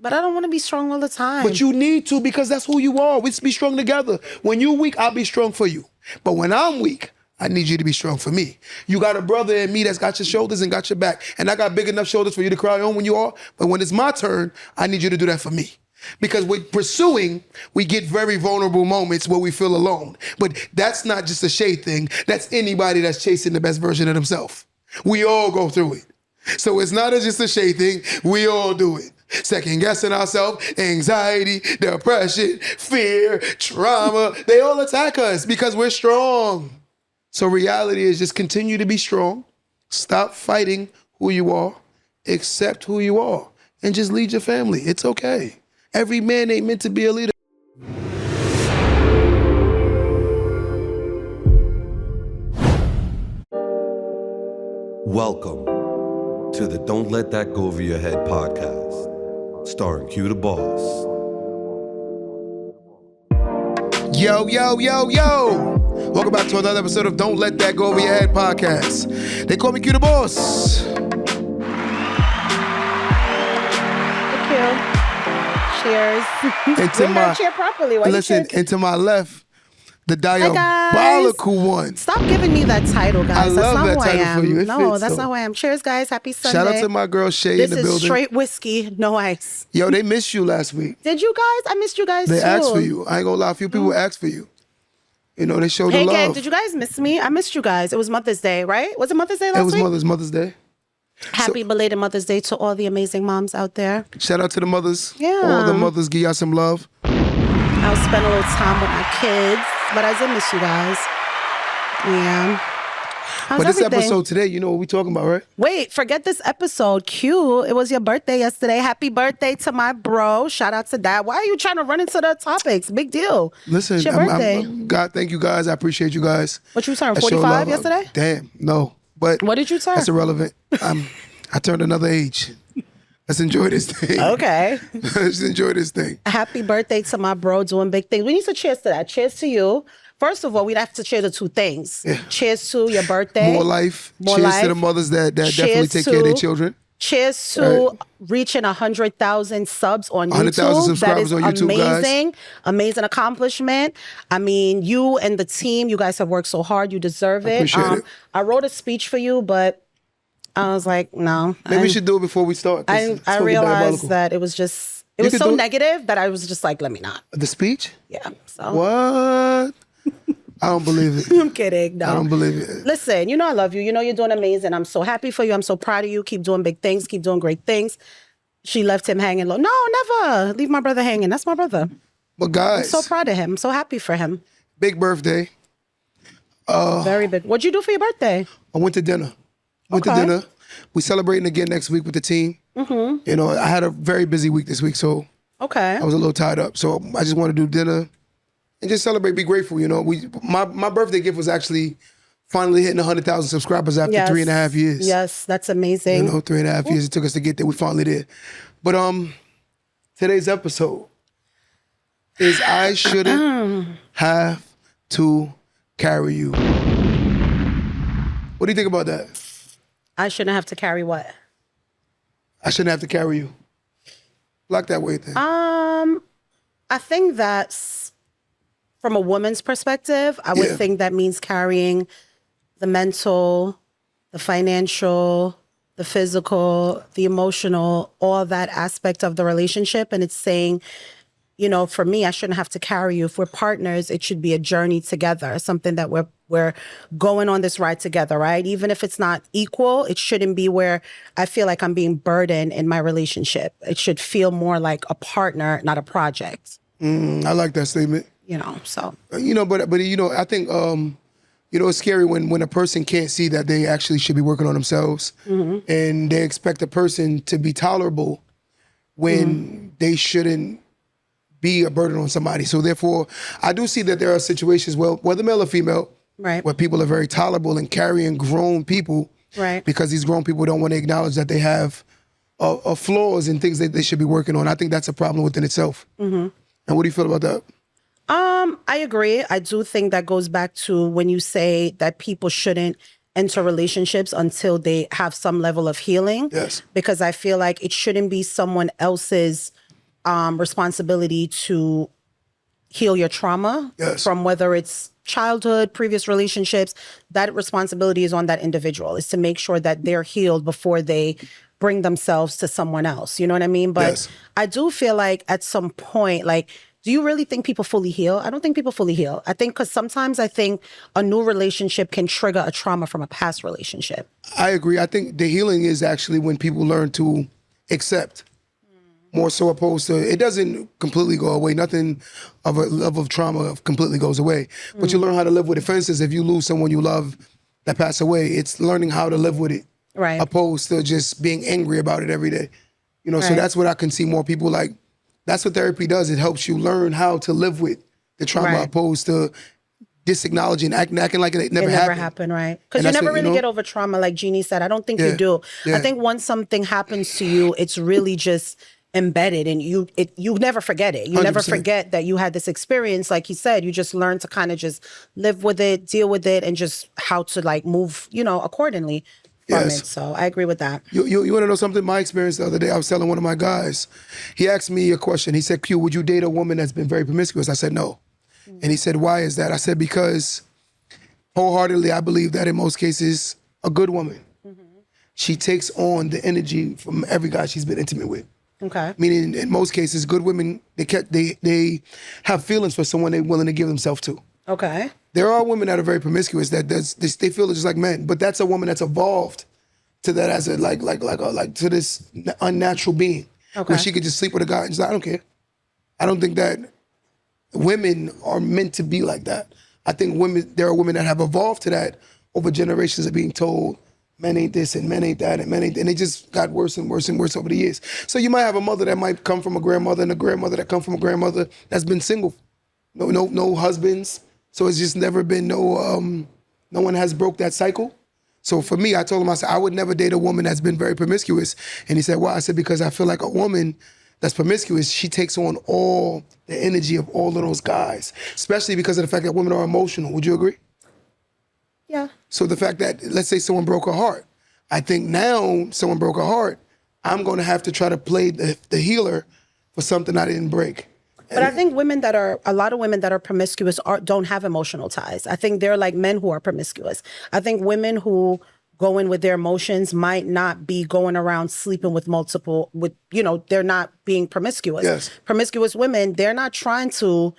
But I don't want to be strong all the time. But you need to, because that's who you are. We be strong together. When you're weak, I'll be strong for you. But when I'm weak, I need you to be strong for me. You got a brother in me that's got your shoulders and got your back. And I got big enough shoulders for you to cry on when you are. But when it's my turn, I need you to do that for me. Because with pursuing, we get very vulnerable moments where we feel alone. But that's not just a Shay thing. That's anybody that's chasing the best version of themselves. We all go through it. So it's not just a Shay thing. We all do it. Second guessing ourselves, anxiety, depression, fear, trauma. They all attack us because we're strong. So reality is just continue to be strong. Stop fighting who you are. Accept who you are. And just lead your family. It's okay. Every man ain't meant to be a leader. Welcome to the Don't Let That Go Over Your Head podcast, starring Q the Boss. Yo, yo, yo, yo. Welcome back to another episode of Don't Let That Go Over Your Head podcast. They call me Q the Boss. Cheers. Cheer properly. Why Listen, and to my left, the diabolical one. Stop giving me that title, guys. I love that title for you. No, that's not who I am. Cheers, guys. Happy Sunday. Shout out to my girl Shay in the building. This is straight whiskey, no ice. Yo, they missed you last week. Did you guys? I missed you guys too. They asked for you. I ain't gonna lie. A few people asked for you. You know, they showed the love. Hey, gang, did you guys miss me? I missed you guys. It was Mother's Day, right? Was it Mother's Day last week? It was Mother's Day. Happy belated Mother's Day to all the amazing moms out there. Shout out to the mothers. Yeah. All the mothers, give y'all some love. I'll spend a little time with my kids, but I did miss you guys. Yeah. How's This everything? episode today, you know what we talking about, right? Wait, forget this episode. Q, it was your birthday yesterday. Happy birthday to my bro. Shout out to that. Why are you trying to run into the topics? Big deal. Listen, it's your birthday. God, thank you guys. I appreciate you guys. What you turned, 45 yesterday? Damn, no. But what did you turn? That's irrelevant. I turned another age. Let's enjoy this thing. Okay. Let's enjoy this thing. Happy birthday to my bro doing big things. We need to cheers to that. Cheers to you. First of all, we'd have to cheer the two things. Yeah. Cheers to your birthday. More life. Cheers to the mothers that definitely take care of their children. Cheers to reaching 100,000 subs on YouTube. 100,000 subscribers on YouTube, amazing, guys. Amazing accomplishment. I mean, you and the team, you guys have worked so hard. You deserve it. Appreciate it. I wrote a speech for you, but I was like, no. Maybe we should do it before we start. I realized that it was just, it was so negative that I was just like, let me not. The speech? Yeah. So. What? I don't believe it. I'm kidding. No. I don't believe it. Listen, you know I love you. You know you're doing amazing. I'm so happy for you. I'm so proud of you. Keep doing big things. Keep doing great things. She left him hanging low. No, never. Leave my brother hanging. That's my brother. But guys. I'm so proud of him. I'm so happy for him. Big birthday. Very big. What'd you do for your birthday? I went to dinner. We celebrating again next week with the team. Mm-hmm. You know, I had a very busy week this week, so I was a little tied up. So I just want to do dinner and just celebrate, be grateful. You know, my birthday gift was actually finally hitting 100,000 subscribers after 3.5 years. Yes, that's amazing. You know, 3.5 years it took us to get there. We finally did. But today's episode is I shouldn't have to carry you. What do you think about that? I shouldn't have to carry what? I shouldn't have to carry you. Block that way thing. I think that's from a woman's perspective. I would think that means carrying the mental, the financial, the physical, the emotional, all that aspect of the relationship. And it's saying, you know, for me, I shouldn't have to carry you. If we're partners, it should be a journey together, something that we're going on this ride together, right? Even if it's not equal, it shouldn't be where I feel like I'm being burdened in my relationship. It should feel more like a partner, not a project. I like that statement. You know, so. You know, but you know, I think, you know, it's scary when a person can't see that they actually should be working on themselves and they expect a person to be tolerable when they shouldn't be a burden on somebody. So therefore, I do see that there are situations, well, whether male or female, right, where people are very tolerable and carrying grown people, right, because these grown people don't want to acknowledge that they have flaws and things that they should be working on. I think that's a problem within itself. And what do you feel about that? I agree. I do think that goes back to when you say that people shouldn't enter relationships until they have some level of healing. Yes. Because I feel like it shouldn't be someone else's responsibility to heal your trauma from whether it's childhood, previous relationships. That responsibility is on that individual, is to make sure that they're healed before they bring themselves to someone else. You know what I mean? But I do feel like at some point, like, do you really think people fully heal? I don't think people fully heal. I think because sometimes I think a new relationship can trigger a trauma from a past relationship. I agree. I think the healing is actually when people learn to accept, more so opposed to, it doesn't completely go away. Nothing of a level of trauma completely goes away. But you learn how to live with it. For instance, if you lose someone you love that passed away, it's learning how to live with it. Right. Opposed to just being angry about it every day. You know, so that's what I can see more people like. That's what therapy does. It helps you learn how to live with the trauma opposed to disacknowledging, acting like it never happened. Right? Because you never really get over trauma, like Jeannie said. I don't think you do. I think once something happens to you, it's really just embedded, and you never forget it. You 100%. Never forget that you had this experience. Like he said, you just learn to kind of just live with it, deal with it, and just how to like move, accordingly from it. So I agree with that. You want to know something? My experience the other day, I was telling one of my guys, he asked me a question. He said, Q, would you date a woman that's been very promiscuous? I said, no. And he said, why is that? I said, because wholeheartedly, I believe that in most cases, a good woman, she takes on the energy from every guy she's been intimate with. Okay. Meaning, in most cases, good women, they have feelings for someone they're willing to give themselves to. Okay. There are women that are very promiscuous that they feel just like men, but that's a woman that's evolved to that as a like to this unnatural being, where she could just sleep with a guy and just I don't care. I don't think that women are meant to be like that. I think there are women that have evolved to that over generations of being told, men ain't this and men ain't that and men ain't, and it just got worse and worse and worse over the years. So you might have a mother that might come from a grandmother and a grandmother that come from a grandmother that's been single, no husbands. So it's just never been no one has broke that cycle. So for me, I told him, I said, I would never date a woman that's been very promiscuous. And he said, why? I said, because I feel like a woman that's promiscuous, she takes on all the energy of all of those guys, especially because of the fact that women are emotional. Would you agree? Yeah. So the fact that, let's say someone broke her heart, I think now someone broke her heart, I'm going to have to try to play the healer for something I didn't break. But I think a lot of women that are promiscuous don't have emotional ties. I think they're like men who are promiscuous. I think women who go in with their emotions might not be going around sleeping with multiple, they're not being promiscuous. Yes. Promiscuous women, they're not trying to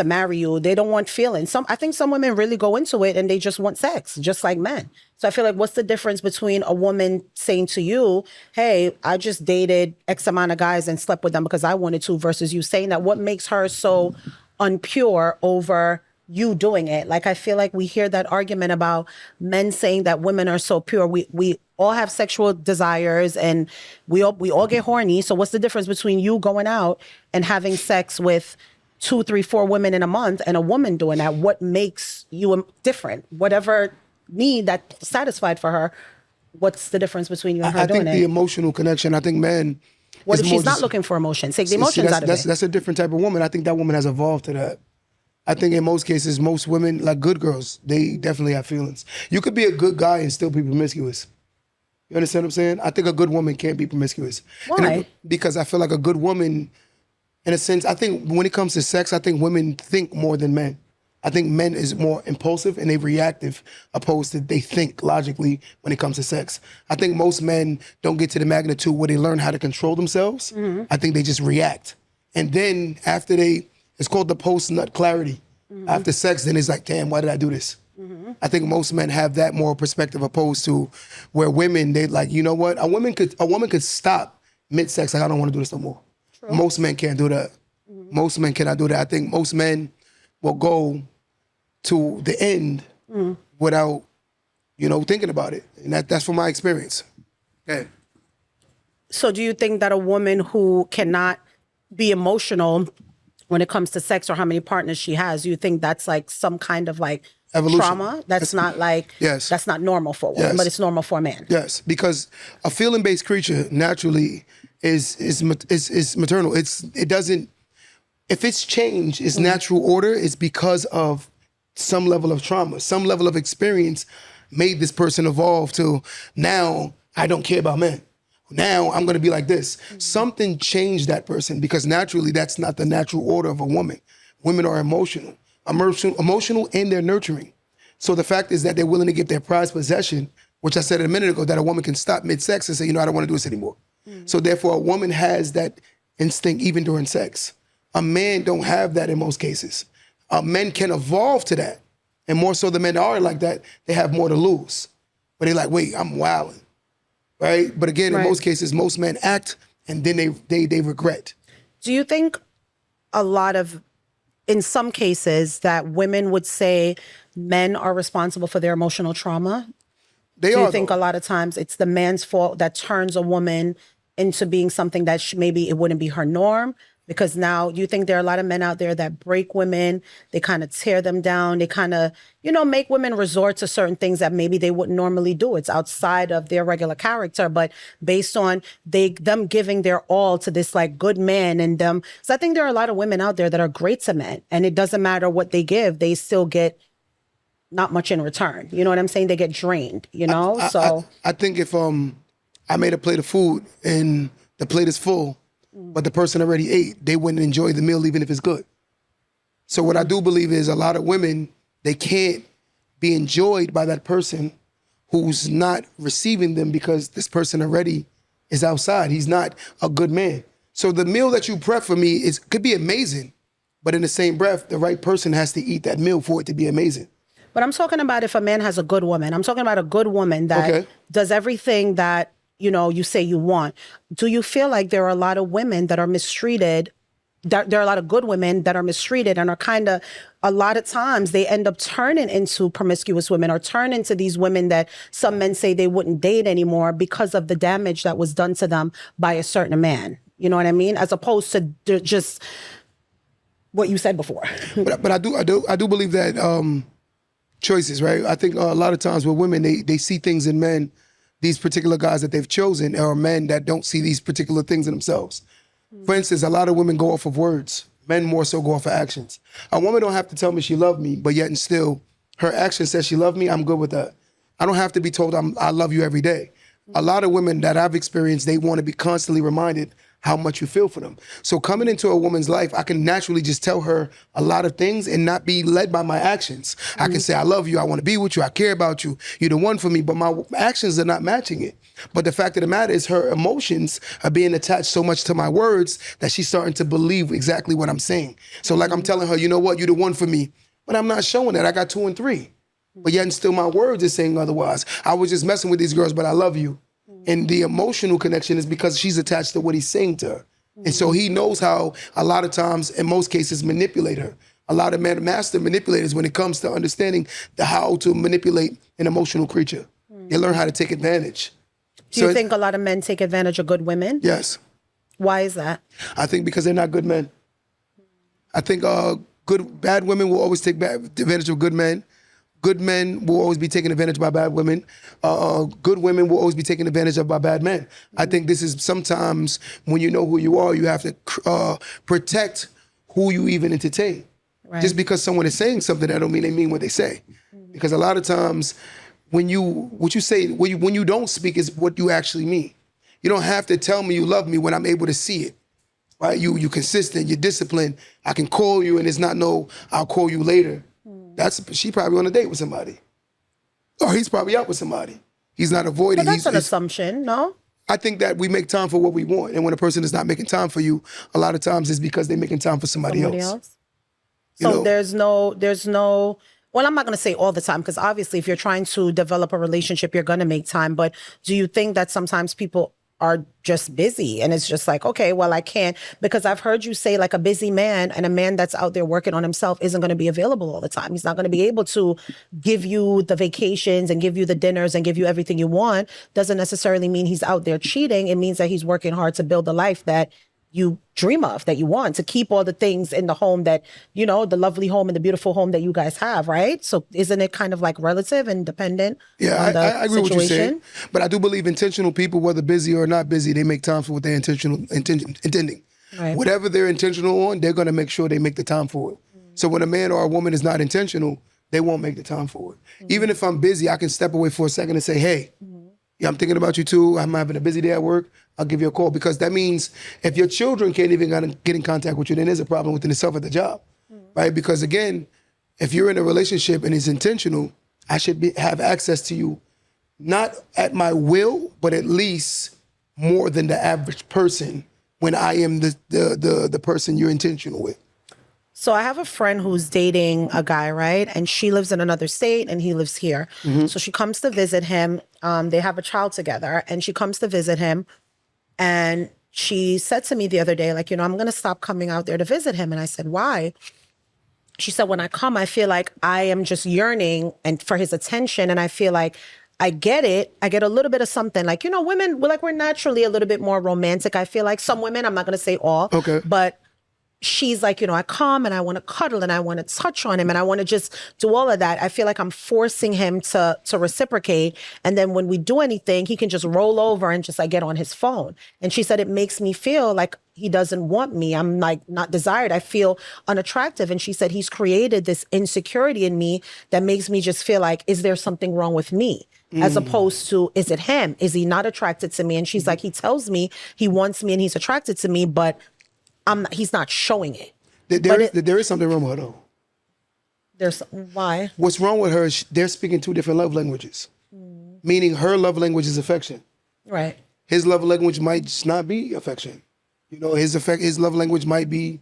marry you. They don't want feelings. I think some women really go into it and they just want sex, just like men. So I feel like what's the difference between a woman saying to you, hey, I just dated X amount of guys and slept with them because I wanted to, versus you saying that? What makes her so unpure over you doing it? Like, I feel like we hear that argument about men saying that women are so pure. We all have sexual desires and we all get horny. So what's the difference between you going out and having sex with 2, 3, 4 women in a month and a woman doing that? What makes you different? Whatever need that's satisfied for her, what's the difference between you and her doing it? I think the emotional connection, I think men... What if she's not looking for emotion? Take the emotions out of it. That's a different type of woman. I think that woman has evolved to that. I think in most cases, most women, like good girls, they definitely have feelings. You could be a good guy and still be promiscuous. You understand what I'm saying? I think a good woman can't be promiscuous. Why? Because I feel like a good woman... In a sense, I think when it comes to sex, I think women think more than men. I think men is more impulsive and they reactive opposed to they think logically when it comes to sex. I think most men don't get to the magnitude where they learn how to control themselves. Mm-hmm. I think they just react. And then after it's called the post-nut clarity. Mm-hmm. After sex, then it's like, damn, why did I do this? Mm-hmm. I think most men have that more perspective opposed to where women, they like, you know what? A woman could stop mid-sex, like I don't want to do this no more. True. Most men can't do that. Mm-hmm. Most men cannot do that. I think most men will go to the end without, thinking about it. And that's from my experience. Okay. So do you think that a woman who cannot be emotional when it comes to sex or how many partners she has, you think that's like some kind of like evolution. Trauma? That's not like, yes. That's not normal for a woman, but it's normal for a man. Yes, because a feeling-based creature naturally is maternal. It doesn't, if it's changed, its natural order is because of some level of trauma, some level of experience made this person evolve to now I don't care about men. Now I'm going to be like this. Something changed that person because naturally that's not the natural order of a woman. Women are emotional and they're nurturing. So the fact is that they're willing to give their prized possession, which I said a minute ago, that a woman can stop mid-sex and say, I don't want to do this anymore. So therefore a woman has that instinct even during sex. A man don't have that in most cases. Men can evolve to that. And more so the men that are like that, they have more to lose. But they're like, wait, I'm wilding. Right? But again, in most cases, most men act and then they regret. Do you think in some cases that women would say men are responsible for their emotional trauma? Do you think a lot of times it's the man's fault that turns a woman into being something that maybe it wouldn't be her norm? Because now you think there are a lot of men out there that break women, they kind of tear them down, they kind of, make women resort to certain things that maybe they wouldn't normally do. It's outside of their regular character, but based on them giving their all to this like good man and them. So I think there are a lot of women out there that are great to men, and it doesn't matter what they give, they still get not much in return. You know what I'm saying? They get drained, I think if I made a plate of food and the plate is full, but the person already ate, they wouldn't enjoy the meal even if it's good. So what I do believe is a lot of women, they can't be enjoyed by that person who's not receiving them because this person already is outside. He's not a good man. So the meal that you prep for me could be amazing, but in the same breath, the right person has to eat that meal for it to be amazing. But I'm talking about if a man has a good woman. I'm talking about a good woman that does everything that you say you want. Do you feel like there are a lot of women that are mistreated, that there are a lot of good women that are mistreated and are kind of, a lot of times they end up turning into promiscuous women or turn into these women that some men say they wouldn't date anymore because of the damage that was done to them by a certain man. You know what I mean? As opposed to just what you said before. But I do believe that choices, right? I think a lot of times with women, they see things in men. These particular guys that they've chosen are men that don't see these particular things in themselves. For instance, a lot of women go off of words. Men more so go off of actions. A woman don't have to tell me she loved me, but yet and still, her action says she loved me, I'm good with that. I don't have to be told I love you every day. A lot of women that I've experienced, they want to be constantly reminded how much you feel for them. So coming into a woman's life, I can naturally just tell her a lot of things and not be led by my actions. I can say, I love you, I want to be with you, I care about you, you're the one for me, but my actions are not matching it. But the fact of the matter is her emotions are being attached so much to my words that she's starting to believe exactly what I'm saying. So like I'm telling her, you know what, you're the one for me, but I'm not showing that. I got 2 and 3. But yet and still my words are saying otherwise. I was just messing with these girls, but I love you. And the emotional connection is because she's attached to what he's saying to her. And so he knows how a lot of times, in most cases, manipulate her. A lot of men master manipulators when it comes to understanding how to manipulate an emotional creature. They learn how to take advantage. Do you think a lot of men take advantage of good women? Yes. Why is that? I think because they're not good men. I think bad women will always take advantage of good men. Good men will always be taken advantage by bad women. Good women will always be taken advantage of by bad men. I think this is sometimes when you know who you are, you have to protect who you even entertain. Right. Just because someone is saying something, that don't mean they mean what they say. Because a lot of times when you don't speak is what you actually mean. You don't have to tell me you love me when I'm able to see it. Right? You consistent, you're disciplined. I can call you and it's not I'll call you later. She probably on a date with somebody. Or he's probably out with somebody. He's not avoiding. But that's an assumption, no? I think that we make time for what we want. And when a person is not making time for you, a lot of times it's because they're making time for somebody else. So there's no, well, I'm not going to say all the time, because obviously if you're trying to develop a relationship, you're going to make time. But do you think that sometimes people are just busy and it's just like, okay, well, I can't, because I've heard you say like a busy man and a man that's out there working on himself isn't going to be available all the time. He's not going to be able to give you the vacations and give you the dinners and give you everything you want. Doesn't necessarily mean he's out there cheating. It means that he's working hard to build the life that you dream of, that you want, to keep all the things in the home that, the lovely home and the beautiful home that you guys have, right? So isn't it kind of like relative and dependent on the I agree with what you're saying. situation? But I do believe intentional people, whether busy or not busy, they make time for what they're intending. Right. Whatever they're intentional on, they're going to make sure they make the time for it. So when a man or a woman is not intentional, they won't make the time for it. Even if I'm busy, I can step away for a second and say, hey, Yeah, I'm thinking about you too. I'm having a busy day at work. I'll give you a call, because that means if your children can't even get in contact with you, then there's a problem within itself at the job, right? Because again, if you're in a relationship and it's intentional, I should have access to you, not at my will, but at least more than the average person when I am the person you're intentional with. So I have a friend who's dating a guy, right? And she lives in another state and he lives here. So she comes to visit him. They have a child together and she comes to visit him. And she said to me the other day, like, I'm going to stop coming out there to visit him. And I said, why? She said, when I come, I feel like I am just yearning and for his attention. And I feel like I get it. I get a little bit of something. Like, women, we're naturally a little bit more romantic. I feel like some women, I'm not going to say all, but she's like, I come and I want to cuddle and I want to touch on him and I want to just do all of that. I feel like I'm forcing him to reciprocate. And then when we do anything, he can just roll over and just like get on his phone. And she said, it makes me feel like he doesn't want me. I'm like not desired. I feel unattractive. And she said, he's created this insecurity in me that makes me just feel like, is there something wrong with me? As opposed to, is it him? Is he not attracted to me? And she's like, he tells me he wants me and he's attracted to me, but he's not showing it. There is something wrong with her, though. Why? What's wrong with her is they're speaking two different love languages. Meaning her love language is affection. Right. His love language might just not be affection. His love language might be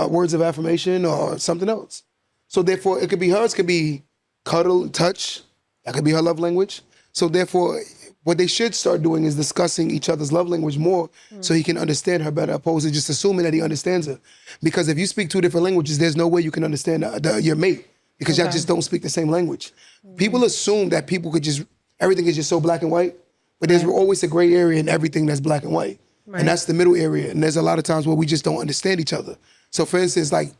words of affirmation or something else. So therefore, it could be hers, could be cuddle and touch. That could be her love language. So therefore, what they should start doing is discussing each other's love language more so he can understand her better, opposed to just assuming that he understands her. Because if you speak two different languages, there's no way you can understand your mate, because y'all just don't speak the same language. People assume that everything is just so black and white, but there's always a gray area in everything that's black and white. And that's the middle area. And there's a lot of times where we just don't understand each other. So for instance, like,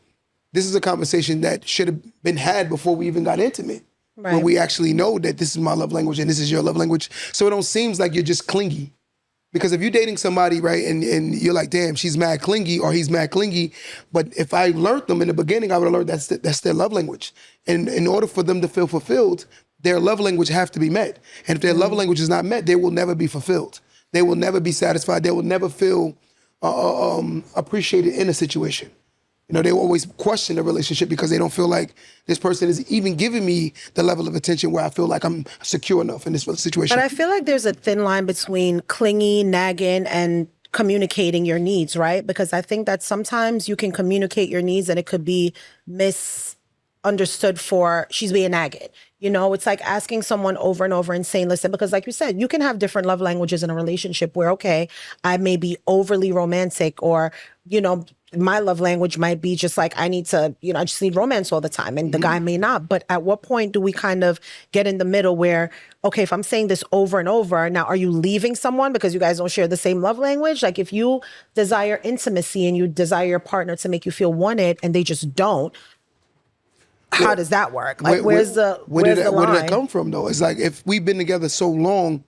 this is a conversation that should have been had before we even got intimate. When we actually know that this is my love language and this is your love language. So it don't seem like you're just clingy. Because if you're dating somebody, right, and you're like, damn, she's mad clingy or he's mad clingy, but if I learned them in the beginning, I would have learned that's their love language. And in order for them to feel fulfilled, their love language have to be met. And if their love language is not met, they will never be fulfilled. They will never be satisfied. They will never feel appreciated in a situation. They will always question the relationship because they don't feel like this person is even giving me the level of attention where I feel like I'm secure enough in this situation. But I feel like there's a thin line between clingy, nagging, and communicating your needs, right? Because I think that sometimes you can communicate your needs and it could be misunderstood for she's being nagging. It's like asking someone over and over and saying, listen, because like you said, you can have different love languages in a relationship where, okay, I may be overly romantic or, my love language might be just like, I need to, I just need romance all the time. And the guy may not. But at what point do we kind of get in the middle where, okay, if I'm saying this over and over, now are you leaving someone because you guys don't share the same love language? Like if you desire intimacy and you desire your partner to make you feel wanted and they just don't, how does that work? Like where's the line? Where did that come from though? It's like, if we've been together so long,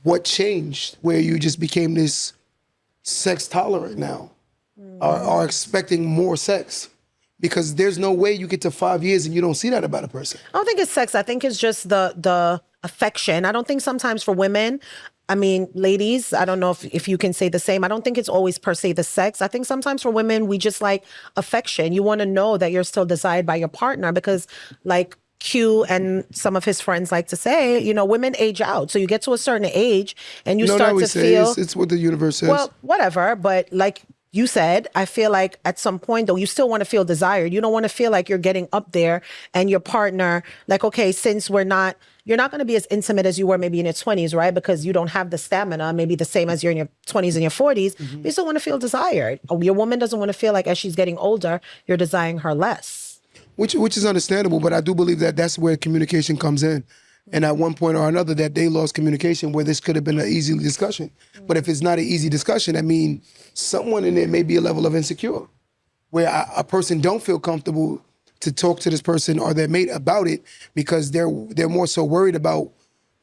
what changed where you just became this sex tolerant now? Are expecting more sex, because there's no way you get to 5 years and you don't see that about a person. I don't think it's sex. I think it's just the affection. I don't think sometimes for women, I mean, ladies, I don't know if you can say the same. I don't think it's always per se the sex. I think sometimes for women, we just like affection. You want to know that you're still desired by your partner because like Q and some of his friends like to say, women age out. So you get to a certain age and you start to feel... It's what the universe says. Well, whatever. But like you said, I feel like at some point, though, you still want to feel desired. You don't want to feel like you're getting up there and your partner, like, okay, since you're not going to be as intimate as you were maybe in your 20s, right? Because you don't have the stamina, maybe the same as you're in your 20s and your 40s. But you still want to feel desired. Your woman doesn't want to feel like as she's getting older, you're desiring her less. Which is understandable, but I do believe that that's where communication comes in. And at one point or another, that they lost communication where this could have been an easy discussion. But if it's not an easy discussion, I mean, someone in there may be a level of insecure where a person don't feel comfortable to talk to this person or their mate about it because they're more so worried about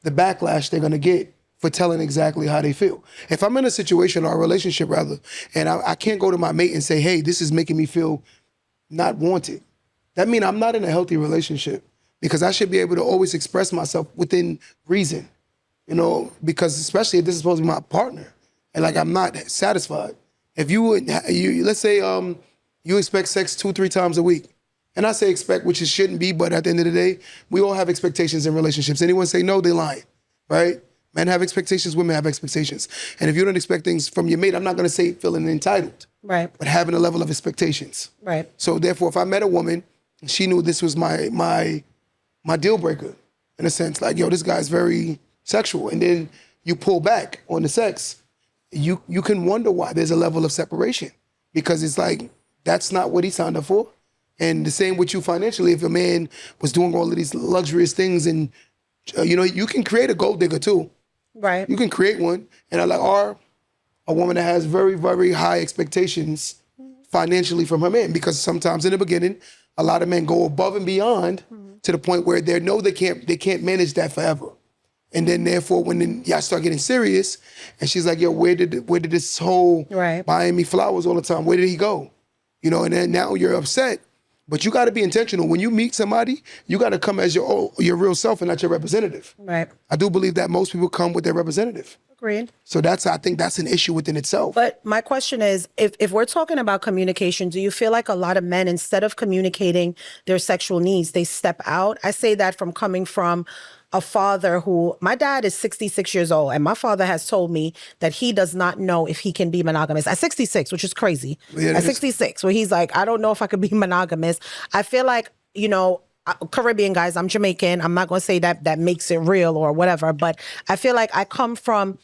the backlash they're going to get for telling exactly how they feel. If I'm in a situation or a relationship rather, and I can't go to my mate and say, hey, this is making me feel not wanted, that means I'm not in a healthy relationship. Because I should be able to always express myself within reason. you know, because especially if this is supposed to be my partner and like I'm not satisfied. If you would, let's say you expect sex 2-3 times a week. And I say expect, which it shouldn't be, but at the end of the day, we all have expectations in relationships. Anyone say no, they lying, right? Men have expectations, women have expectations. And if you don't expect things from your mate, I'm not gonna say feeling entitled, Right. but having a level of expectations. Right. So therefore, if I met a woman, and she knew this was my deal breaker, in a sense, like, yo, this guy's very sexual, and then you pull back on the sex, you can wonder why there's a level of separation, because it's like, that's not what he signed up for. And the same with you financially. If a man was doing all of these luxurious things, and you know, you can create a gold digger too. Right. You can create one, and I like, or a woman that has very, very high expectations financially from her man, because sometimes in the beginning, a lot of men go above and beyond to the point where they know they can't manage that forever. And then therefore, when y'all start getting serious, and she's like, yo, where did this whole Right. buying me flowers all the time, where did he go? You know, and then now you're upset. But you got to be intentional. When you meet somebody, you got to come as your real self and not your representative. Right. I do believe that most people come with their representative. Agreed. So I think that's an issue within itself. But my question is, if we're talking about communication, do you feel like a lot of men, instead of communicating their sexual needs, they step out? I say that from coming from a father who, my dad is 66 years old, and my father has told me that he does not know if he can be monogamous at 66, which is crazy. Yeah, at 66, where he's like, I don't know if I could be monogamous. I feel like, you know, Caribbean guys, I'm Jamaican. I'm not going to say that makes it real or whatever, but I feel like I come from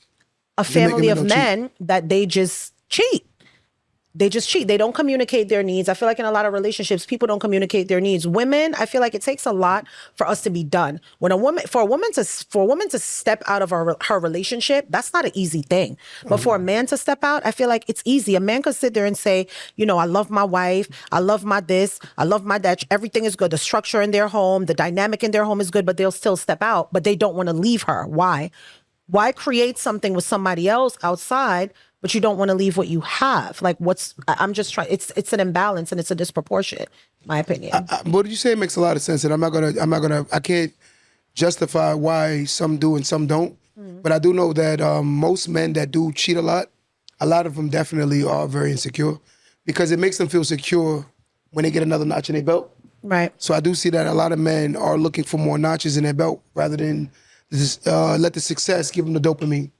a family of men that they just cheat. They just cheat. They don't communicate their needs. I feel like in a lot of relationships, people don't communicate their needs. Women, I feel like it takes a lot for us to be done. For a woman to step out of her relationship, that's not an easy thing. But for a man to step out, I feel like it's easy. A man could sit there and say, you know, I love my wife, I love my this, I love my that. Everything is good. The structure in their home, the dynamic in their home is good, but they'll still step out. But they don't want to leave her. Why? Why create something with somebody else outside, but you don't want to leave what you have? Like, I'm just trying, it's an imbalance and it's a disproportion, my opinion. What you say makes a lot of sense, and I can't justify why some do and some don't. But I do know that most men that do cheat a lot of them definitely are very insecure, because it makes them feel secure when they get another notch in their belt. Right. So I do see that a lot of men are looking for more notches in their belt rather than let the success give them the dopamine.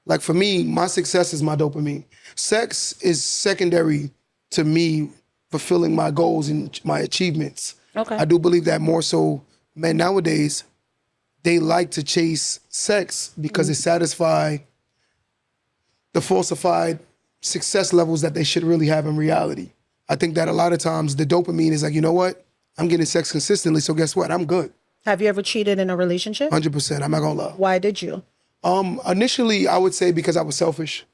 Like for me, my success is my dopamine. Sex is secondary to me fulfilling my goals and my achievements. Okay. I do believe that more so men nowadays, they like to chase sex because it satisfies the falsified success levels that they should really have in reality. I think that a lot of times the dopamine is like, you know what? I'm getting sex consistently, so guess what? I'm good. Have you ever cheated in a relationship? 100%. I'm not gonna lie. Why did you? Initially, I would say because I was selfish.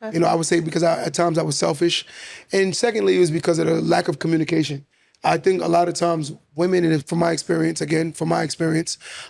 Okay. You know, I would say because at times I was selfish. And secondly, it was because of the lack of communication. I think a lot of times women, and from my experience,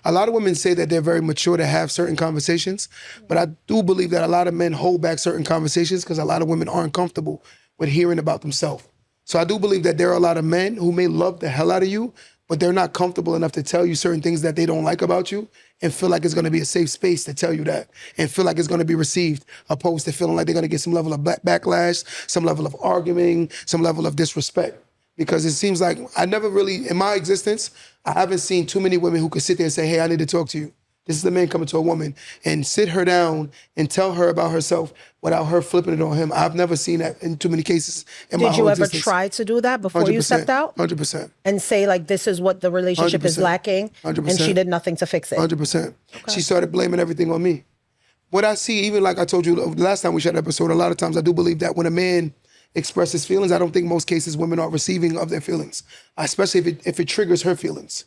a lot of women say that they're very mature to have certain conversations. But I do believe that a lot of men hold back certain conversations because a lot of women aren't comfortable with hearing about themselves. So I do believe that there are a lot of men who may love the hell out of you, but they're not comfortable enough to tell you certain things that they don't like about you and feel like it's gonna be a safe space to tell you that and feel like it's gonna be received, opposed to feeling like they're gonna get some level of backlash, some level of arguing, some level of disrespect. Because it seems like I never really, in my existence, I haven't seen too many women who could sit there and say, hey, I need to talk to you. This is the man coming to a woman and sit her down and tell her about herself without her flipping it on him. I've never seen that in too many cases in my Did whole you ever existence. try to do that before you stepped out? 100%. And say, like, this is what the relationship is 100%. lacking, 100%. and she did nothing to fix it? 100%. She started blaming everything on me. What I see, even like I told you the last time we shot an episode, a lot of times I do believe that when a man expresses feelings, I don't think most cases women are receiving of their feelings, especially if it triggers her feelings.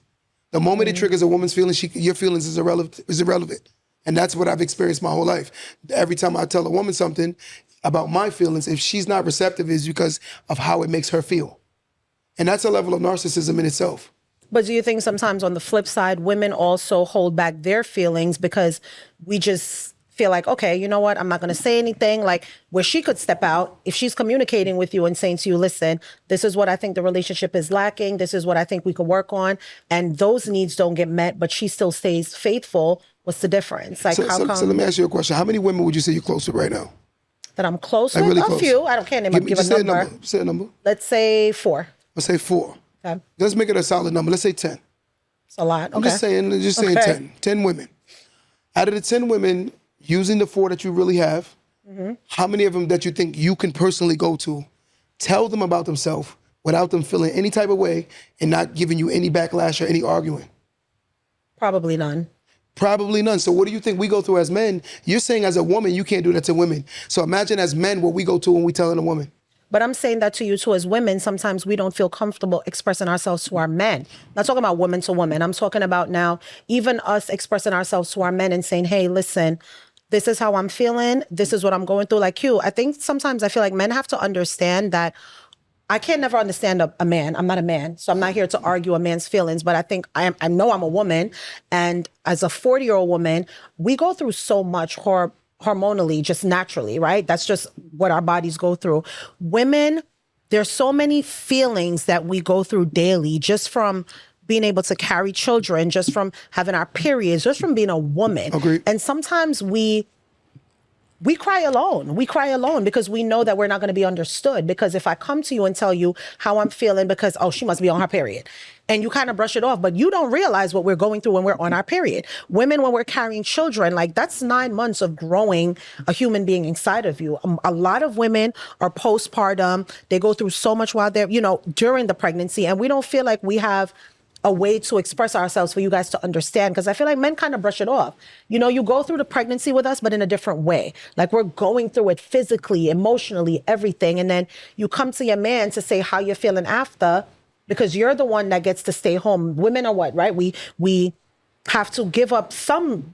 The moment it triggers a woman's feelings, your feelings is irrelevant. And that's what I've experienced my whole life. Every time I tell a woman something about my feelings, if she's not receptive, it's because of how it makes her feel. And that's a level of narcissism in itself. But do you think sometimes on the flip side, women also hold back their feelings because we just feel like, okay, you know what, I'm not going to say anything, like where she could step out if she's communicating with you and saying to you, listen, this is what I think the relationship is lacking. This is what I think we could work on. And those needs don't get met, but she still stays faithful What's the difference? Like, So, how so, come so let me ask you a question. How many women would you say you're close with right now? that I'm close Like with? really A close. few. I don't can't name give a Say number. Say a number. Let's say 4. Let's say 4. Okay. Let's make it a solid number. Let's say 10. It's a lot. Okay. I'm just saying Okay. 10. 10 women. Out of the 10 women, using the 4 that you really have, how many of them that you think you can personally go to, tell them about themselves without them feeling any type of way and not giving you any backlash or any arguing? Probably none. Probably none. So what do you think we go through as men? You're saying as a woman, you can't do that to women. So imagine as men what we go to when we telling a woman. But I'm saying that to you too as women, sometimes we don't feel comfortable expressing ourselves to our men. I'm not talking about woman to woman. I'm talking about now even us expressing ourselves to our men and saying, hey, listen, this is how I'm feeling. This is what I'm going through. Like you, I think sometimes I feel like men have to understand that I can't never understand a man. I'm not a man, so I'm not here to argue a man's feelings. But I think I know I'm a woman, and as a 40-year-old woman, we go through so much hormonally, just naturally, right? That's just what our bodies go through. Women, there's so many feelings that we go through daily, just from being able to carry children, just from having our periods, just from being a woman. Agreed. And sometimes we cry alone. We cry alone because we know that we're not going to be understood. Because if I come to you and tell you how I'm feeling because, oh, she must be on her period, and you kind of brush it off, but you don't realize what we're going through when we're on our period. Women, when we're carrying children, like that's 9 months of growing a human being inside of you. A lot of women are postpartum. They go through so much while they're, during the pregnancy, and we don't feel like we have a way to express ourselves for you guys to understand, because I feel like men kind of brush it off. You go through the pregnancy with us, but in a different way. Like we're going through it physically, emotionally, everything. And then you come to your man to say how you're feeling after, because you're the one that gets to stay home. Women are what, right? We have to give up some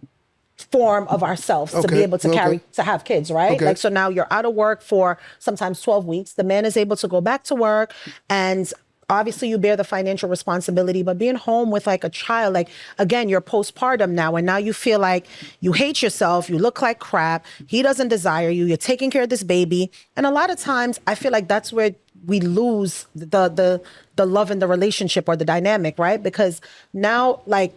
form of ourselves to be able to to have kids, right? Okay. Like, so now you're out of work for sometimes 12 weeks. The man is able to go back to work, and obviously you bear the financial responsibility, but being home with like a child, like again, you're postpartum now, and now you feel like you hate yourself, you look like crap, he doesn't desire you, you're taking care of this baby. And a lot of times I feel like that's where we lose the love in the relationship or the dynamic, right? Because now like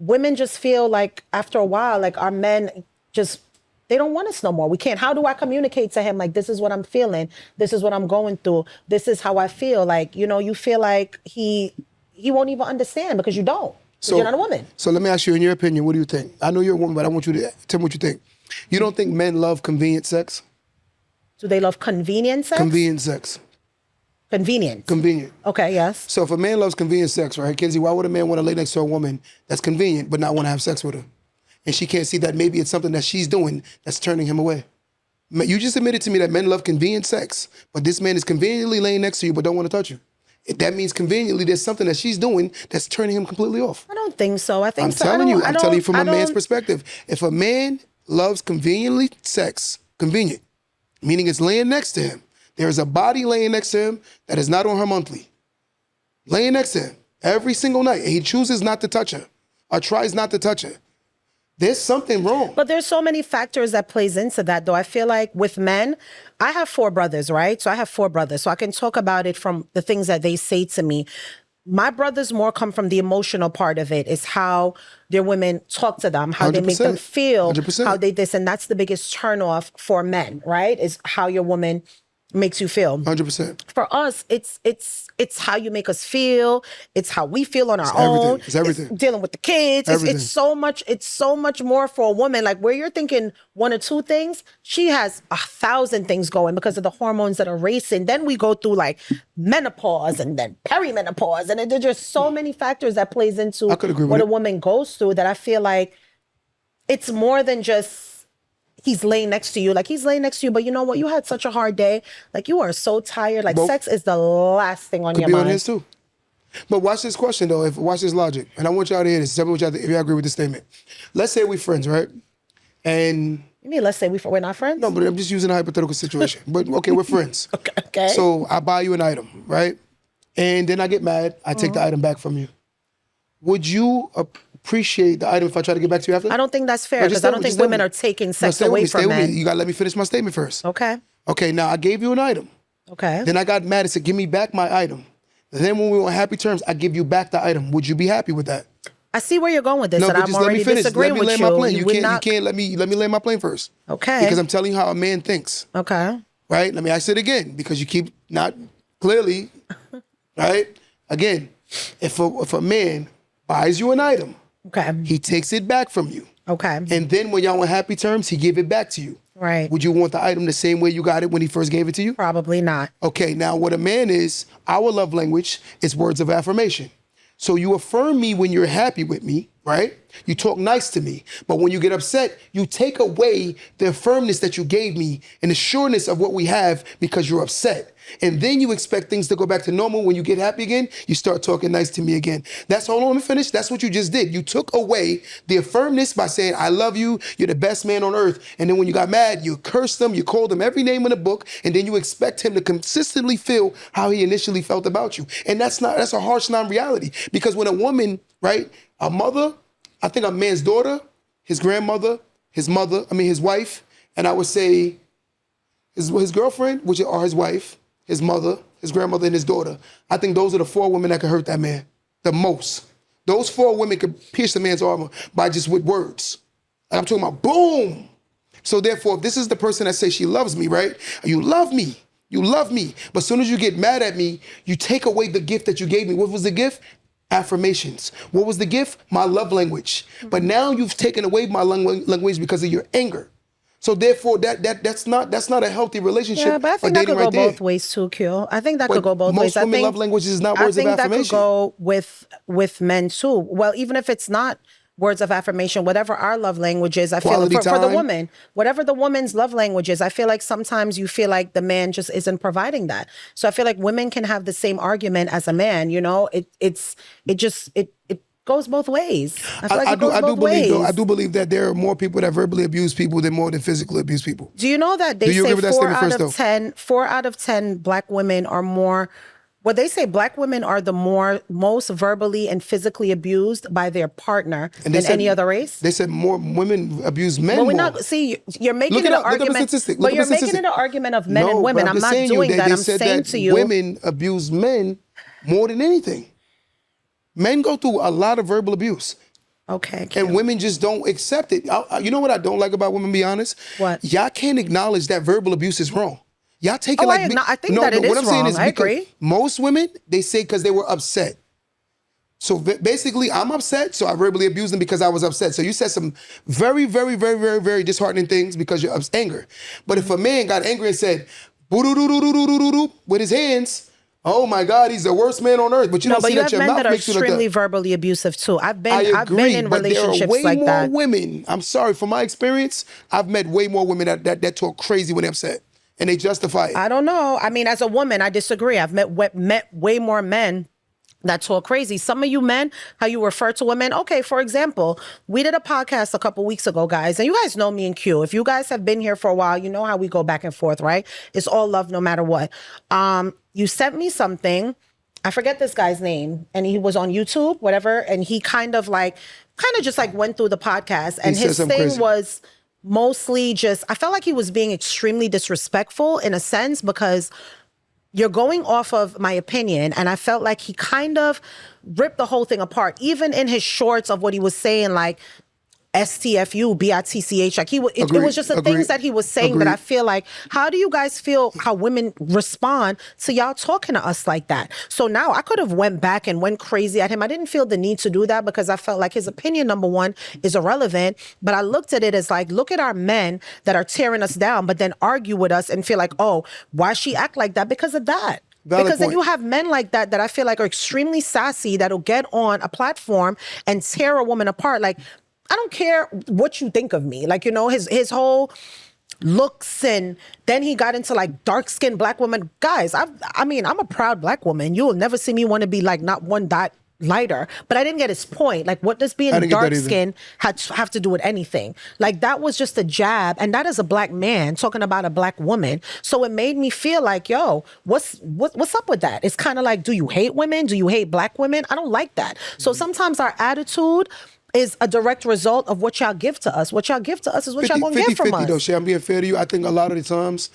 women just feel like after a while, like our men just, they don't want us no more. We can't. How do I communicate to him? Like, this is what I'm feeling. This is what I'm going through. This is how I feel. Like, you feel like he won't even understand because you don't. So you're not a woman. So let me ask you, in your opinion, what do you think? I know you're a woman, but I want you to tell me what you think. You don't think men love convenient sex? Do they love convenient sex? Convenient sex. Convenient. Convenient. Okay, yes. So if a man loves convenient sex, right, Kenzie, why would a man want to lay next to a woman that's convenient but not want to have sex with her? And she can't see that maybe it's something that she's doing that's turning him away. You just admitted to me that men love convenient sex, but this man is conveniently laying next to you but don't want to touch you. That means conveniently there's something that she's doing that's turning him completely off. I don't think so. I think I'm so. telling you from a man's perspective. If a man loves conveniently sex, convenient, meaning it's laying next to him, there is a body laying next to him that is not on her monthly. Laying next to him every single night, and he chooses not to touch her or tries not to touch her. There's something wrong. But there's so many factors that plays into that, though. I feel like with men, I have 4 brothers, right? So I have 4 brothers. So I can talk about it from the things that they say to me. My brothers more come from the emotional part of it. It's how their women talk to them, how they make them feel, 100%. how they this. And that's the biggest turnoff for men, right? Is how your woman makes you feel. 100%. For us, it's how you make us feel. It's how we feel on our own. It's everything. It's dealing with the kids. It's so much. It's so much more for a woman. Like where you're thinking 1 or 2 things, she has 1,000 things going because of the hormones that are racing. Then we go through like menopause and then perimenopause, and there's just so many factors that plays into what a woman goes through that I feel like it's more than just he's laying next to you. Like he's laying next to you, but you know what? You had such a hard day. Like you are so tired. Like sex is the last thing on your mind. Could be on his too. But watch this question though. Watch this logic. And I want y'all to hear this. Tell me if you agree with this statement. Let's say we're friends, right? And you mean let's say we're not friends? No, but I'm just using a hypothetical situation. But okay, we're friends. Okay. So I buy you an item, right? And then I get mad. I take the item back from you. Would you appreciate the item if I try to get back to you after? I don't think that's fair because I don't think women are taking sex away from men. You got to let me finish my statement first. Okay. Okay, now I gave you an item. Okay. Then I got mad and said, give me back my item. Then when we were on happy terms, I give you back the item. Would you be happy with that? I see where you're going with this, No, and but I'm just let me already finish. disagreeing Let me with land you. my plane. You would can't. not- You can't let me land my plane first. Okay. Because I'm telling you how a man thinks. Okay. Right. Let me ask it again because you keep not clearly. Right. Again, if a man buys you an item, Okay. he takes it back from you. Okay. And then when y'all on happy terms, he give it back to you. Right. Would you want the item the same way you got it when he first gave it to you? Probably not. Okay, now what a man is, our love language is words of affirmation. So you affirm me when you're happy with me, right? You talk nice to me. But when you get upset, you take away the firmness that you gave me and the sureness of what we have because you're upset. And then you expect things to go back to normal. When you get happy again, you start talking nice to me again. Hold on, let me finish. That's what you just did. You took away the firmness by saying, I love you, you're the best man on earth. And then when you got mad, you cursed him, you called him every name in the book, and then you expect him to consistently feel how he initially felt about you. And that's a harsh non-reality. Because when a woman, right, a mother, I think a man's daughter, his grandmother, his wife, and I would say his girlfriend, which are his wife, his mother, his grandmother, and his daughter. I think those are the 4 women that could hurt that man the most. Those 4 women could pierce the man's armor by just with words. And I'm talking about boom. So therefore, if this is the person that says she loves me, right? You love me. You love me. But as soon as you get mad at me, you take away the gift that you gave me. What was the gift? Affirmations. What was the gift? My love language. But now you've taken away my language because of your anger. So therefore, that's not a healthy relationship. Yeah, but I think that could go both ways too, Q. I think that could go both ways. Most women love languages is not words of affirmation. I think that could go with men too. Well, even if it's not words of affirmation, whatever our love language is, I feel for the woman, whatever the woman's love language is, I feel like sometimes you feel like the man just isn't providing that. So I feel like women can have the same argument as a man. You know, it goes both ways. I feel like it goes both ways. I do believe that there are more people that verbally abuse people than more than physically abuse people. Do you know that they say 4 out of 10 black women are more, well, they say black women are the most verbally and physically abused by their partner than any other race? They said more women abuse men. Well, you're making it an argument. But you're making it an argument of men and women. I'm not doing that. I'm saying to you, women abuse men more than anything. Men go through a lot of verbal abuse. Okay. And women just don't accept it. You know what I don't like about women, be honest? What? Y'all can't acknowledge that verbal abuse is wrong. Y'all take it I think that it is wrong. Saying is I agree. Most women, they say because they were upset. So basically, I'm upset, so I verbally abused them because I was upset. So you said some very, very, very, very, very disheartening things because you're anger. But if a man got angry and said, boo-doo-doo-doo-doo-doo-doo-doo, with his hands, oh my God, he's the worst man on earth. But you don't see that your mouth makes you like that. Men that are extremely verbally abusive too. I've been in relationships like that. There are way more women. I'm sorry, from my experience, I've met way more women that talk crazy when they're upset, and they justify it. I don't know. I mean, as a woman, I disagree. I've met way more men that talk crazy. Some of you men, how you refer to women. Okay, for example, we did a podcast a couple weeks ago, guys, and you guys know me and Q. If you guys have been here for a while, you know how we go back and forth, right? It's all love no matter what. You sent me something. I forget this guy's name, and he was on YouTube, whatever, and he kind of just went through the podcast, and his thing was mostly just, I felt like he was being extremely disrespectful in a sense because you're going off of my opinion, and I felt like he kind of ripped the whole thing apart, even in his shorts of what he was saying, like STFU, BITCH. Like it was just the things that he was saying that I feel like, how do you guys feel how women respond to y'all talking to us like that? So now I could have went back and went crazy at him. I didn't feel the need to do that because I felt like his opinion, number one, is irrelevant. But I looked at it as like, look at our men that are tearing us down, but then argue with us and feel like, oh, why she act like that? Because of that. Because then you have men like that I feel like are extremely sassy that'll get on a platform and tear a woman apart. Like, I don't care what you think of me. Like, you know, his whole looks, and then he got into like dark-skinned black women. Guys, I'm a proud black woman. You'll never see me want to be like not one dot lighter. But I didn't get his point. Like, what does being dark-skinned have to do with anything? Like, that was just a jab, and that is a black man talking about a black woman. So it made me feel like, yo, what's up with that? It's kind of like, do you hate women? Do you hate black women? I don't like that. So sometimes our attitude is a direct result of what y'all give to us. What y'all give to us is what y'all gonna get from us. Though, Shay, I'm being fair to you. I think a lot of the times,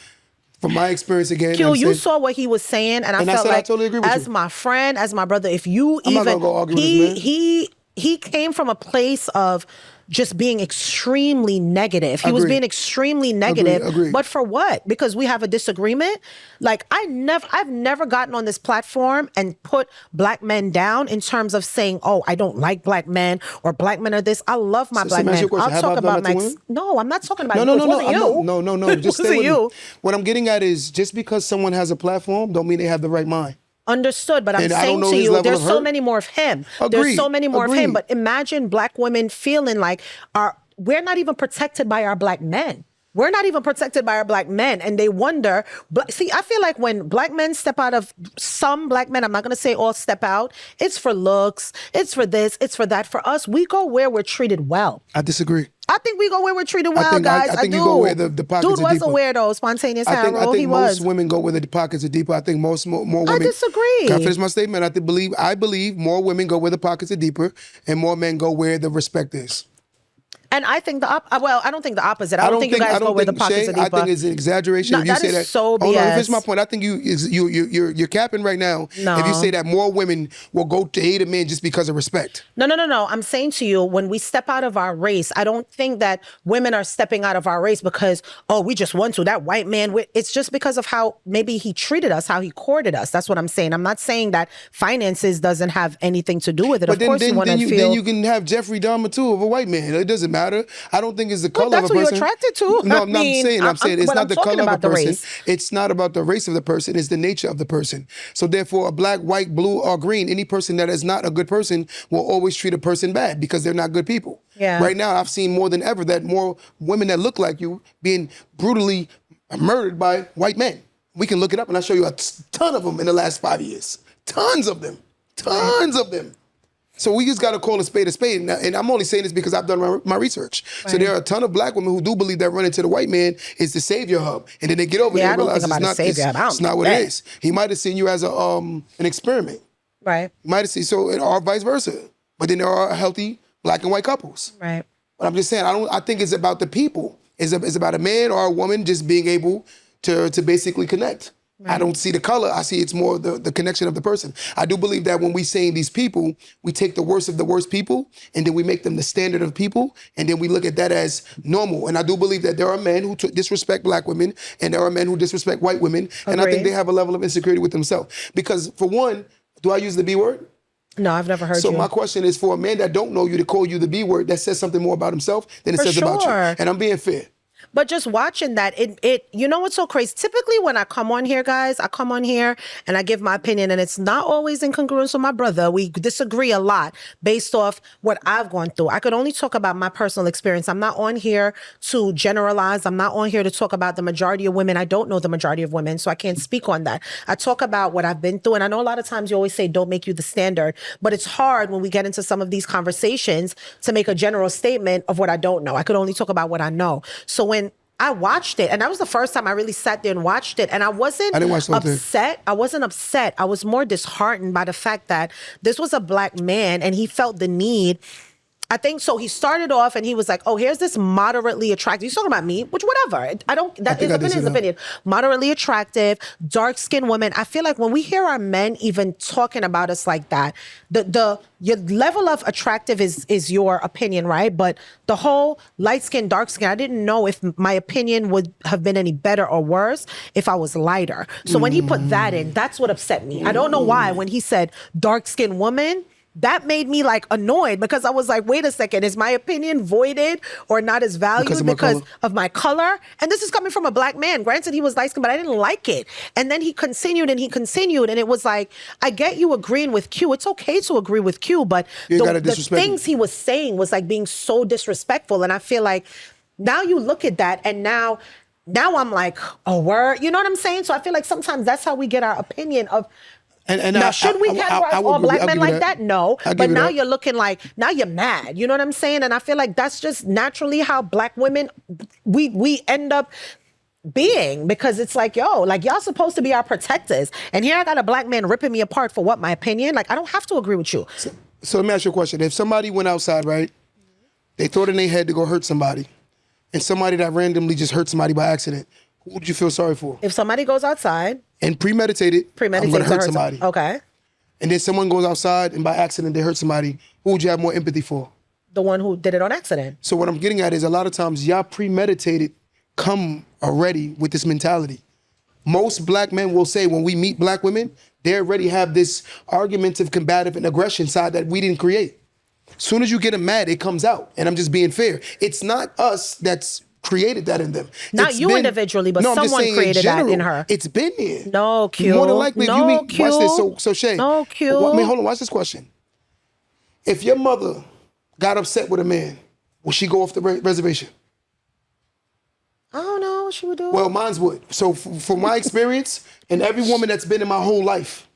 from my experience again, Q, you saw what he was saying, and I felt like, I totally agree with as you. My friend, as my brother, if you I'm even, not gonna go argue with this man. he came from a place of just being extremely negative. He was Agreed. being extremely negative. Agreed. But for what? Because we have a disagreement? Like, I've never gotten on this platform and put black men down in terms of saying, oh, I don't like black men or black men are this. I love my black men. I'll talk about my... No, I'm not talking about you. It wasn't you. No. Just stay with you. me. What I'm getting at is just because someone has a platform don't mean they have the right mind. Understood, but I'm saying to you, there's so many more of him. There's so many more of him. But imagine black women feeling like we're not even protected by our black men. We're not even protected by our black men. And they wonder, see, I feel like when black men step out of, some black men, I'm not going to say all step out, it's for looks, it's for this, it's for that. For us, we go where we're treated well. I disagree. I think we go where we're treated well, guys. I think you go where the pockets are deeper. Dude was a weirdo, spontaneous Harold. I think most was. women go where the pockets are deeper. I think more women. I disagree. Can I finish my statement? I believe more women go where the pockets are deeper, and more men go where the respect is. And I think I don't think the opposite. I don't think you guys go where the pockets are deeper. I think it's an exaggeration if you say that. So BS. Oh no, finish my point. I think you're capping right now. No. If you say that more women will go to hate a man just because of respect. No. I'm saying to you, when we step out of our race, I don't think that women are stepping out of our race because, oh, we just want to. That white man, it's just because of how maybe he treated us, how he courted us. That's what I'm saying. I'm not saying that finances doesn't have anything to do with it. Of course, you want to feel. Then you can have Jeffrey Dahmer too of a white man. It doesn't matter. I don't think it's the color of a person. That's what you're attracted to. No, I'm saying it's not the color of a person. Race. It's not about the race of the person. It's the nature of the person. So therefore, a black, white, blue, or green, any person that is not a good person will always treat a person bad because they're not good people. Yeah. Right now, I've seen more than ever that more women that look like you being brutally murdered by white men. We can look it up and I'll show you a ton of them in the last 5 years. Tons of them. Tons of them. So we just got to call a spade. And I'm only saying this because I've done my research. Right. So there are a ton of black women who do believe that running to the white man is the savior hub. And then they get over there and realize it's not what it is. He might have seen you as an experiment. Right. He might have seen, or vice versa. But then there are healthy black and white couples. Right. But I'm just saying, I think it's about the people. It's about a man or a woman just being able to basically connect. Right. I don't see the color. I see it's more the connection of the person. I do believe that when we saying these people, we take the worst of the worst people and then we make them the standard of people and then we look at that as normal. And I do believe that there are men who disrespect black women and there are men who disrespect white women. Agreed. And I think they have a level of insecurity with themselves. Because for one, do I use the B word? No, I've never heard you. So my question is for a man that don't know you to call you the B word, that says something more about himself than it says about you. And I'm being fair. But just watching that, you know what's so crazy? Typically when I come on here, guys, I come on here and I give my opinion and it's not always in congruence with my brother. We disagree a lot based off what I've gone through. I could only talk about my personal experience. I'm not on here to generalize. I'm not on here to talk about the majority of women. I don't know the majority of women, so I can't speak on that. I talk about what I've been through. And I know a lot of times you always say, don't make you the standard, but it's hard when we get into some of these conversations to make a general statement of what I don't know. I could only talk about what I know. So when I watched it, and that was the first time I really sat there and watched it, and I didn't watch upset. I wasn't upset. I was more disheartened by the fact that this was a black man, and he felt the need. I think so. He started off and he was like, oh, here's this moderately attractive. He's talking about me, which whatever. His opinion. Moderately attractive, dark-skinned woman. I feel like when we hear our men even talking about us like that, your level of attractive is your opinion, right? But the whole light-skinned, dark-skinned, I didn't know if my opinion would have been any better or worse if I was lighter. So when he put that in, that's what upset me. I don't know why. When he said dark-skinned woman, that made me like annoyed because I was like, wait a second, is my opinion voided or not as valued because of my color? And this is coming from a black man. Granted, he was light-skinned, but I didn't like it. And then he continued and it was like, I get you agreeing with Q. It's okay to agree with Q, but the things he was saying was like being so disrespectful. And I feel like now you look at that and now I'm like, oh, word. You know what I'm saying? So I feel like sometimes that's how we get our opinion of. Now, should we categorize all black men like that? No. But now you're looking like, now you're mad. You know what I'm saying? And I feel like that's just naturally how black women, we end up being, because it's like, yo, like y'all supposed to be our protectors. And here I got a black man ripping me apart for what, my opinion? Like, I don't have to agree with you. So let me ask you a question. If somebody went outside, right? They thought in their head to go hurt somebody. And somebody that randomly just hurt somebody by accident, who would you feel sorry for? If somebody goes outside. And premeditated, I'm going to hurt somebody. Okay. and then someone goes outside and by accident they hurt somebody, who would you have more empathy for? The one who did it on accident. So what I'm getting at is a lot of times y'all premeditated come already with this mentality. Most black men will say when we meet black women, they already have this argumentative, combative, and aggression side that we didn't create. As soon as you get them mad, it comes out. And I'm just being fair. It's not us that's created that in them. Not It's you been- individually, but No, I'm just someone saying created that general, in her. It's been there. No, Q. More than likely, if you No, meet, watch this. Q. So Shay. No, Q. I mean, hold on, watch this question. If your mother got upset with a man, will she go off the reservation? I don't know what she would do. Well, mine's would. So from my experience, and every woman that's been in my whole life,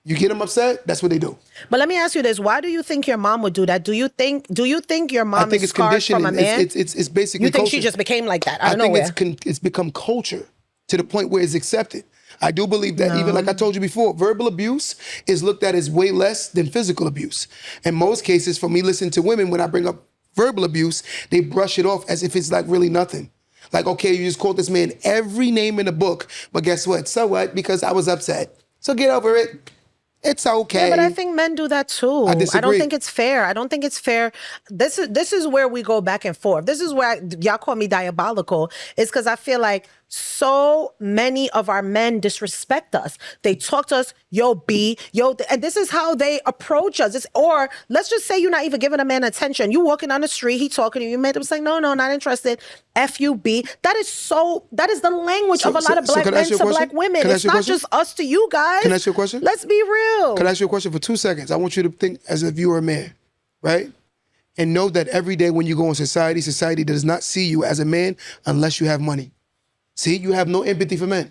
you get them upset, that's what they do. But let me ask you this: why do you think your mom would do that? Do you think your mom I think is it's scarred conditioning. from a man? It's basically you think culture. she just became like that? I I don't know think it's become culture to the point where it's accepted. I do believe that even like I told you before, verbal abuse is looked at as way less than physical abuse. In most cases, for me listening to women, when I bring up verbal abuse, they brush it off as if it's like really nothing. Like, okay, you just called this man every name in the book, but guess what? So what? Because I was upset. So get over it. It's okay. Yeah, but I think men do that too. I disagree. don't think it's fair. I don't think it's fair. This is where we go back and forth. This is where y'all call me diabolical. It's because I feel like so many of our men disrespect us. They talk to us, yo, B, yo, and this is how they approach us. Or let's just say you're not even giving a man attention. You walking on the street, he talking to you, you made him say, no, not interested. F-U-B. That is the language of a lot of black can I men ask you a to question? black women. Can I It's ask you a not question? just us to you guys. Can I ask you a question? Let's be real. Can I ask you a question for 2 seconds? I want you to think as if you were a man, right? And know that every day when you go in society, society does not see you as a man unless you have money. See, you have no empathy for men.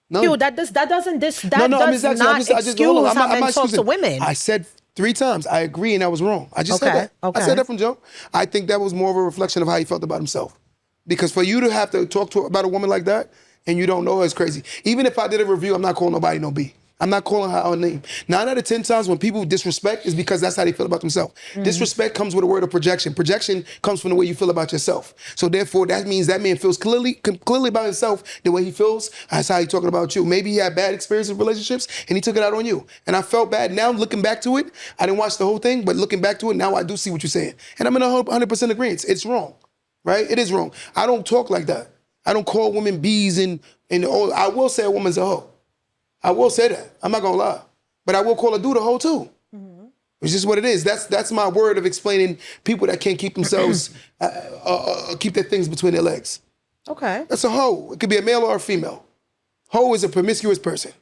No. Yo, that does not I'm just excuse hold on, how men not talk to excusing. women. I said 3 times, I agree, and I was wrong. I just said Okay, that. okay. I said that from Joe. I think that was more of a reflection of how he felt about himself. Because for you to have to talk about a woman like that and you don't know her is crazy. Even if I did a review, I'm not calling nobody no B. I'm not calling her a name. 9 out of 10 times when people disrespect is because that's how they feel about themselves. Disrespect comes with a word of projection. Projection comes from the way you feel about yourself. So therefore, that means that man feels clearly about himself the way he feels. That's how he's talking about you. Maybe he had bad experiences with relationships and he took it out on you. And I felt bad. Now looking back to it, I didn't watch the whole thing, but looking back to it, now I do see what you're saying. And I'm in 100% agreement. It's wrong, right? It is wrong. I don't talk like that. I don't call women B's and I will say a woman's a hoe. I will say that. I'm not gonna lie. But I will call a dude a hoe too. It's just what it is. That's my word of explaining people that can't keep themselves, keep their things between their legs. Okay. That's a hoe. It could be a male or a female. Hoe is a promiscuous person.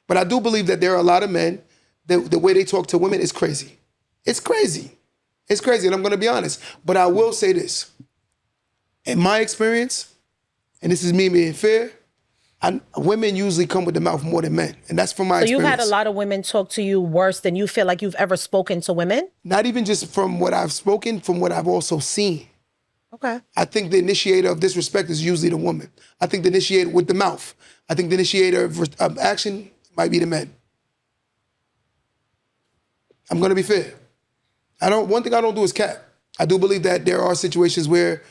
But I do believe that there are a lot of men, the way they talk to women is crazy. It's crazy. It's crazy, and I'm gonna be honest. But I will say this. In my experience, and this is me being fair, women usually come with the mouth more than men. And that's from my So experience. you've had a lot of women talk to you worse than you feel like you've ever spoken to women? Not even just from what I've spoken, from what I've also seen. Okay. I think the initiator of disrespect is usually the woman. I think the initiator with the mouth. I think the initiator of action might be the men. I'm gonna be fair. One thing I don't do is cap. I do believe that there are situations where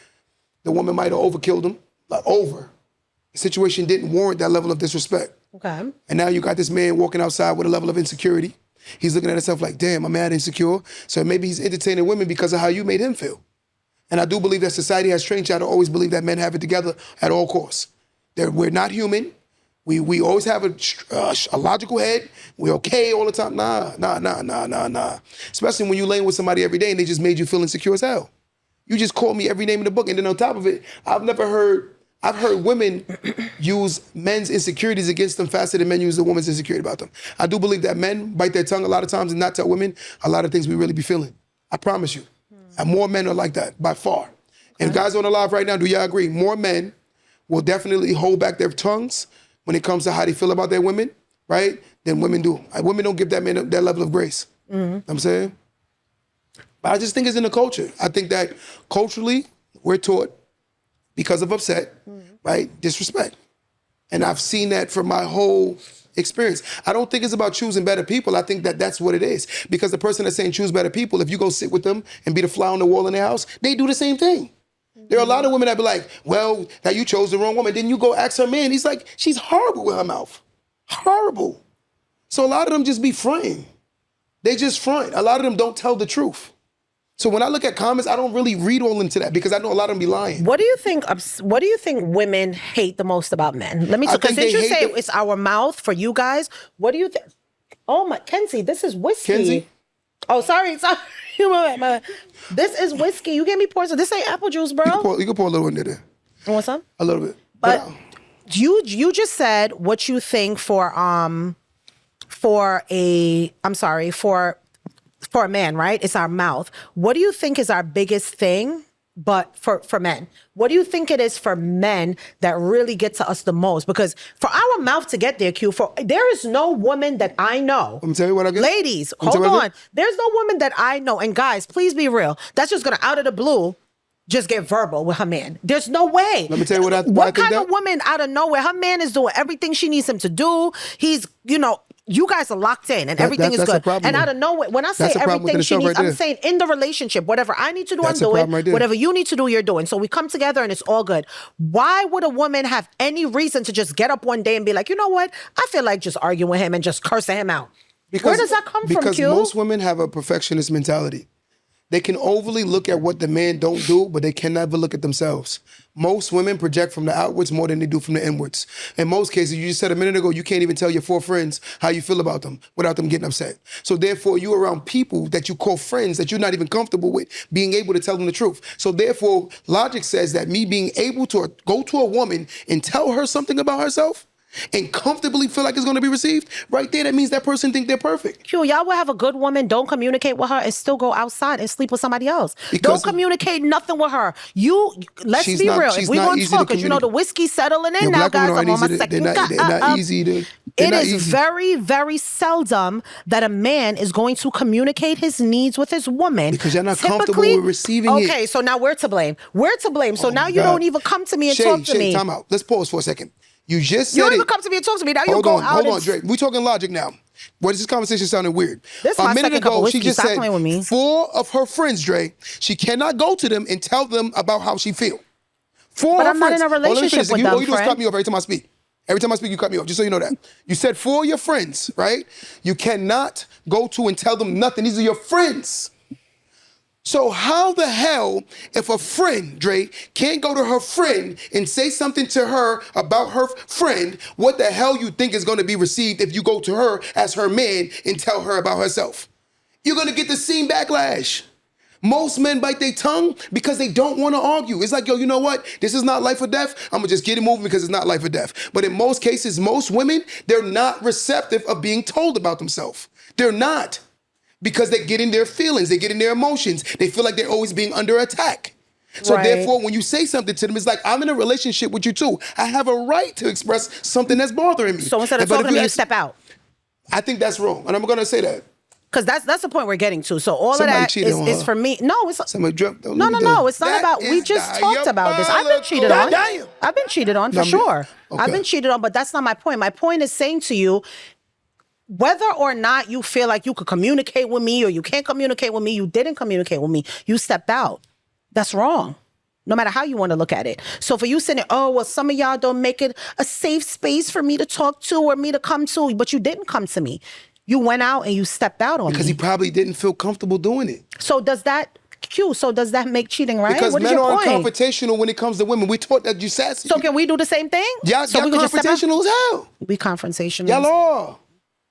the woman might have overkilled him, The situation didn't warrant that level of disrespect. Okay. And now you got this man walking outside with a level of insecurity. He's looking at himself like, damn, I'm mad insecure. So maybe he's entertaining women because of how you made him feel. And I do believe that society has trained y'all to always believe that men have it together at all costs. We're not human. We always have a logical head. We're okay all the time. Nah. Especially when you laying with somebody every day and they just made you feel insecure as hell. You just called me every name in the book. And then on top of it, I've heard women use men's insecurities against them faster than men use the woman's insecurity about them. I do believe that men bite their tongue a lot of times and not tell women a lot of things we really be feeling. I promise you. And more men are like that, by far. And guys on the live right now, do y'all agree? More men will definitely hold back their tongues when it comes to how they feel about their women, right? Than women do. Women don't give that man that level of grace. You know what I'm saying? But I just think it's in the culture. I think that culturally, we're taught because of upset, right? Disrespect. And I've seen that from my whole experience. I don't think it's about choosing better people. I think that that's what it is. Because the person that's saying choose better people, if you go sit with them and be the fly on the wall in their house, they do the same thing. There are a lot of women that be like, well, now you chose the wrong woman. Then you go ask her man. He's like, she's horrible with her mouth. Horrible. So a lot of them just be fronting. They just front. A lot of them don't tell the truth. So when I look at comments, I don't really read all into that because I know a lot of them be lying. What do you think? What do you think women hate the most about men? Let me. Because since you say it's our mouth for you guys, what do you think? Oh my, Kenzie, this is whiskey. Kenzie? Oh, sorry. My bad. This is whiskey. You gave me pour some. This ain't apple juice, bro. You can pour a little into there. You want some? A little bit. But you just said what you think for a man, right? It's our mouth. What do you think is our biggest thing? But for men, what do you think it is for men that really get to us the most? Because for our mouth to get there, there is no woman that I know. Let me tell you what I get. Ladies, hold on. There's no woman that I know. And guys, please be real. That's just going to, out of the blue, just get verbal with her man. There's no way. Let me tell you what I think. What kind of woman out of nowhere? Her man is doing everything she needs him to do. He's, you guys are locked in and everything is good. And out of nowhere, when I say everything she needs, I'm saying in the relationship, whatever I need to do, I'm doing. Whatever you need to do, you're doing. So we come together and it's all good. Why would a woman have any reason to just get up one day and be like, you know what? I feel like just arguing with him and just cursing him out. Where does that come from, Q? Because most women have a perfectionist mentality. They can overly look at what the man don't do, but they can never look at themselves. Most women project from the outwards more than they do from the inwards. In most cases, you just said a minute ago, you can't even tell your 4 friends how you feel about them without them getting upset. So therefore, you're around people that you call friends that you're not even comfortable with being able to tell them the truth. So therefore, logic says that me being able to go to a woman and tell her something about herself and comfortably feel like it's going to be received, right there, that means that person think they're perfect. Q, y'all will have a good woman, don't communicate with her and still go outside and sleep with somebody else. Don't communicate nothing with her. Let's be real. If we want to talk, because the whiskey's settling in now, guys. I'm on my second cup. They're not easy to... It is very, very seldom that a man is going to communicate his needs with his woman. Because you're not comfortable with receiving it. Okay, so now we're to blame. We're to blame. So now you don't even come to me and talk to me. Time out. Let's pause for a second. You just said you don't even come to me and talk to me. Now you go out. Hold on, Drake. We talking logic now. What is this conversation sounding weird? This a minute ago, she just said 4 of her friends, Drake, she cannot go to them and tell them about how she feel. 4 but of I'm friends. not in a relationship with them, you just cut me off every time I speak. Every time I speak, you cut me off, just so you know that. You said 4 of your friends, right? You cannot go to and tell them nothing. These are your friends. So how the hell, if a friend, Dre, can't go to her friend and say something to her about her friend, what the hell you think is going to be received if you go to her as her man and tell her about herself? You're going to get the same backlash. Most men bite their tongue because they don't want to argue. It's like, yo, you know what? This is not life or death. I'm going to just get it moving because it's not life or death. But in most cases, most women, they're not receptive of being told about themselves. They're not. Because they get in their feelings, they get in their emotions. They feel like they're always being under attack. So therefore, when you say something to them, it's like, I'm in a relationship with you too. I have a right to express something that's bothering me. So instead of talking to me, you step out. I think that's wrong. And I'm going to say that. Because that's the point we're getting to. So all of that is for me. No, it's somebody jumped on no. It's not about. We just talked about this. I've been cheated on. I've been cheated on for sure. Okay. I've been cheated on, but that's not my point. My point is saying to you, whether or not you feel like you could communicate with me or you can't communicate with me, you didn't communicate with me. You stepped out. That's wrong. No matter how you want to look at it. So for you saying, oh, well, some of y'all don't make it a safe space for me to talk to or me to come to, but you didn't come to me. You went out and you stepped out on me. Because he probably didn't feel comfortable doing it. So does that make cheating right? Because men are confrontational when it comes to women. We taught that you sassy. So can we do the same thing? Y'all confrontational as hell. We confrontational. Y'all are.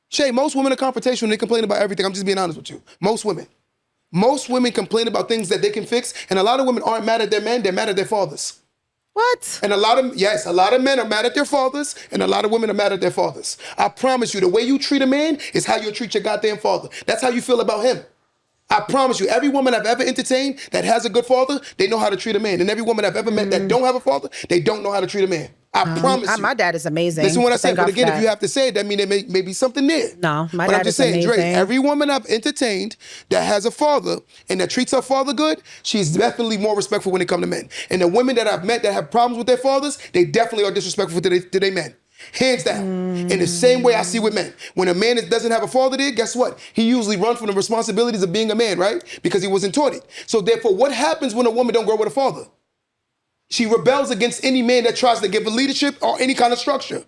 Shay, most women are confrontational. They complain about everything. I'm just being honest with you. Most women complain about things that they can fix. And a lot of women aren't mad at their men. They're mad at their fathers. What? And a lot of men are mad at their fathers, and a lot of women are mad at their fathers. I promise you, the way you treat a man is how you'll treat your goddamn father. That's how you feel about him. I promise you, every woman I've ever entertained that has a good father, they know how to treat a man. And every woman I've ever met that don't have a father, they don't know how to treat a man. I promise you. My dad is amazing. Listen to what I said. But again, if you have to say it, that means there may be something there. No, my but dad I'm just is saying, amazing. Dre, every woman I've entertained that has a father and that treats her father good, she's definitely more respectful when it comes to men. And the women that I've met that have problems with their fathers, they definitely are disrespectful to their men. Hands down. In the same way I see with men. When a man doesn't have a father there, guess what? He usually runs from the responsibilities of being a man, right? Because he wasn't taught it. So therefore, what happens when a woman don't grow with a father? She rebels against any man that tries to give her leadership or any kind of structure.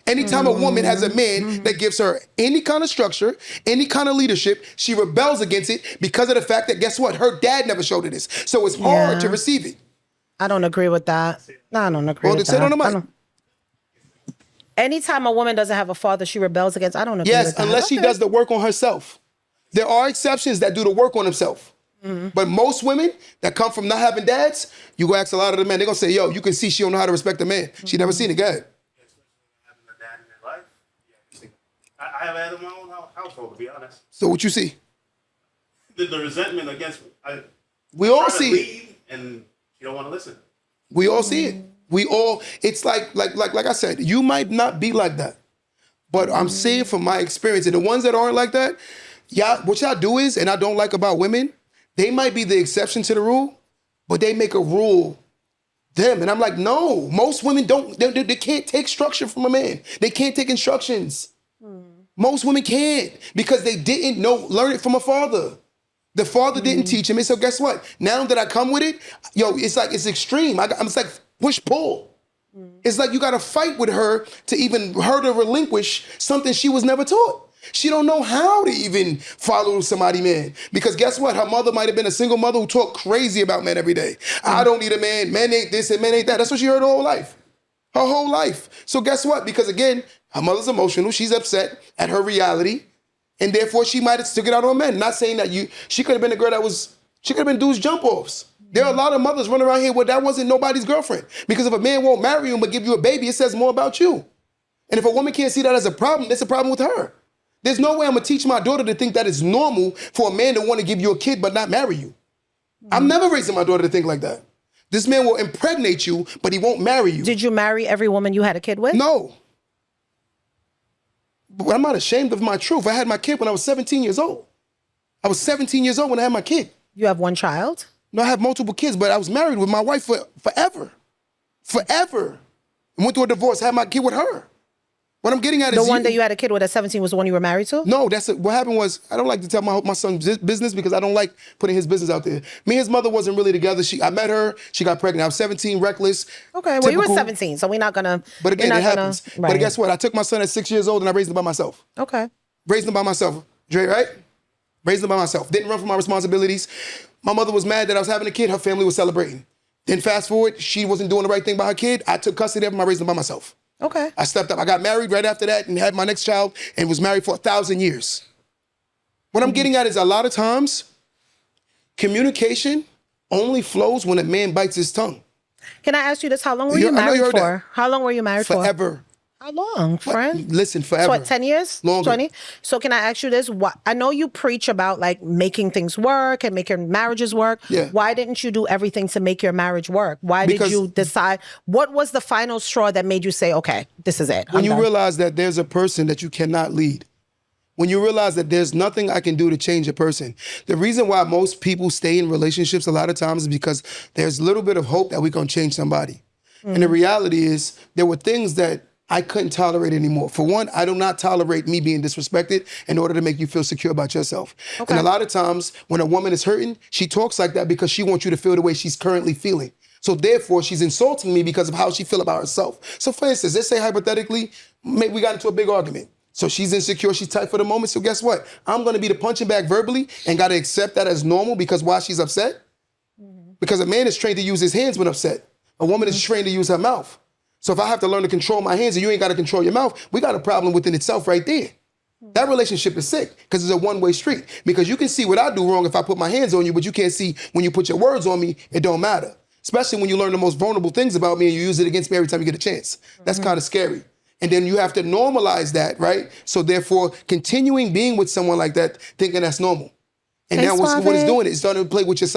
Anytime a woman has a man that gives her any kind of structure, any kind of leadership, she rebels against it because of the fact that, guess what? Her dad never showed her this. So it's hard to receive it. I don't agree with that. No, I don't agree with Say it on the that. mic. Anytime a woman doesn't have a father she rebels against, I don't agree with that. Yes, unless she does the work on herself. There are exceptions that do the work on themselves. But most women that come from not having dads, you go ask a lot of the men, they're going to say, yo, you can see she don't know how to respect a man. She never seen it. Go ahead. Having a dad in their life. Yeah, I have had in my own household, to be honest. So what you see? The resentment against We all try to see it. lead, and you don't want to listen. We all see it. We all, it's like I said, you might not be like that. But I'm saying from my experience, and the ones that aren't like that, what y'all do is, and I don't like about women, they might be the exception to the rule, but they make a rule them. And I'm like, no, most women don't, they can't take structure from a man. They can't take instructions. Most women can't because they didn't learn it from a father. The father didn't teach him. And so guess what? Now that I come with it, it's extreme. It's like push-pull. It's like you got to fight with her to even her to relinquish something she was never taught. She don't know how to even follow somebody, man. Because guess what? Her mother might have been a single mother who talked crazy about men every day. I don't need a man. Men ain't this and men ain't that. That's what she heard her whole life. Her whole life. So guess what? Because again, her mother's emotional. She's upset at her reality. And therefore, she might have took it out on men. Not saying that she could have been a girl she could have been dudes jump-offs. There are a lot of mothers running around here where that wasn't nobody's girlfriend. Because if a man won't marry you but give you a baby, it says more about you. And if a woman can't see that as a problem, that's a problem with her. There's no way I'm going to teach my daughter to think that it's normal for a man to want to give you a kid but not marry you. I'm never raising my daughter to think like that. This man will impregnate you, but he won't marry you. Did you marry every woman you had a kid with? No. But I'm not ashamed of my truth. I had my kid when I was 17 years old. I was 17 years old when I had my kid. You have one child? No, I have multiple kids, but I was married with my wife forever. Forever. I went through a divorce, had my kid with her. What I'm getting at is the one that you had a kid with at 17 was the one you were married to? No, what happened was, I don't like to tell my son's business because I don't like putting his business out there. Me and his mother wasn't really together. I met her, she got pregnant. I was 17, reckless. Okay, well, you were 17, so we're not gonna. But again, it happens. Right. But guess what? I took my son at 6 years old and I raised him by myself. Okay. Raised him by myself. Dre, right? Raised him by myself. Didn't run from my responsibilities. My mother was mad that I was having a kid. Her family was celebrating. Then fast forward, she wasn't doing the right thing by her kid. I took custody of him. I raised him by myself. Okay. I stepped up. I got married right after that and had my next child and was married for 1,000 years. What I'm getting at is a lot of times, communication only flows when a man bites his tongue. Can I ask you this? How long were you married for? That. How long were you married for? Forever. How long, friend? Listen, forever. So what, 10 years? Longer. 20? So can I ask you this? I know you preach about like making things work and making marriages work. Yeah. Why didn't you do everything to make your marriage work? Why did you decide? What was the final straw that made you say, okay, this is it? When you realize that there's a person that you cannot lead. When you realize that there's nothing I can do to change a person. The reason why most people stay in relationships a lot of times is because there's a little bit of hope that we're going to change somebody. And the reality is there were things that I couldn't tolerate anymore. For one, I do not tolerate me being disrespected in order to make you feel secure about yourself. Okay. And a lot of times when a woman is hurting, she talks like that because she wants you to feel the way she's currently feeling. So therefore, she's insulting me because of how she feels about herself. So for instance, let's say hypothetically, maybe we got into a big argument. So she's insecure, she's tight for the moment. So guess what? I'm gonna be the punching bag verbally and gotta accept that as normal because why she's upset? Because a man is trained to use his hands when upset. A woman is trained to use her mouth. So if I have to learn to control my hands and you ain't got to control your mouth, we got a problem within itself right there. That relationship is sick because it's a one-way street. Because you can see what I do wrong if I put my hands on you, but you can't see when you put your words on me, it don't matter. Especially when you learn the most vulnerable things about me and you use it against me every time you get a chance. That's kind of scary. And then you have to normalize that, right? So therefore, continuing being with someone like that, thinking that's normal. And now what it's doing is starting to play with your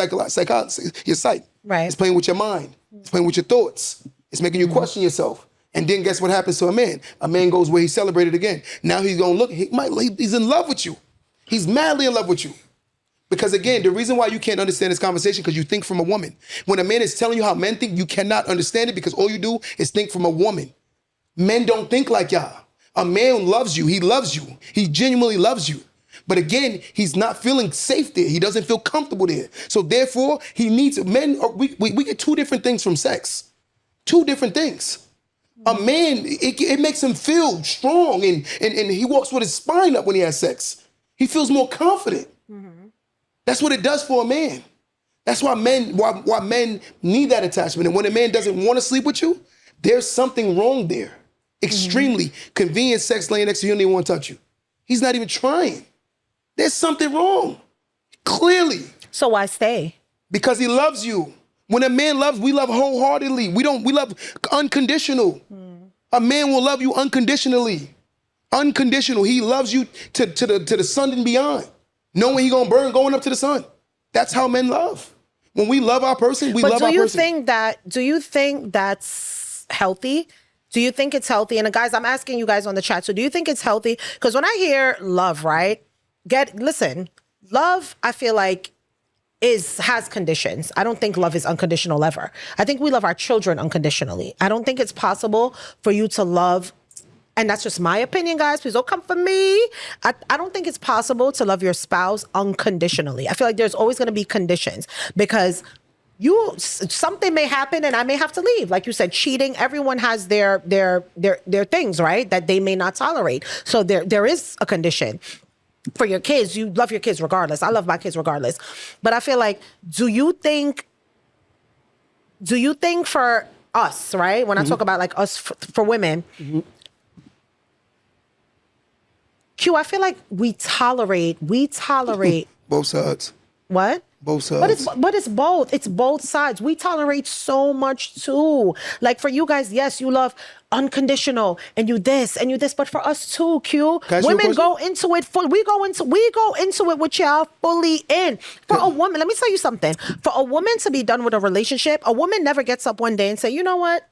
your psyche. Right. It's playing with your mind. It's playing with your thoughts. It's making you question yourself. And then guess what happens to a man? A man goes where he's celebrated again. Now he's going to look, he's in love with you. He's madly in love with you. Because again, the reason why you can't understand this conversation because you think from a woman. When a man is telling you how men think, you cannot understand it because all you do is think from a woman. Men don't think like y'all. A man loves you. He loves you. He genuinely loves you. But again, he's not feeling safe there. He doesn't feel comfortable there. So therefore, he needs, we get two different things from sex. Two different things. A man, it makes him feel strong and he walks with his spine up when he has sex. He feels more confident. That's what it does for a man. That's why men need that attachment. And when a man doesn't want to sleep with you, there's something wrong there. Extremely. Convenient sex laying next to you and he don't want to touch you. He's not even trying. There's something wrong. Clearly. So why stay? Because he loves you. When a man loves, we love wholeheartedly. We love unconditional. A man will love you unconditionally. Unconditional. He loves you to the sun and beyond. Knowing he gonna burn going up to the sun. That's how men love. When we love our person, we love our person. Do you think that's healthy? Do you think it's healthy? And guys, I'm asking you guys on the chat. So do you think it's healthy? Because when I hear love, right? Listen, love, I feel like has conditions. I don't think love is unconditional ever. I think we love our children unconditionally. I don't think it's possible for you to love, and that's just my opinion, guys. Please don't come for me. I don't think it's possible to love your spouse unconditionally. I feel like there's always going to be conditions because something may happen and I may have to leave. Like you said, cheating. Everyone has their things, right? That they may not tolerate. So there is a condition. For your kids, you love your kids regardless. I love my kids regardless. But I feel like, do you think for us, right? When I talk about like us for women, Q, I feel like we tolerate both sides. What? Both sides. But it's both. It's both sides. We tolerate so much too. Like for you guys, yes, you love unconditional and you this. But for us too, Q, women go into it full. We go into it with y'all fully in. For a woman, let me tell you something. For a woman to be done with a relationship, a woman never gets up one day and say, you know what?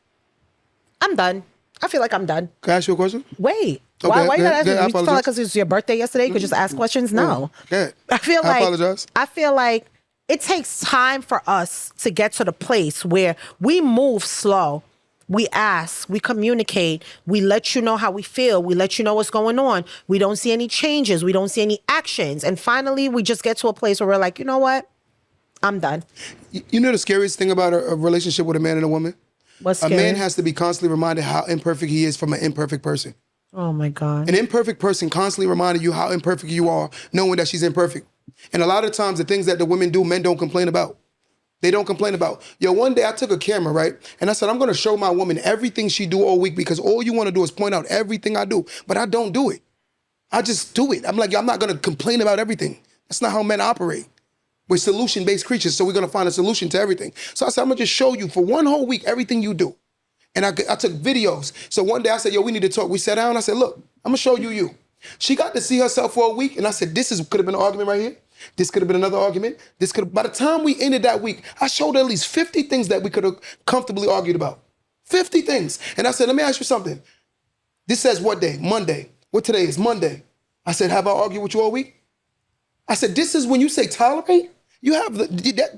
I'm done. I feel like I'm done. Can I ask you a question? Wait. Okay, why you gotta ask me? I You feel like because it was your birthday yesterday, you could just ask questions? No. Yeah. I apologize. I feel like it takes time for us to get to the place where we move slow. We ask, we communicate, we let you know how we feel, we let you know what's going on. We don't see any changes, we don't see any actions. And finally, we just get to a place where we're like, you know what? I'm done. You know the scariest thing about a relationship with a man and a woman? What's scary? A man has to be constantly reminded how imperfect he is from an imperfect person. Oh my God. An imperfect person constantly reminding you how imperfect you are, knowing that she's imperfect. And a lot of times the things that the women do, men don't complain about. They don't complain about. Yo, one day I took a camera, right? And I said, I'm going to show my woman everything she do all week because all you want to do is point out everything I do. But I don't do it. I just do it. I'm like, I'm not going to complain about everything. That's not how men operate. We're solution-based creatures, so we're going to find a solution to everything. So I said, I'm going to just show you for one whole week everything you do. And I took videos. So one day I said, yo, we need to talk. We sat down and I said, look, I'm going to show you. She got to see herself for a week. And I said, could have been an argument right here. This could have been another argument. By the time we ended that week, I showed her at least 50 things that we could have comfortably argued about. 50 things. And I said, let me ask you something. This says what day? Monday. What today is? Monday. I said, have I argued with you all week? I said, this is when you say tolerate? You have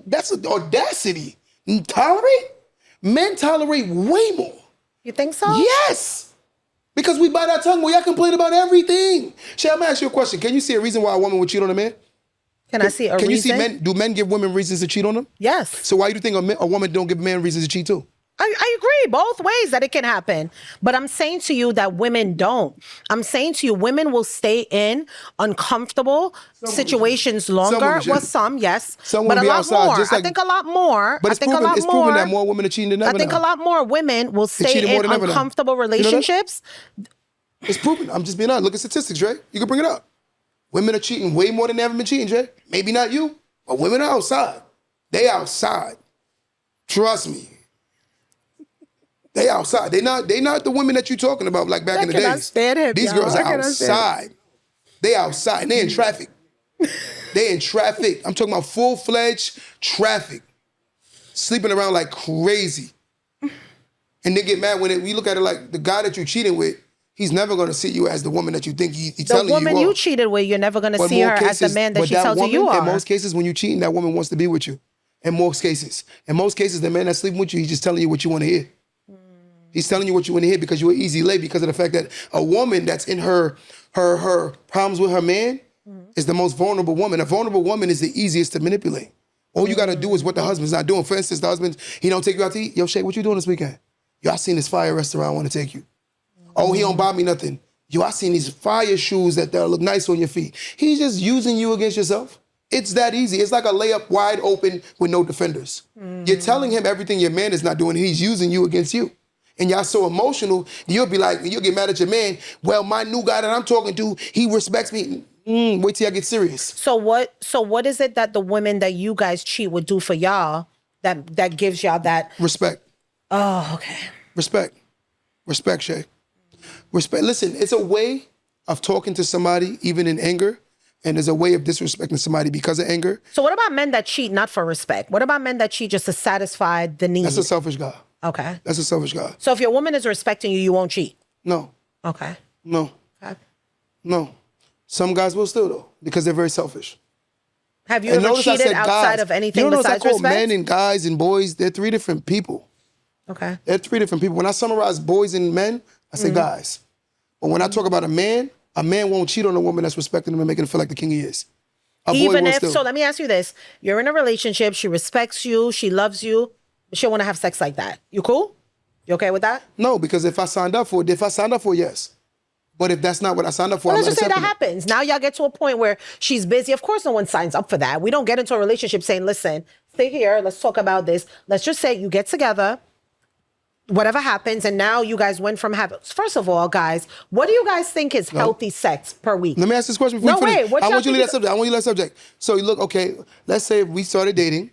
that's an audacity. Tolerate? Men tolerate way more. You think so? Yes. Because we bite our tongue when y'all complain about everything. Shay, I'm gonna ask you a question. Can you see a reason why a woman would cheat on a man? I see a reason? Can you see do men give women reasons to cheat on them? Yes. So why do you think a woman don't give men reasons to cheat too? I agree both ways that it can happen. But I'm saying to you that women don't. I'm saying to you, women will stay in uncomfortable situations longer. Well, some, yes. Some but will a be lot outside, more. just like, I think a lot more. But it's proven that more women are cheating than ever. I think a lot more women will stay in uncomfortable relationships. It's proven. I'm just being honest. Look at statistics, Dre. You can bring it up. Women are cheating way more than they ever been cheating, Dre. Maybe not you, but women are outside. They outside. Trust me. They outside. They not the women that you talking about like back in the days. These girls are outside. They outside. They in traffic. They in traffic. I'm talking about full-fledged traffic. Sleeping around like crazy. And they get mad when we look at it like the guy that you're cheating with, he's never going to see you as the woman that you think he's telling you. The woman you cheated with, you're never going to see her as the man that she tells you are. In most cases, when you're cheating, that woman wants to be with you. In most cases. In most cases, the man that's sleeping with you, he's just telling you what you want to hear. He's telling you what you want to hear because you're an easy lay because of the fact that a woman that's in her problems with her man is the most vulnerable woman. A vulnerable woman is the easiest to manipulate. All you got to do is what the husband's not doing. For instance, the husband, he don't take you out to eat. Yo, Shay, what you doing this weekend? Yo, I seen this fire restaurant, I want to take you. Oh, he don't buy me nothing. Yo, I seen these fire shoes that look nice on your feet. He's just using you against yourself. It's that easy. It's like a layup wide open with no defenders. You're telling him everything your man is not doing, and he's using you against you. And y'all so emotional, you'll be like, you'll get mad at your man. Well, my new guy that I'm talking to, he respects me. Wait till I get serious. So what is it that the women that you guys cheat would do for y'all that gives y'all that Respect. Oh, okay. Respect. Respect, Shay. Respect. Listen, it's a way of talking to somebody, even in anger, and there's a way of disrespecting somebody because of anger. So what about men that cheat not for respect? What about men that cheat just to satisfy the need? That's a selfish guy. Okay. That's a selfish guy. So if your woman is respecting you, you won't cheat? No. Okay. No. Okay. No. Some guys will still, though, because they're very selfish. Have you And ever notice I cheated said outside guys. of anything You notice I besides call respect? men and guys and boys, they're three different people. Okay. They're three different people. When I summarize boys and men, I say guys. But when I talk about a man won't cheat on a woman that's respecting him and making him feel like the king he is. A boy Even will if, still. so let me ask you this. You're in a relationship, she respects you, she loves you, but she don't want to have sex like that. You cool? You okay with that? No, because if I signed up for it, yes. But if that's not what I signed up for, Well, I'm let's not just say that accepting it. happens. Now y'all get to a point where she's busy. Of course, no one signs up for that. We don't get into a relationship saying, listen, stay here. Let's talk about this. Let's just say you get together, whatever happens, and now you guys went from having... First of all, guys, what do you guys think is healthy sex per week? Let me ask this question before No, you finish. wait, what I y'all want you to leave think that subject. I want you to leave that subject. So you look, okay, let's say if we started dating,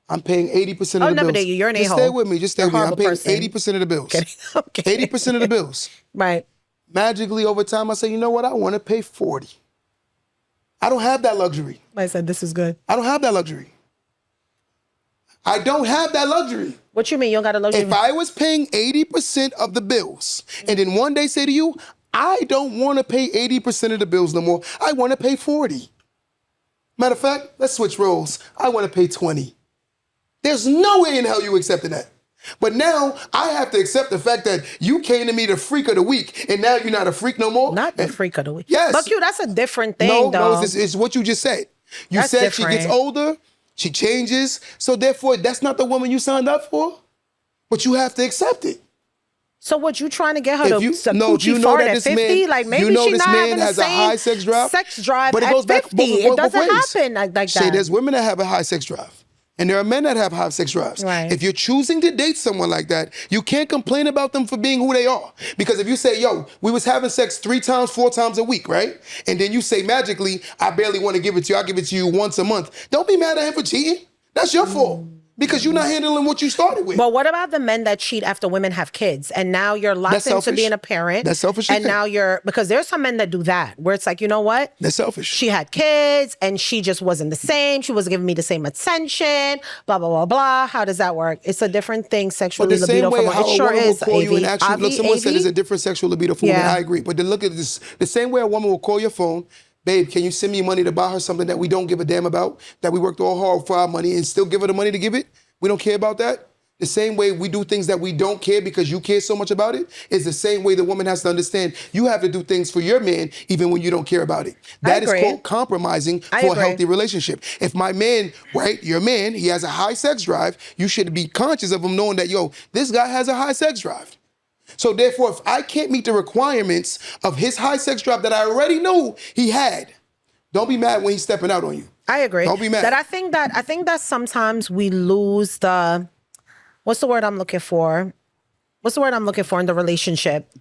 I'm paying 80% of the I'll bills. never date you. You're an Just a-hole. stay with me. Just stay You're a with me. I'm horrible paying person. 80% of the bills. I'm kidding. 80% of the bills. Right. Magically, over time, I say, you know what? I want to pay 40. I don't have that luxury. I said, this is good. I don't have that luxury. I don't have that luxury. What you mean? You don't got a luxury? If I was paying 80% of the bills and then one day say to you, I don't want to pay 80% of the bills no more. I want to pay 40. Matter of fact, let's switch roles. I want to pay 20. There's no way in hell you accepted that. But now I have to accept the fact that you came to me the freak of the week and now you're not a freak no more. Not the And- freak of the week. Yes. But you, that's a different thing, No, though. it's what you just said. You That's said she gets different. older, she changes, so therefore that's not the woman you signed up for. But you have to accept it. So what, you trying to get her If to you know coochie fart at 50? man, Like maybe you know she this not man having the has a same high sex drive, but it at goes back 50. both It doesn't ways. happen like Say that. there's women that have a high sex drive. And there are men that have high sex drives. Right. If you're choosing to date someone like that, you can't complain about them for being who they are. Because if you say, yo, we was having sex 3 times, 4 times a week, right? And then you say magically, I barely want to give it to you, I'll give it to you once a month. Don't be mad at him for cheating. That's your fault. Because you're not handling what you started with. But what about the men that cheat after women have kids and now you're locked That's into selfish. being a parent? That's selfish And again. now you're, because there's some men that do that where it's like, you know what? That's selfish. She had kids and she just wasn't the same. She wasn't giving me the same attention, blah, blah, blah, blah. How does that work? It's a different thing sexually. But the same libido way from how it a sure woman will is. call you and AV. actually, look, someone said AV? there's a different sexual libido for women. Yeah. I agree. But then look at this. The same way a woman will call your phone, babe, can you send me money to buy her something that we don't give a damn about, that we worked all hard for our money and still give her the money to give it? We don't care about that? The same way we do things that we don't care because you care so much about it is the same way the woman has to understand you have to do things for your man even when you don't care about it. That is agree. called compromising I for agree. a healthy relationship. If my man, right, your man, he has a high sex drive, you should be conscious of him knowing that, yo, this guy has a high sex drive. So therefore, if I can't meet the requirements of his high sex drive that I already knew he had, don't be mad when he's stepping out on you. I agree. Don't be mad. I think that sometimes we lose the, what's the word I'm looking for? What's the word I'm looking for in the relationship?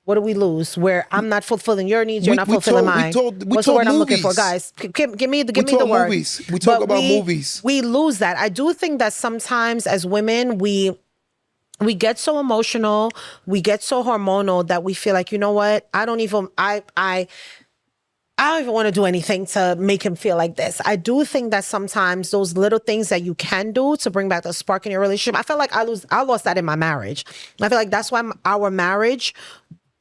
What do we lose? Where I'm not fulfilling your needs, you're not fulfilling mine. What's the word I'm looking for, guys? Give me the word. Movies. We talk about movies. We lose that. I do think that sometimes as women, we get so emotional, we get so hormonal that we feel like, you know what? I don't even want to do anything to make him feel like this. I do think that sometimes those little things that you can do to bring back the spark in your relationship, I feel like I lost that in my marriage. I feel like that's why our marriage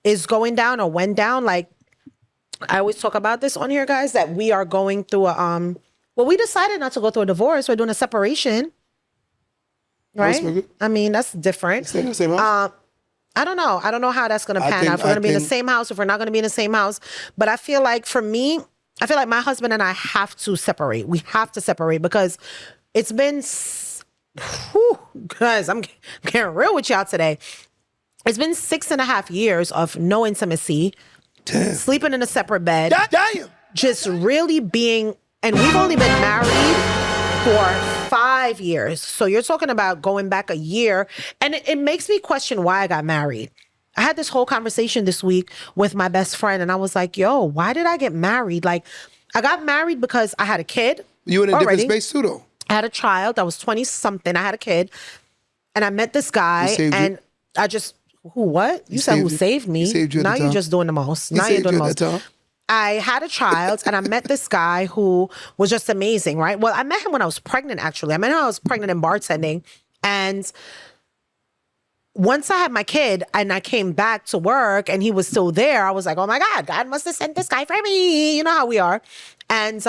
is going down or went down. Like, I always talk about this on here, guys, that we are going through we decided not to go through a divorce. We're doing a separation. Right? I mean, that's different. Stay in the same house? I don't know. I don't know how that's going to pan out. If we're going to be in the same house, if we're not going to be in the same house. But I feel like for me, I feel like my husband and I have to separate. We have to separate because it's been, guys, I'm getting real with y'all today. It's been 6.5 years of no intimacy, Damn. sleeping in a separate bed, Damn. just really being, and we've only been married for 5 years. So you're talking about going back a year. And it makes me question why I got married. I had this whole conversation this week with my best friend, and I was like, yo, why did I get married? Like, I got married because I had a kid. You in a already. different space too, though. I had a child. I was 20 something. I had a kid. And I met this guy, and I just, what? You said who saved me? Now you're just doing the most. Now you're doing the most. I had a child, and I met this guy who was just amazing, right? Well, I met him when I was pregnant, actually. I met him when I was pregnant and bartending. And once I had my kid and I came back to work and he was still there, I was like, oh my God, God must have sent this guy for me. You know how we are. And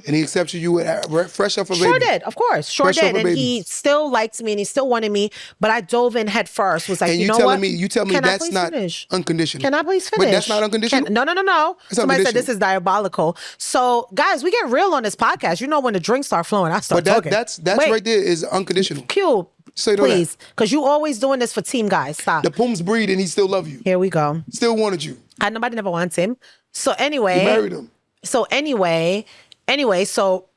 he accepted you with fresh off a baby. Sure did, of course. Sure fresh did. And baby. he still liked me and he still wanted me, but I dove in head first. Was like, and you know telling what? me, you tell me Can I that's please not finish? unconditional. Can I please finish? But that's not unconditional? No. It's Somebody said unconditional. this is diabolical. So guys, we get real on this podcast. You know when the drinks start flowing, I start talking. That's Wait, right there is unconditional. Q, So you know please. Because you always doing this for team guys. Stop. The Pooms breed and he still love you. Here we go. Still wanted you. Nobody never wants him. So anyway. You married him. So anyway, so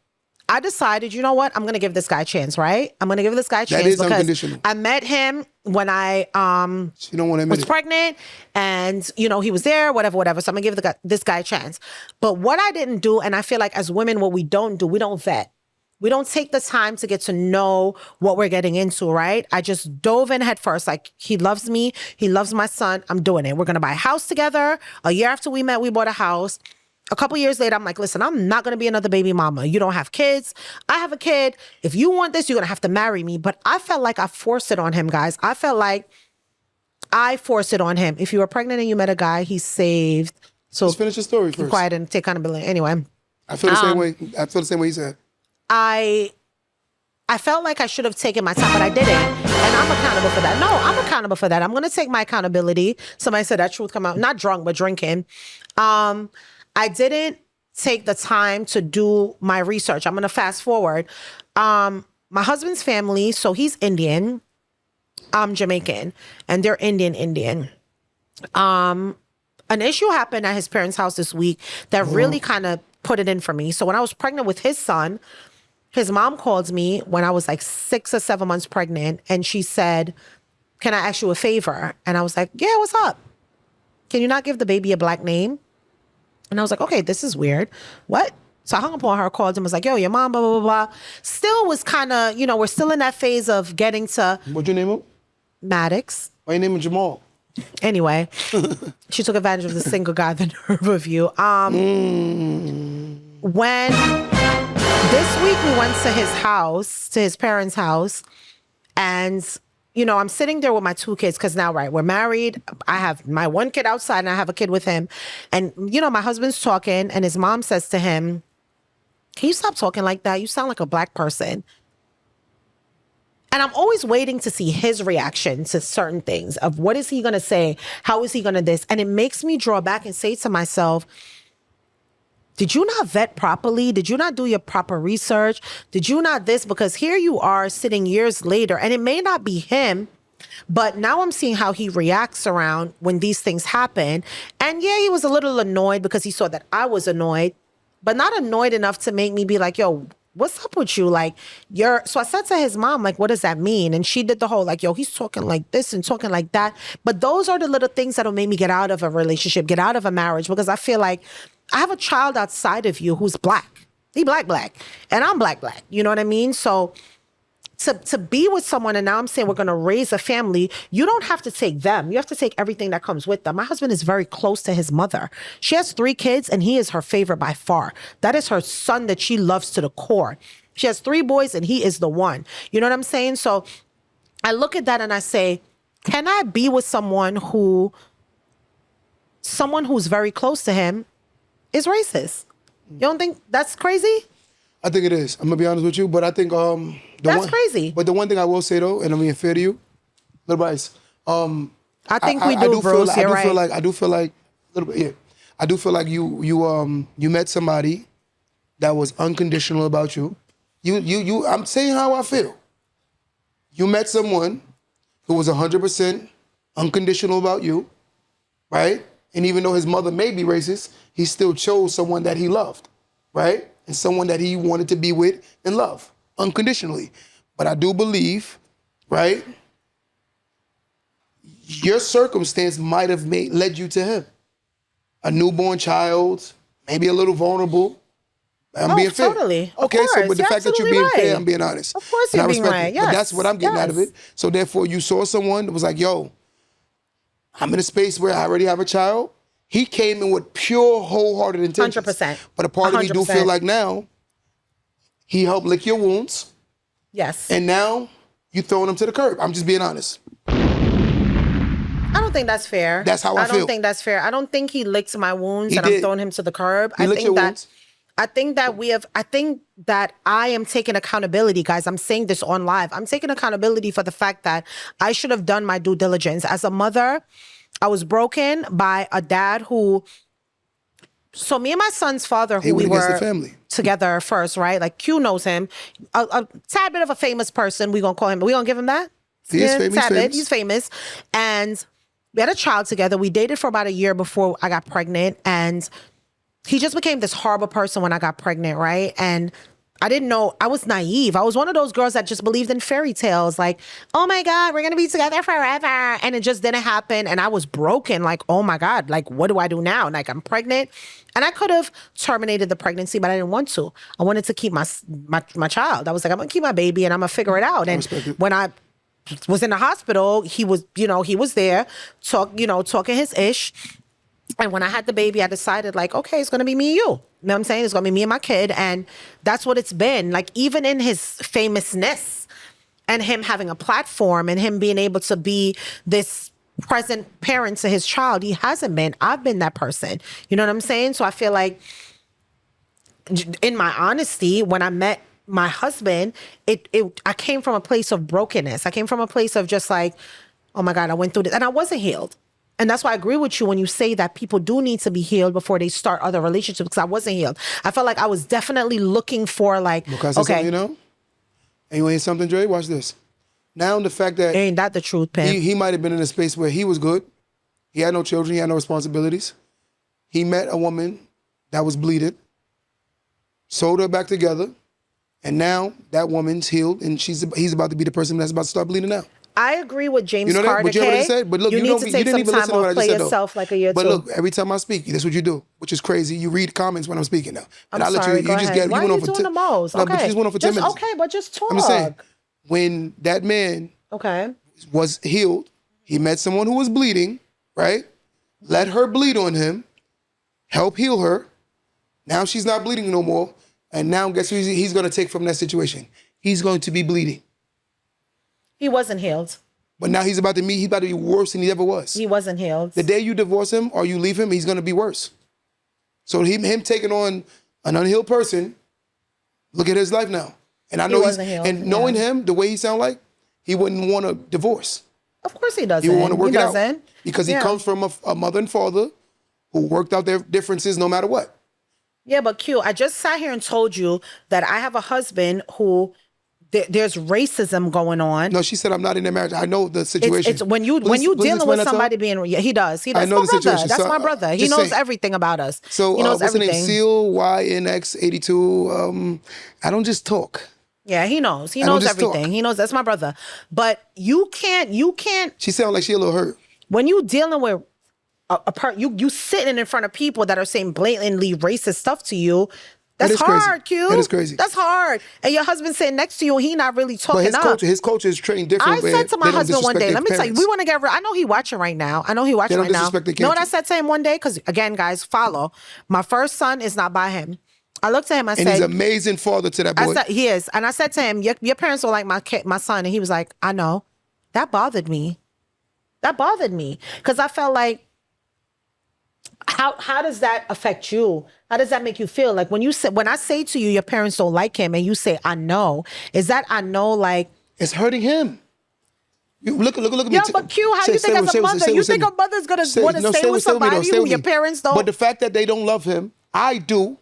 I decided, you know what? I'm going to give this guy a chance, right? I'm going to give this guy a chance. That is because unconditional. I met him when I You don't want to admit was it. pregnant, and you know he was there, whatever. So I'm going to give this guy a chance. But what I didn't do, and I feel like as women, what we don't do, we don't vet. We don't take the time to get to know what we're getting into, right? I just dove in head first. Like, he loves me. He loves my son. I'm doing it. We're going to buy a house together. A year after we met, we bought a house. A couple years later, I'm like, listen, I'm not going to be another baby mama. You don't have kids. I have a kid. If you want this, you're going to have to marry me. But I felt like I forced it on him, guys. I felt like I forced it on him. If you were pregnant and you met a guy, he's saved. So Let's finish the story be first. quiet and take accountability. Anyway. I feel the same way. I feel the same way he said. I felt like I should have taken my time, but I didn't. And I'm accountable for that. No, I'm accountable for that. I'm going to take my accountability. Somebody said that truth come out. Not drunk, but drinking. I didn't take the time to do my research. I'm going to fast forward. My husband's family, so he's Indian. I'm Jamaican. And they're Indian. An issue happened at his parents' house this week that really kind of put it in for me. So when I was pregnant with his son, his mom called me when I was like 6 or 7 months pregnant, and she said, can I ask you a favor? And I was like, yeah, what's up? Can you not give the baby a black name? And I was like, okay, this is weird. What? So I hung up on her, called him, was like, yo, your mom, blah, blah, blah, blah. Still was kind of, we're still in that phase of getting to What'd you name him? Maddox. Why you name him Jamal? Anyway, she took advantage of the single guy, the nerve of you. When this week we went to his house, to his parents' house, and I'm sitting there with my 2 kids because now, right, we're married. I have my 1 kid outside and I have a kid with him. And, my husband's talking and his mom says to him, can you stop talking like that? You sound like a black person. And I'm always waiting to see his reaction to certain things of what is he going to say? How is he going to this? And it makes me draw back and say to myself, did you not vet properly? Did you not do your proper research? Did you not this? Because here you are sitting years later, and it may not be him, but now I'm seeing how he reacts around when these things happen. And yeah, he was a little annoyed because he saw that I was annoyed, but not annoyed enough to make me be like, yo, what's up with you? Like, so I said to his mom, like, what does that mean? And she did the whole, like, yo, he's talking like this and talking like that. But those are the little things that'll make me get out of a relationship, get out of a marriage, because I feel like I have a child outside of you who's black. He black. And I'm black. You know what I mean? So to be with someone, and now I'm saying we're going to raise a family, you don't have to take them. You have to take everything that comes with them. My husband is very close to his mother. She has 3 kids, and he is her favorite by far. That is her son that she loves to the core. She has 3 boys, and he is the one. You know what I'm saying? So I look at that and I say, can I be with someone who's very close to him is racist? You don't think that's crazy? I think it is. I'm gonna be honest with you, but I think that's crazy. But the one thing I will say though, and I'm being fair to you, little advice. I think we do, Bruce. You're right. I do feel like a little bit. Yeah, I do feel like you met somebody that was unconditional about you. You. I'm saying how I feel. You met someone who was 100% unconditional about you, right? And even though his mother may be racist, he still chose someone that he loved, right? And someone that he wanted to be with and love unconditionally. But I do believe, right, your circumstance might have led you to him. A newborn child, maybe a little vulnerable. I'm being fair. Totally. Of Okay, course. so but the You're fact that you're absolutely being fair, right. I'm being honest. Of course And I you're being respect right. it. Yes. But that's what I'm getting out of Yes. it. So therefore, you saw someone that was like, yo, I'm in a space where I already have a child. He came in with pure, wholehearted intentions. 100%. But a part of me do 100%. feel like now, he helped lick your wounds, Yes. and now you throwing him to the curb. I'm just being honest. I don't think that's fair. That's how I don't feel. think that's fair. I don't think he licked my wounds He and I'm did. throwing him to the curb. He licked your wounds. I think that I am taking accountability, guys. I'm saying this on live. I'm taking accountability for the fact that I should have done my due diligence. As a mother, I was broken by a dad who. So me and my son's father, who we went against were the family. together first, right? Like Q knows him, a tad bit of a famous person. We gonna call him. We gonna give him that. He is famous, Tad bit. famous. He's famous, and we had a child together. We dated for about a year before I got pregnant, and he just became this horrible person when I got pregnant, right? And I didn't know, I was naive. I was one of those girls that just believed in fairy tales, like, oh my God, we're gonna be together forever. And it just didn't happen. And I was broken, like, oh my God, like, what do I do now? Like, I'm pregnant. And I could have terminated the pregnancy, but I didn't want to. I wanted to keep my child. I was like, I'm gonna keep my baby and I'm gonna figure it out. And respect it. when I was in the hospital, he was there, talking his ish. And when I had the baby, I decided like, okay, it's going to be me and you. You know what I'm saying? It's going to be me and my kid. And that's what it's been. Like, even in his famousness and him having a platform and him being able to be this present parent to his child, he hasn't been. I've been that person. You know what I'm saying? So I feel like, in my honesty, when I met my husband, I came from a place of brokenness. I came from a place of just like, oh my God, I went through this. And I wasn't healed. And that's why I agree with you when you say that people do need to be healed before they start other relationships, because I wasn't healed. I felt like I was definitely looking for like, Can I say something, you know? And you want to hear something, Dre? Watch this. Now the fact that ain't that the truth, Pam? he might have been in a space where he was good. He had no children. He had no responsibilities. He met a woman that was bleeding, sold her back together, and now that woman's healed, and he's about to be the person that's about to start bleeding out. I agree with James You know that? Carter. But you know what I said? But look, you need to take didn't some even time listen to what I off, just play said, though. yourself like a year But too. look, every time I speak, that's what you do, which is crazy. You read comments when I'm speaking now. And I'm sorry, go ahead. Why are you doing the most? No, but you just went on for 10 minutes. Okay, but just talk. I'm just saying, when that man Okay. was healed, he met someone who was bleeding, right? Let her bleed on him, help heal her. Now she's not bleeding no more. And now guess who he's going to take from that situation? He's going to be bleeding. He wasn't healed. But now he's about to be worse than he ever was. He wasn't healed. The day you divorce him or you leave him, he's going to be worse. So him taking on an unhealed person, look at his life now. And I know wasn't healed, and knowing yeah. him, the way he sound like, he wouldn't want a divorce. Of course he doesn't. He would want to work he it out. doesn't. Because he Yeah. comes from a mother and father who worked out their differences no matter what. Yeah, but Q, I just sat here and told you that I have a husband who there's racism going on. No, she said, I'm not in a marriage. I know the situation. It's when you Please dealing explain with that to somebody her. being he does. I know my the brother. situation. That's So, my brother. He just knows saying. everything about us. So he knows what's everything. the name? Seal YNX82. I don't just talk. Yeah, he knows. He I don't knows just talk. everything. He knows that's my brother. But you can't She sound like she a little hurt. when you dealing with a part you sitting in front of people that are saying blatantly racist stuff to you. That's That is crazy. hard, Q. That is crazy. That's hard. And your husband sitting next to you, he not really talking But up. his culture is trained different. I where said to my they don't husband one day, disrespect let me their tell you, parents. we want to get rid. I know he watching right now. I know he watching They don't right now. disrespect their You know what I kids. said to him one day? Because again, guys, follow. My first son is not by him. I looked at him, I And he's said, an amazing father to that boy. I said, he is. And I said to him, your parents don't like my son. And he was like, I know. That bothered me. That bothered me. Because I felt like, how does that affect you? How does that make you feel? Like when I say to you, your parents don't like him, and you say, I know, is that I know like, It's hurting him. You look at me. yeah, but Q, how you think as a mother? You think a mother's gonna want to stay with somebody who your parents don't? But the fact that they don't love him, I do.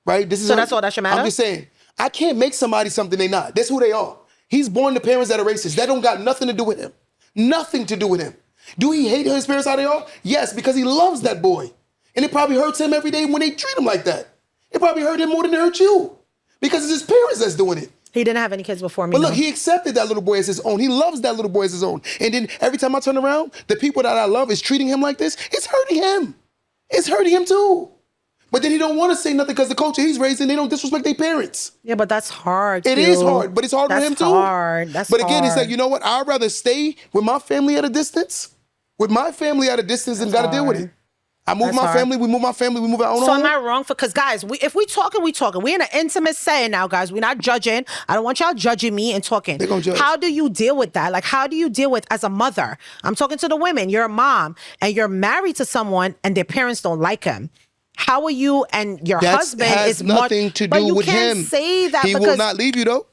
Right? This is So that's all that should matter? I'm just saying, I can't make somebody something they not. That's who they are. He's born to parents that are racist. That don't got nothing to do with him. Nothing to do with him. Do he hate his parents how they are? Yes, because he loves that boy. And it probably hurts him every day when they treat him like that. It probably hurt him more than it hurt you. Because it's his parents that's doing it. He didn't have any kids before me. But look, no. he accepted that little boy as his own. He loves that little boy as his own. And then every time I turn around, the people that I love is treating him like this. It's hurting him. It's hurting him too. But then he don't want to say nothing because the culture he's raised in, they don't disrespect their parents. Yeah, but that's hard. It is hard, but it's hard on him too. But again, it's like, you know what? I'd rather stay with my family at a distance. With my family at a distance and got to deal with it. I move my family, we move our own home. So am I wrong for, because guys, if we talking, we talking. We in an intimate setting now, guys. We're not judging. I don't want y'all judging me and talking. They're gonna judge. How do you deal with that? Like, how do you deal with, as a mother, I'm talking to the women, you're a mom and you're married to someone and their parents don't like him. How are you and your husband has is nothing to do with him. But you can't say that he because... will not leave you though.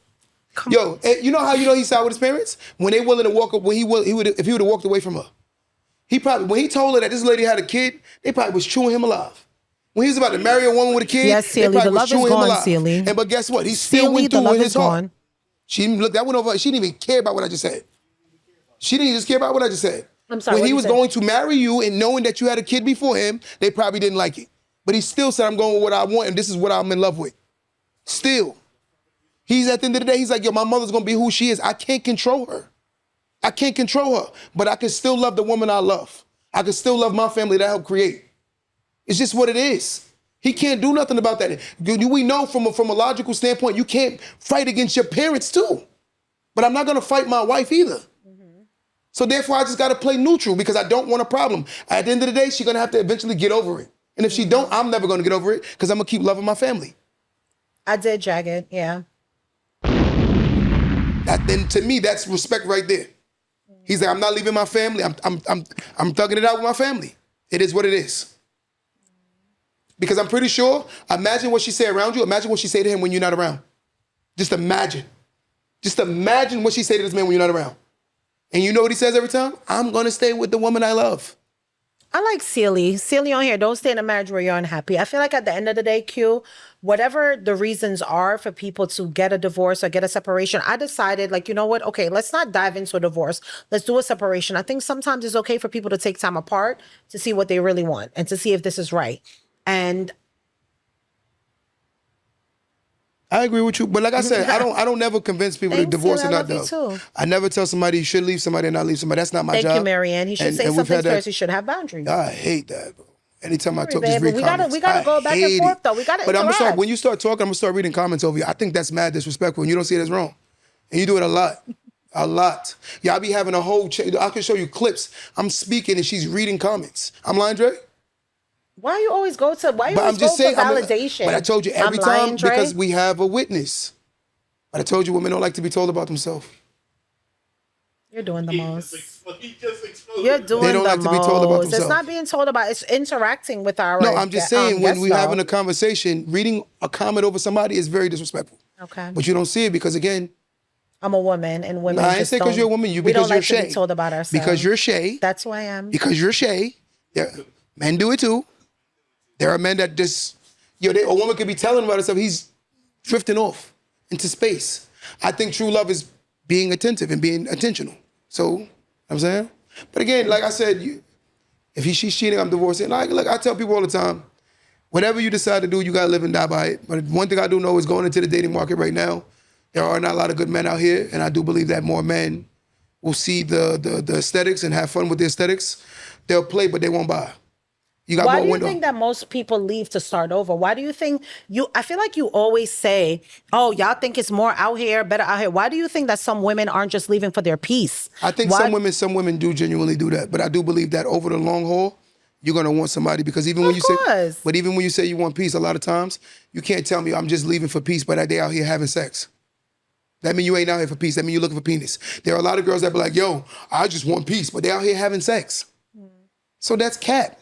Yo, you know how you know he's side with his parents? When they willing to walk up, if he would have walked away from her. He probably, when he told her that this lady had a kid, they probably was chewing him alive. When he was about to marry a woman with a kid, yes, they Celie, probably the was love chewing is him gone, alive. Celie. And but guess what? He still went through with his heart. She didn't look, that went over. She didn't even care about what I just said. She didn't just care about what I just said. I'm sorry. When he was going to marry you and knowing that you had a kid before him, they probably didn't like it. But he still said, I'm going with what I want, and this is what I'm in love with. Still. He's at the end of the day, he's like, yo, my mother's gonna be who she is. I can't control her. I can't control her, but I can still love the woman I love. I can still love my family that I helped create. It's just what it is. He can't do nothing about that. We know from a logical standpoint, you can't fight against your parents too. But I'm not gonna fight my wife either. So therefore, I just gotta play neutral because I don't want a problem. At the end of the day, she's gonna have to eventually get over it. And if she don't, I'm never gonna get over it because I'm gonna keep loving my family. I did, Jagged, yeah. Then to me, that's respect right there. He's like, I'm not leaving my family. I'm thugging it out with my family. It is what it is. Because I'm pretty sure, imagine what she say around you. Imagine what she say to him when you're not around. Just imagine. Just imagine what she say to this man when you're not around. And you know what he says every time? I'm going to stay with the woman I love. I like Celie. Celie on here, don't stay in a marriage where you're unhappy. I feel like at the end of the day, Q, whatever the reasons are for people to get a divorce or get a separation, I decided, like, you know what? Okay, let's not dive into a divorce. Let's do a separation. I think sometimes it's okay for people to take time apart to see what they really want and to see if this is right. And I agree with you, but like I said, I don't never convince people to divorce Celie, or I not. love you too. I never tell somebody you should leave somebody or not leave somebody. That's not my job. Thank you, Marianne. He should say something first. He should have boundaries. I hate that, bro. Anytime I talk, babe, just read we comments. we gotta go back and forth, though. We gotta But interact. when you start talking, I'm gonna start reading comments over you. I think that's mad disrespectful, and you don't see it as wrong. And you do it a lot. A lot. Yeah, I be having a whole I can show you clips. I'm speaking and she's reading comments. I'm lying, Dre? Why you always go to, why you But always I'm just go saying, for validation? but I told you every I'm time lying, Dre? because we have a witness. But I told you women don't like to be told about themselves. You're doing the most. He just exploded. You're doing They don't the like to be most. told about It's themselves. not being told about. It's interacting with our. No, I'm just saying when guests, we're having though. a conversation, reading a comment over somebody is very disrespectful. Okay. But you don't see it because again, I'm a woman, and women. I ain't just say because don't- you're a woman. we Because don't you're like to Shay. be told about ourselves. Because you're Shay. That's who I am. Because you're Shay. Yeah, men do it too. There are men that just, a woman could be telling about herself, he's drifting off into space. I think true love is being attentive and being intentional. So, you know what I'm saying? But again, like I said, if she's cheating, I'm divorcing. Like, look, I tell people all the time, whatever you decide to do, you gotta live and die by it. But one thing I do know is going into the dating market right now, there are not a lot of good men out here, and I do believe that more men will see the aesthetics and have fun with the aesthetics. They'll play, but they won't buy. You got Why more do you window. think that most people leave to start over? Why do you think I feel like you always say, oh, y'all think it's more out here, better out here. Why do you think that some women aren't just leaving for their peace? I think some women do genuinely do that, but I do believe that over the long haul, you're gonna want somebody because even when you say you want peace, a lot of times you can't tell me I'm just leaving for peace, but they out here having sex. That means you ain't out here for peace. That means you're looking for penis. There are a lot of girls that be like, yo, I just want peace, but they out here having sex. So that's cat.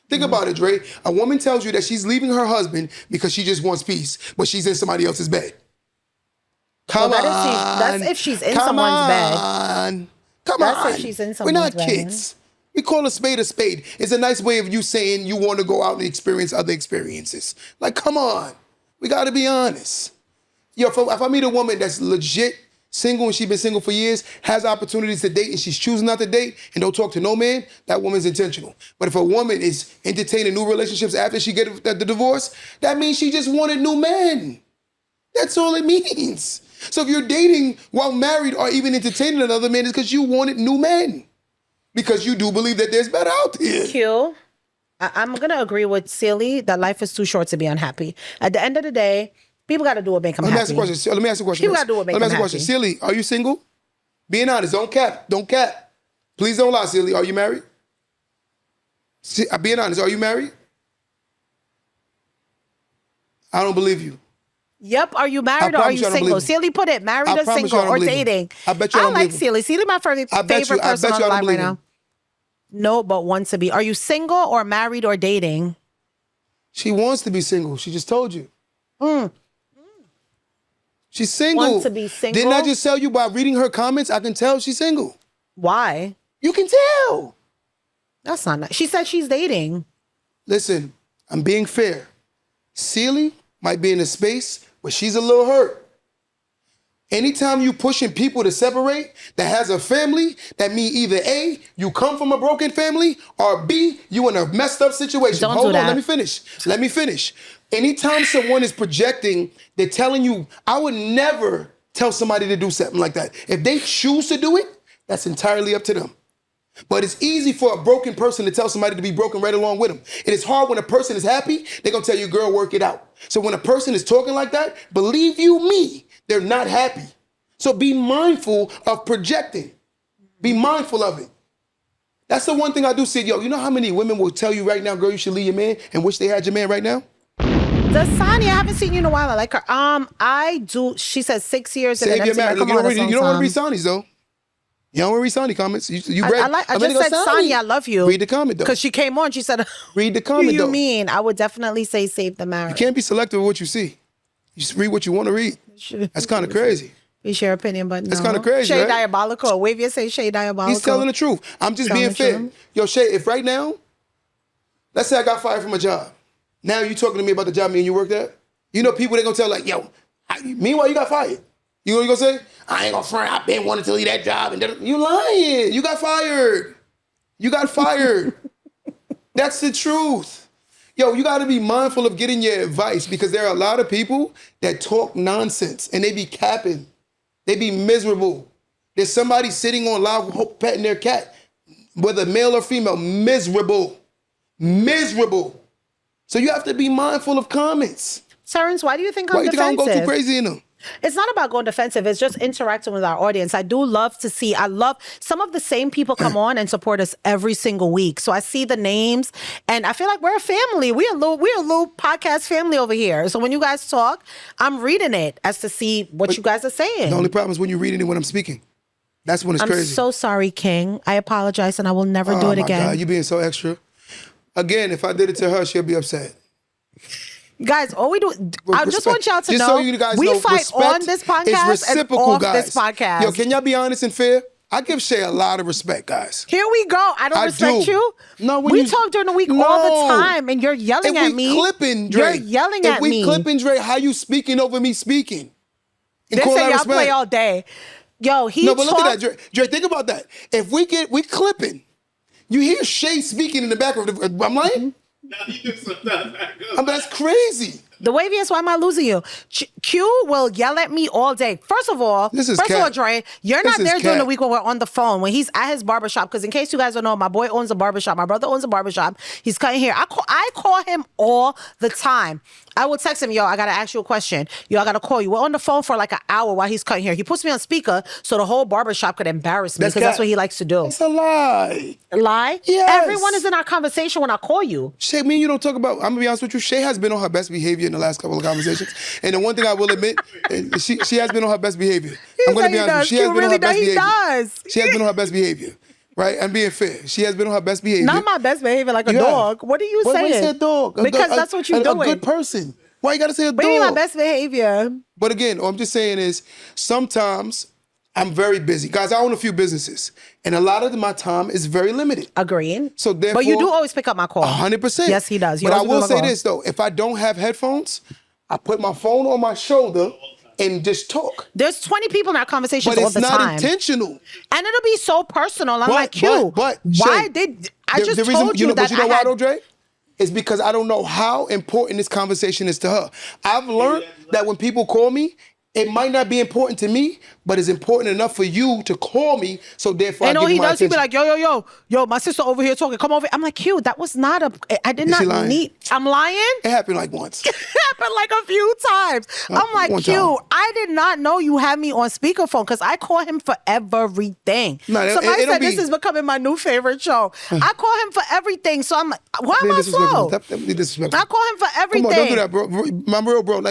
Think about it, Dre. A woman tells you that she's leaving her husband because she just wants peace, but she's in somebody else's bed. Come on. That's if she's in someone's bed. Come on. That's if she's in We're someone's not bed. kids. We call a spade a spade. It's a nice way of you saying you want to go out and experience other experiences. Like, come on. We got to be honest. Yo, if I meet a woman that's legit single and she's been single for years, has opportunities to date and she's choosing not to date and don't talk to no man, that woman's intentional. But if a woman is entertaining new relationships after she get the divorce, that means she just wanted new men. That's all it means. So if you're dating while married or even entertaining another man, it's because you wanted new men. Because you do believe that there's better out there. Q, I'm going to agree with Celie that life is too short to be unhappy. At the end of the day, people got to do what make them happy. Let me ask you a question. People got to do what make them happy. Celie, are you single? Being honest, don't cap. Don't cap. Please don't lie, Celie. Are you married? Being honest, are you married? I don't believe you. Yep. Are you married or are you single? Celie put it married or single or dating. I bet you I don't like believe Celie. Celie my favorite person on the line right now. No, but wants to be. Are you single or married or dating? She wants to be single. She just told you. She's single. Wants to be single? Didn't I just tell you by reading her comments, I can tell she's single. Why? You can tell. That's not nice. She said she's dating. Listen, I'm being fair. Celie might be in a space where she's a little hurt. Anytime you pushing people to separate that has a family, that means either A, you come from a broken family, or B, you in a messed up situation. Hold on, let me finish. Anytime someone is projecting, they're telling you, I would never tell somebody to do something like that. If they choose to do it, that's entirely up to them. But it's easy for a broken person to tell somebody to be broken right along with them. It is hard when a person is happy, they're gonna tell you, girl, work it out. So when a person is talking like that, believe you me, they're not happy. So be mindful of projecting. Be mindful of it. That's the one thing I do see. Yo, you know how many women will tell you right now, girl, you should leave your man and wish they had your man right now? Dasani, I haven't seen you in a while. I like her. I do. She says 6 years. Save your man. Look, you don't want to read Sani's though. You don't want to read Sani comments. You read. I just said, Sani, I love you. Read the comment though. Because she came on. She said, read the comment though. What do you though. mean? I would definitely say save the marriage. You can't be selective with what you see. You just read what you want to read. That's kind of crazy. We share opinion, but no. That's kind of crazy, Shay right? diabolical. Wavia say Shay diabolical. He's telling the truth. I'm just being fair. True. Yo, Shay, if right now, let's say I got fired from a job. Now you talking to me about the job me and you worked at? You know people, they going to tell like, yo, meanwhile you got fired. You know what you going to say? I ain't going to front. I've been wanting to leave that job. And you lying. You got fired. You got fired. That's the truth. Yo, you got to be mindful of getting your advice because there are a lot of people that talk nonsense and they be capping. They be miserable. There's somebody sitting on live petting their cat, whether male or female, miserable. Miserable. So you have to be mindful of comments. Terrence, why do you think I'm defensive? Why do you think I'm going too crazy in them? It's not about going defensive. It's just interacting with our audience. I do love to see, I love some of the same people come on and support us every single week. So I see the names and I feel like we're a family. We're a little podcast family over here. So when you guys talk, I'm reading it as to see what you guys are saying. The only problem is when you're reading it when I'm speaking. That's when it's crazy. I'm so sorry, King. I apologize and I will never do it again. God, you being so extra. Again, if I did it to her, she'll be upset. Guys, all we do, I just want y'all to know, so you guys we know, fight on this podcast and off this podcast. Yo, can y'all be honest and fair? I give Shay a lot of respect, guys. Here we go. I don't respect you. No, we talk during the week all the time, and you're yelling at me. You're yelling at me. If we clipping Dre, how you speaking over me speaking? They say y'all play all day. Yo, No, but look at that, Dre. Think about that. If we clipping, you hear Shay speaking in the background. I'm lying? Now you do sometimes. That's crazy. The Waviest, why am I losing you? Q will yell at me all day. First of all, Dre, you're not there during the week when we're on the phone, when he's at his barbershop. Because in case you guys don't know, my boy owns a barbershop. My brother owns a barbershop. He's cutting hair. I call him all the time. I will text him, yo, I got to ask you a question. Yo, I got to call you. We're on the phone for like an hour while he's cutting hair. He puts me on speaker so the whole barbershop could embarrass me because that's what he likes to do. It's a lie. A lie? Yes. Everyone is in our conversation when I call you. Shay, me and you don't talk about, I'm going to be honest with you, Shay has been on her best behavior in the last couple of conversations. And the one thing I will admit, she has been on her best behavior. I'm going to be honest with you. She has been on her best behavior. She has been on her best behavior. Right? I'm being fair. She has been on her best behavior. Not my best behavior like a dog. What are you saying? Why you say dog? Because that's what you're doing. A good person. Why you got to say a dog? What do you mean my best behavior? But again, all I'm just saying is sometimes I'm very busy. Guys, I own a few businesses. And a lot of my time is very limited. Agreed. So therefore, but you do always pick up my call. 100%. Yes, he does. But I will say this, though. If I don't have headphones, I put my phone on my shoulder and just talk. There's 20 people in our conversations But all it's the not time. intentional. And it'll be so personal. I'm like, Q, but why Shay, did I the just reason, told you that but you know I why, had... though, Dre? It's because I don't know how important this conversation is to her. I've learned that when people call me, it might not be important to me, but it's important enough for you to call me, so therefore I And give all you he my does, he'd attention. be like, yo, my sister over here talking. Come over. I'm like, Q, that was not a... I did Is she not lying? need... I'm lying? It happened like once. It happened like a few times. I'm like, one Q, time. I did not know you had me on speakerphone because I call him for everything. No, Somebody it don't said this be- is becoming my new favorite show. I call him for everything. So I'm like, why am I slow? That be disrespectful. I call him for everything. Come on, don't do that, bro. My real bro.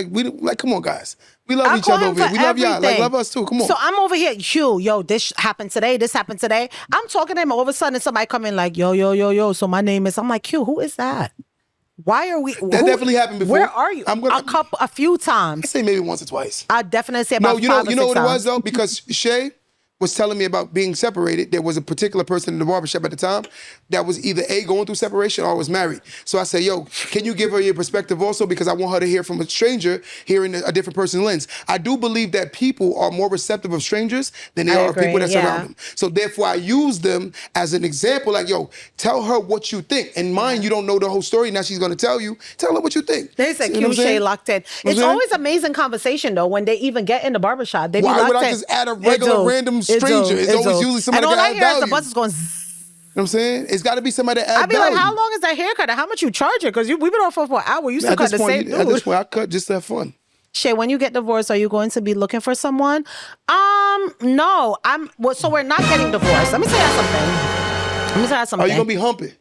Come on, guys. We love I each call other him over for here. We love y'all. Like, everything. love us too. Come on. So I'm over here, yo, this happened today, this happened today. I'm talking to him, all of a sudden somebody come in like, yo, so my name is, I'm like, Q, who is that? Why are we? That definitely happened before. Where are you? A few I times. say maybe once or twice. I definitely say No, about you know, 5 or you know 6 what it was times. though? Because Shay was telling me about being separated. There was a particular person in the barbershop at the time that was either A, going through separation or was married. So I said, yo, can you give her your perspective also? Because I want her to hear from a stranger hearing a different person's lens. I do believe that people are more receptive of strangers than they I are of people agree, that yeah. surround them. So therefore I use them as an example, like, yo, tell her what you think. And mind, you don't know the whole story. Now she's going to tell you. Tell her what you think. They said See what Q I'm Shay saying? locked in. What I'm It's saying? always amazing conversation though when they even get in the barbershop. They be Why locked would I in. just add a It regular do. random It do. stranger? It's It always do. usually somebody and all that I add hear is the value. bus is going. You know what I'm saying? It's got to be somebody that add I'd be value. like, how long is that haircut? And how much you charge it? Because we've been on for an hour. You still At cut this the same point, at this dude. point, I cut just to have fun. Shay, when you get divorced, are you going to be looking for someone? No. So we're not getting divorced. Let me tell you something. Are you gonna be humping?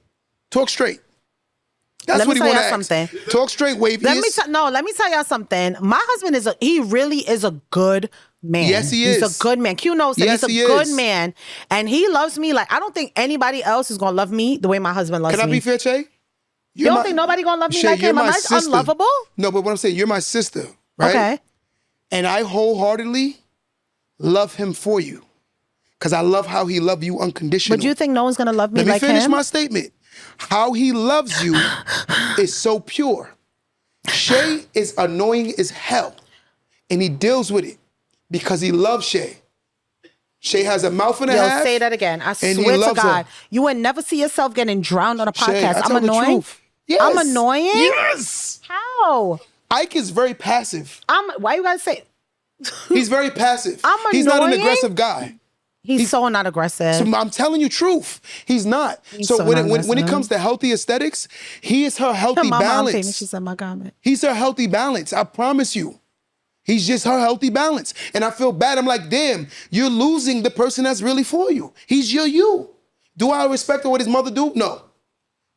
Talk straight. That's Let what me he tell want to y'all ask. something. Talk straight, wavy. Let me tell y'all something. My husband he really is a good man. Yes, he He's is. a good man. Q knows that Yes, he's he a good is. man. And he loves me like I don't think anybody else is gonna love me the way my husband loves Can I me. be fair, Che? You don't think nobody gonna love me like you're him? Am my I sister. unlovable? No, but what I'm saying, you're my sister, right? Okay. And I wholeheartedly love him for you. Because I love how he loved you unconditional. But you think no one's gonna love me Let me like finish him? my statement. How he loves you is so pure. Shay is annoying as hell. And he deals with it because he loves Shay. Shay has a mouth and a half. Say that again. I and he swear to loves God. her. You would never see yourself getting drowned on a Shay, podcast. I I'm tell the annoying. truth. Yes. I'm annoying? Yes. How? Ike is very passive. Why you guys say He's very passive. I'm He's not an annoying? aggressive guy. he's so not aggressive? So I'm telling you truth. He's not. So so when not it aggressive. comes to healthy aesthetics, he is her healthy my mom came and balance. she said my comment. He's her healthy balance. I promise you. He's just her healthy balance. And I feel bad. I'm like, damn, you're losing the person that's really for you. He's your you. Do I respect what his mother do? No.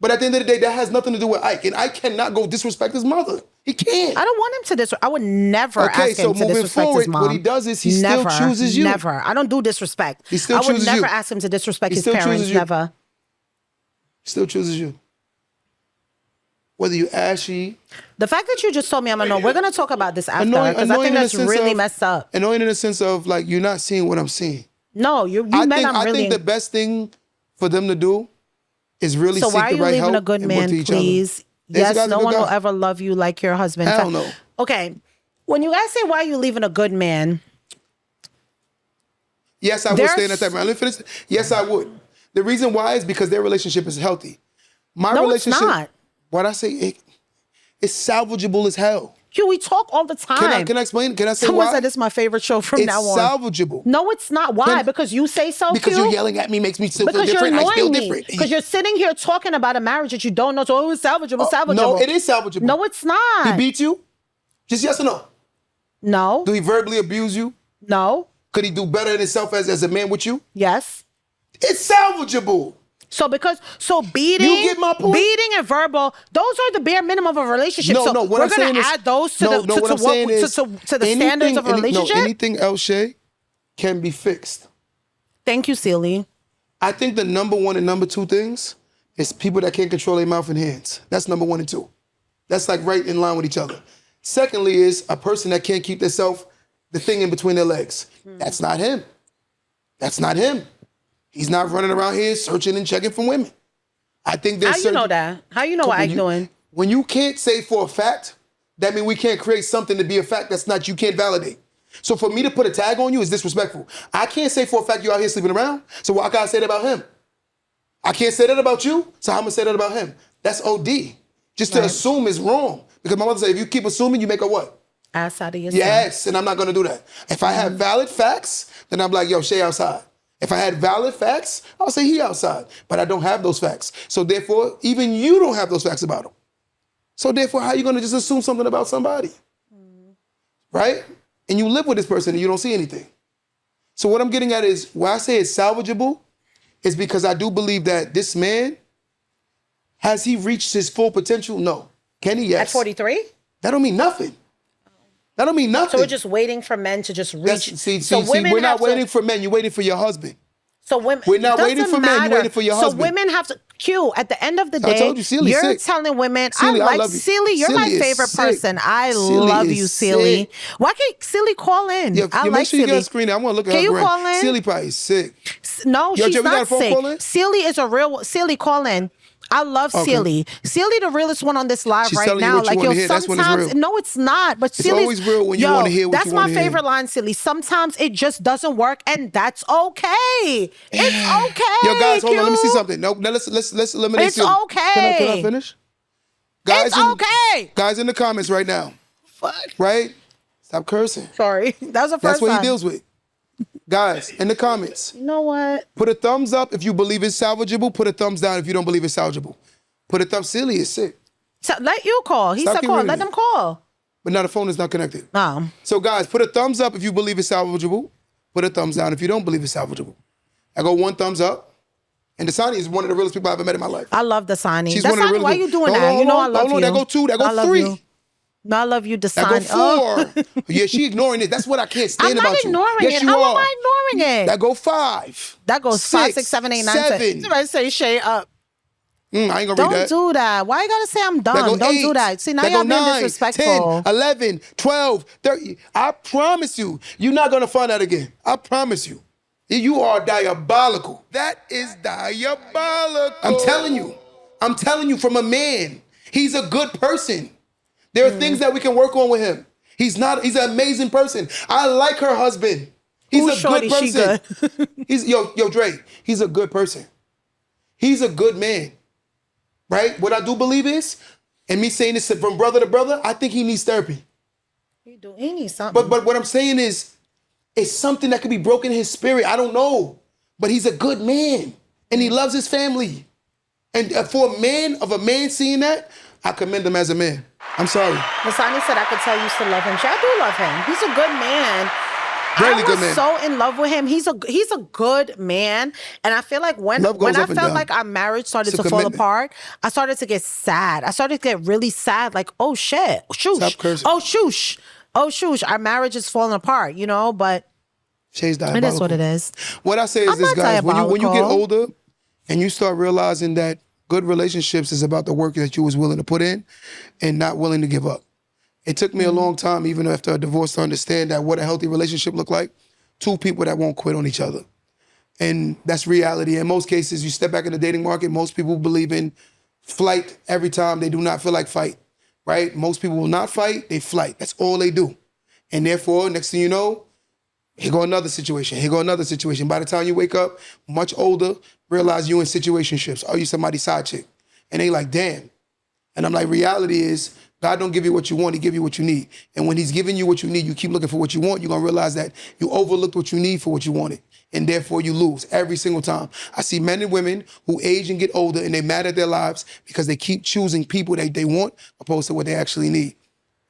But at the end of the day, that has nothing to do with Ike. And Ike cannot go disrespect his mother. He can't. I don't want him to disrespect. I would never ask him to moving disrespect forward, his mom. what he does is he never, still chooses you. Never. I don't do disrespect. He still I would chooses never you. ask him to disrespect He his still parents. chooses you. Never. Still chooses you. Whether you ashy, The fact that you just told me I'm annoying, we're going to talk about this after annoying, because I think in the that's sense really of- messed up. Annoying in the sense of like you're not seeing what I'm seeing. No, you I meant think I'm really... the best thing for them to do is really So seek why are the you right leaving help a good and work man, to each other. please? This Yes, guy's a no good one will guy. ever love you like your husband. Hell no. Okay. When you guys say why are you leaving a good man, Yes, I would stay in that type. Let me finish. Yes, I would. The reason why is because their relationship is healthy. My No, it's relationship, not. what I say, it's salvageable as hell. Hugh, we talk all the time. Can I explain? Can I say Someone why? said this is my favorite show from It's now on. salvageable. No, it's not. Why? Then- Because you say so, Because Hugh? you're yelling at me makes me still feel Because you're different. I feel annoying me. different. Because you're sitting here talking about a marriage that you don't know. So, oh, it's salvageable, salvageable. No, it is salvageable. No, it's not. He beat you? Just yes or no? No. Do he verbally abuse you? No. Could he do better in himself as a man with you? Yes. It's salvageable. So beating, You get my point? beating and verbal, those are the bare minimum of a relationship. No, so no. What we're I'm gonna saying is add those to no, the no, what I'm saying is to the standards of a relationship. Anything else, Shay, can be fixed. Thank you, Celie. I think the number one and number two things is people that can't control their mouth and hands. That's number one and two. That's like right in line with each other. Secondly is a person that can't keep themselves the thing in between their legs. That's not him. That's not him. He's not running around here searching and checking for women. I think there's How you know that? How you know what I'm doing? When you can't say for a fact, that means we can't create something to be a fact that's not, you can't validate. So for me to put a tag on you is disrespectful. I can't say for a fact you're out here sleeping around, so why can't I say that about him? I can't say that about you, so how am I gonna say that about him? That's OD. Just to assume is wrong. Because my mother said, if you keep assuming, you make a what? Ass out of yourself. Yes, and I'm not gonna do that. If I have valid facts, then I'm like, yo, Shay outside. If I had valid facts, I'll say he outside. But I don't have those facts. So therefore, even you don't have those facts about him. So therefore, how are you gonna just assume something about somebody? Right? And you live with this person and you don't see anything. So what I'm getting at is, why I say it's salvageable is because I do believe that this man, has he reached his full potential? No. Can he? Yes. At 43? That don't mean nothing. That don't mean nothing. So we're just waiting for men to just reach. See, we're not waiting for men. You're waiting for your husband. So women, We're not waiting for men. You're waiting for your husband. So women have to. Q, at the end of the day, I told you, Ceely's you're sick. telling women, Ceely, I I like love you. Ceely. You're my Ceely is favorite sick. person. I Ceely love is you, Ceely. sick. Why can't Ceely call in? Yeah, I make like sure you get a Ceely. screen. I want to look at Can her you brain. call in? Ceely probably is sick. No, Yo, she's Jay, we got a not phone sick. call in? Ceely is a real. Ceely, call in. I love Ceely. Ceely, the realest one on this live She's right telling you now. what you Like, wanna yo, hear. That's when it's sometimes, real. no, it's not. But It's Ceely's always real when you wanna hear what that's you my wanna hear. favorite line, Ceely. Sometimes it just doesn't work, and that's okay. It's okay. Yo, guys, hold on. Let me see Q. something. No, let's eliminate. It's Ceely. okay. Can I finish? Guys, It's okay. Guys in the comments right now. Fuck. Right? Stop cursing. Sorry, that was the first That's what time. he deals with. Guys, in the comments, You know what? put a thumbs up if you believe it's salvageable. Put a thumbs down if you don't believe it's salvageable. Put a thumb. Ceely is sick, So let you call. He Stop said getting call. rid of Let it. them call. but now the phone is not connected. No. So guys, put a thumbs up if you believe it's salvageable. Put a thumbs down if you don't believe it's salvageable. I go one thumbs up. And Dasani is one of the realest people I've ever met in my life. I love Dasani. She's one of the Dasani, realest why you people. doing Hold that? on, You know I hold love on. you. That go two. That go I love three. you. No, I love you, That Dasani. go four. Yeah, she ignoring it. That's what I can't stand I'm not about you. ignoring Yes, it. you How are. am I ignoring it? That go five. That goes 5, 6, 7, 8, 9, 10. 7. Somebody say Shay up. I ain't gonna read Don't that. do that. Why you gotta say I'm That dumb? go Don't 8. do that. See, now That y'all go being 9, disrespectful. 10, 11, 12, 30. I promise you, you're not gonna find that again. I promise you. You are diabolical. That is diabolical. I'm telling you. I'm telling you from a man. He's a good person. There are things that we can work on with him. He's an amazing person. I like her husband. He's Who's a shorty? good She person. good. He's yo, Dre, he's a good person. He's a good man. Right? What I do believe is, and me saying this from brother to brother, I think he needs therapy. He needs something. But what I'm saying is, it's something that could be broken in his spirit. I don't know. But he's a good man. And he loves his family. And for a man seeing that, I commend him as a man. I'm sorry. Masani said I could tell you still love him. I do love him. He's a good man. Really I good was man. so in love with him. He's a good man, and I feel like when Love goes I up and felt down. like our marriage started It's a to fall commitment. apart, I started to get sad. I started to get really sad. Like, oh shit, shoosh. Stop cursing. Oh shoosh, oh shoosh. Our marriage is falling apart, you know. But Shay's it diabolical. is what it is. What I say is I'm this, not guys. When you get diabolical. older and you start realizing that good relationships is about the work that you was willing to put in and not willing to give up. It took me a long time, even after a divorce, to understand that what a healthy relationship looked like. Two people that won't quit on each other. And that's reality. In most cases, you step back in the dating market, most people believe in flight every time they do not feel like fight, right? Most people will not fight, they flight. That's all they do. And therefore, next thing you know, here go another situation. Here go another situation. By the time you wake up, much older, realize you in situationships. Are you somebody's side chick? And they like, damn. And I'm like, reality is, God don't give you what you want, he give you what you need. And when he's giving you what you need, you keep looking for what you want, you're gonna realize that you overlooked what you need for what you wanted. And therefore you lose every single time. I see men and women who age and get older and they're mad at their lives because they keep choosing people that they want opposed to what they actually need.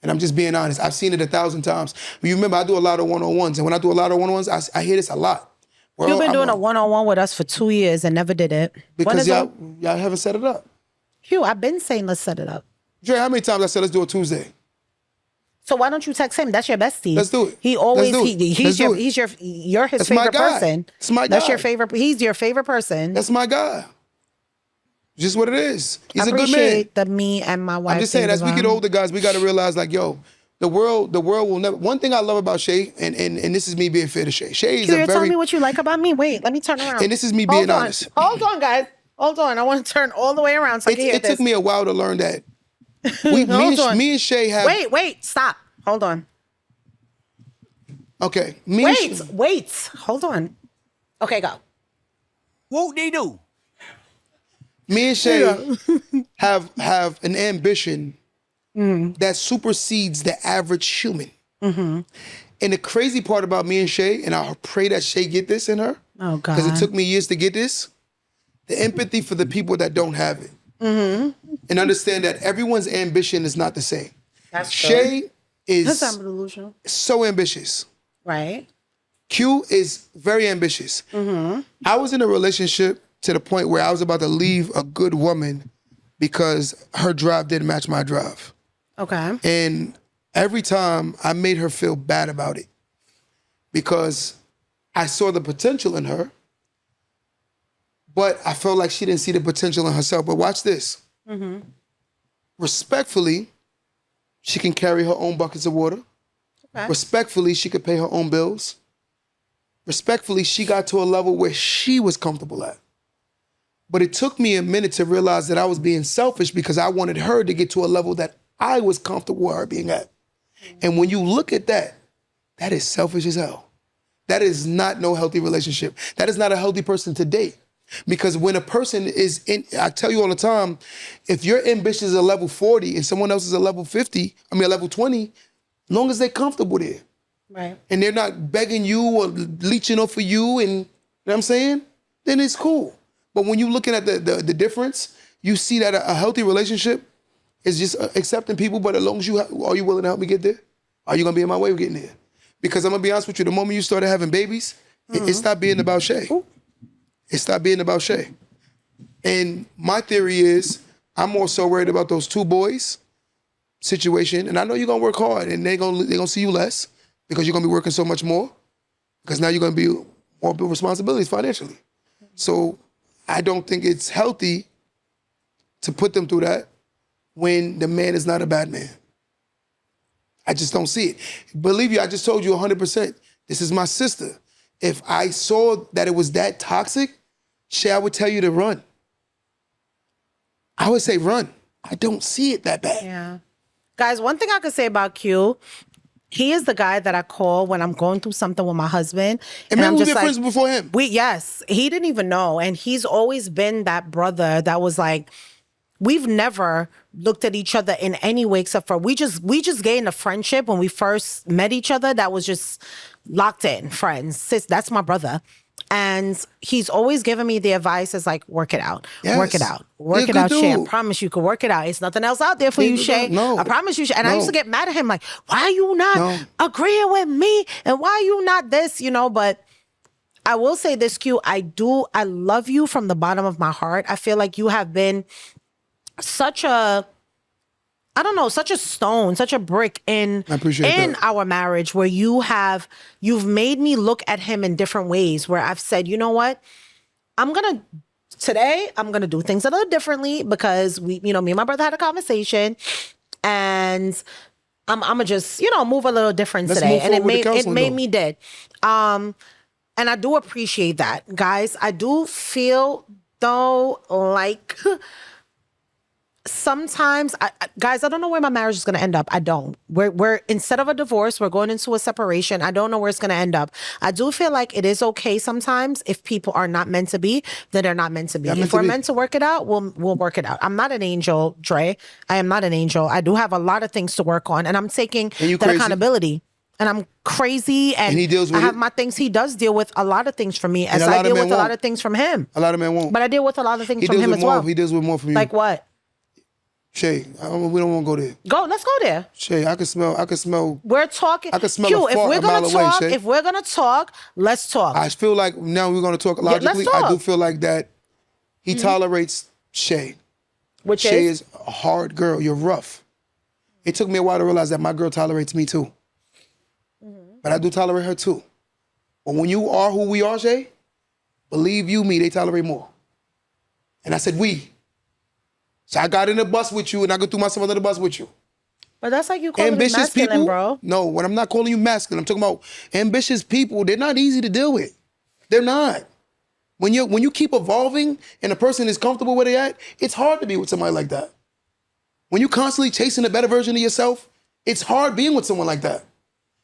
And I'm just being honest. I've seen it 1,000 times. But you remember, I do a lot of one-on-ones. And when I do a lot of one-on-ones, I hear this a lot. Well, You've been I'm doing a one-on-one with us for 2 years and never did it. When because is y'all haven't set it up. Hugh, I've been saying let's set it up. Dre, how many times I said let's do a Tuesday? So why don't you text him? That's your bestie. Let's do it. He always Let's do it. he's Let's do your it. you're his That's my favorite guy. person. That's my That's guy. your favorite. He's your favorite person. That's my guy. Just what it is. He's I a good man. appreciate the me and my wife. I'm just saying, as we get older, guys, we got to realize, like, yo, the world will never. One thing I love about Shay, and this is me being fair to Shay. Shay is You're a telling very, me what you like about me. Wait, let me turn around. and this is me being Hold on. honest. Hold on, guys. Hold on. I want to turn all the way around so I can hear It this. took me a while to learn that. Hold on. Me and Shay have. Wait, stop. Hold on. Okay. Me and Wait. Hold on. Okay, go. Whoop de doo. Me and Shay have an ambition that supersedes the average human. And the crazy part about me and Shay, and I pray that Shay get this in her, Oh, God. because it took me years to get this, the empathy for the people that don't have it. And understand that everyone's ambition is not the same. That's Shay is That's delusional. so ambitious. Right. Q is very ambitious. I was in a relationship to the point where I was about to leave a good woman because her drive didn't match my drive. Okay. And every time I made her feel bad about it because I saw the potential in her, but I felt like she didn't see the potential in herself. But watch this. Respectfully, she can carry her own buckets of water. Okay. Respectfully, she could pay her own bills. Respectfully, she got to a level where she was comfortable at. But it took me a minute to realize that I was being selfish because I wanted her to get to a level that I was comfortable with her being at. And when you look at that, that is selfish as hell. That is not no healthy relationship. That is not a healthy person to date. Because when a person is in, I tell you all the time, if your ambition is a level 40 and someone else is a level 50, a level 20, long as they're comfortable there. Right. And they're not begging you or leeching off of you, and you know what I'm saying? Then it's cool. But when you're looking at the difference, you see that a healthy relationship is just accepting people, but as long as are you willing to help me get there? Are you gonna be in my way of getting there? Because I'm gonna be honest with you, the moment you started having babies, it stopped being about Shay. It stopped being about Shay. And my theory is, I'm more so worried about those two boys situation, and I know you're gonna work hard, and they're gonna see you less because you're gonna be working so much more, because now you're gonna be more responsibilities financially. So I don't think it's healthy to put them through that when the man is not a bad man. I just don't see it. Believe you, I just told you 100%. This is my sister. If I saw that it was that toxic, Shay, I would tell you to run. I would say run. I don't see it that bad. Yeah. Guys, one thing I could say about Q, he is the guy that I call when I'm going through something with my husband. And maybe I'm we've just been like, friends before him. yes, he didn't even know. And he's always been that brother that was like, we've never looked at each other in any way except for we just gained a friendship when we first met each other that was just locked in friends. Sis, that's my brother. And he's always given me the advice is like, work it out. Yes. Work it out. Work You're it a out, good Shay. I dude. promise you could work it out. It's nothing else out there for you, Shay. No. I promise you, Shay. And I No. used to get mad at him like, why are you not agreeing with me? And why are you not this, But I will say this, Q, I love you from the bottom of my heart. I feel like you have been such a stone, such a brick in our marriage where you've made me look at him in different ways where I've said, you know what? Today I'm gonna do things a little differently because me and my brother had a conversation and I'm gonna just, move a little different today. And it made me dead. And I do appreciate that. Guys, I do feel though like sometimes, guys, I don't know where my marriage is going to end up. I don't. We're instead of a divorce, we're going into a separation. I don't know where it's going to end up. I do feel like it is okay sometimes if people are not meant to be, then they're not meant to be. If we're meant to work it out, we'll work it out. I'm not an angel, Dre. I am not an angel. I do have a lot of things to work on, and I'm taking that accountability. And I'm crazy, and he deals with I have my things. He does deal with a lot of things from me, as I deal with a lot of things from him. A lot of men won't. But I deal with a lot of things from him as well. He deals with more from you. Like what? Shay, we don't want to go there. Let's go there. Shay, I can smell. We're talking. I can smell Q, a fart a mile away, Shay. If we're gonna talk, let's talk. I feel like now we're going to talk logically. talk. I do feel like that he tolerates Shay. Which Shay is a hard girl. You're rough. It took me a while to realize that my girl tolerates me too. But I do tolerate her too. But when you are who we are, Shay, believe you me, they tolerate more. And I said we. So I got in the bus with you and I go through myself under the bus with you. But that's like you calling me Ambitious masculine, people, bro. No, when I'm not calling you masculine, I'm talking about ambitious people. They're not easy to deal with. They're not. When you keep evolving and a person is comfortable where they're at, it's hard to be with somebody like that. When you're constantly chasing a better version of yourself, it's hard being with someone like that.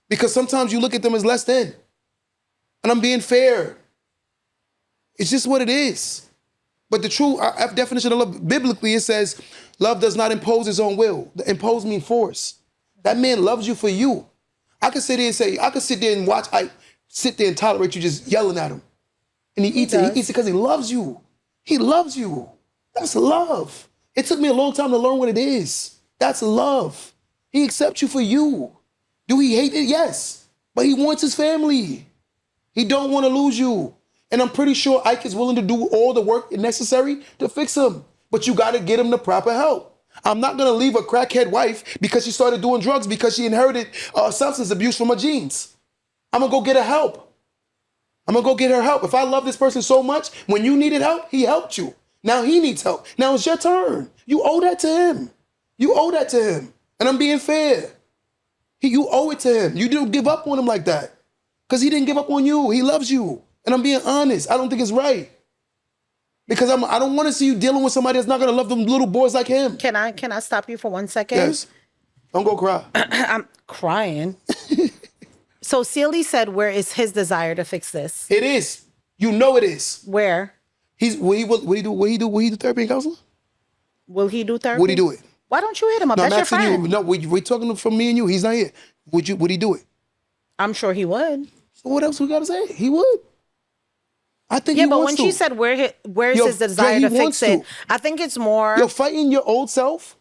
Because sometimes you look at them as less than. And I'm being fair. It's just what it is. But the true definition of love, biblically, it says, love does not impose his own will. Impose means force. That man loves you for you. I could sit there and watch, sit there and tolerate you just yelling at him. And he eats it. He eats it because he loves you. He loves you. That's love. It took me a long time to learn what it is. That's love. He accepts you for you. Do he hate it? Yes. But he wants his family. He don't want to lose you. And I'm pretty sure Ike is willing to do all the work necessary to fix him. But you got to get him the proper help. I'm not going to leave a crackhead wife because she started doing drugs because she inherited substance abuse from her genes. I'm going to go get her help. I'm going to go get her help. If I love this person so much, when you needed help, he helped you. Now he needs help. Now it's your turn. You owe that to him. You owe that to him. And I'm being fair. You owe it to him. You didn't give up on him like that. Because he didn't give up on you. He loves you. And I'm being honest. I don't think it's right. Because I don't want to see you dealing with somebody that's not going to love them little boys like him. Can I stop you for 1 second? Yes. Don't go cry. I'm crying. So Celie said, where is his desire to fix this? It is. You know it is. Where? Will he do therapy and counseling? Will he do therapy? Would he do it? Why don't you hit him up? No, I'm That's your asking friend. you. No, we're talking from me and you. He's not here. Would he do it? I'm sure he would. So what else we got to say? He would. I think Yeah, he but wants when to. she said where's Yo, his desire he to wants fix it, to. I think it's more. You're fighting your old self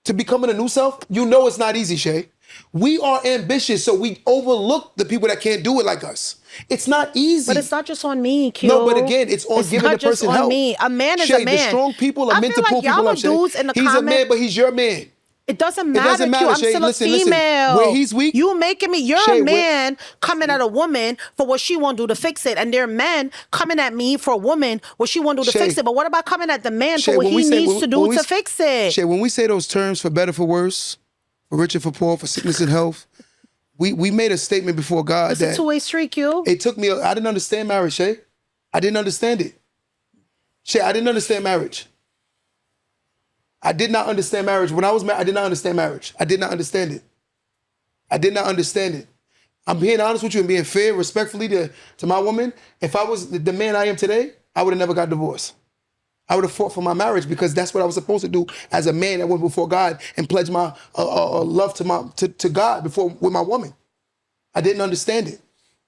to becoming a new self. You know it's not easy, Shay. We are ambitious, so we overlook the people that can't do it like us. It's not easy. But it's not just on me, Q. No, but again, it's on giving not the person just on help. me. A man is Shay, a man. the strong people are I meant to feel pull like y'all people are up, Shay. dudes in the He's a comment- man, but he's your man. It doesn't matter, doesn't matter, Q. I'm Shay. still Listen, a listen. female. Where he's weak- You making me. You're Shay, a man coming at a woman for what she won't do to fix it, and there are men coming at me for a woman what she won't do to Shay, fix it. But what about coming at the man Shay, for what when he we say- needs when- to do when we- to fix it? Shay, when we say those terms for better, for worse, for richer, for poor, for sickness and health, we made a statement before God It's a that two-way street, Q. it took me. I didn't understand marriage, Shay. I didn't understand it. Shay, I didn't understand marriage. I did not understand marriage. When I was married, I did not understand marriage. I did not understand it. I did not understand it. I'm being honest with you and being fair, respectfully to my woman. If I was the man I am today, I would have never got divorced. I would have fought for my marriage because that's what I was supposed to do as a man that went before God and pledged my love to God with my woman. I didn't understand it.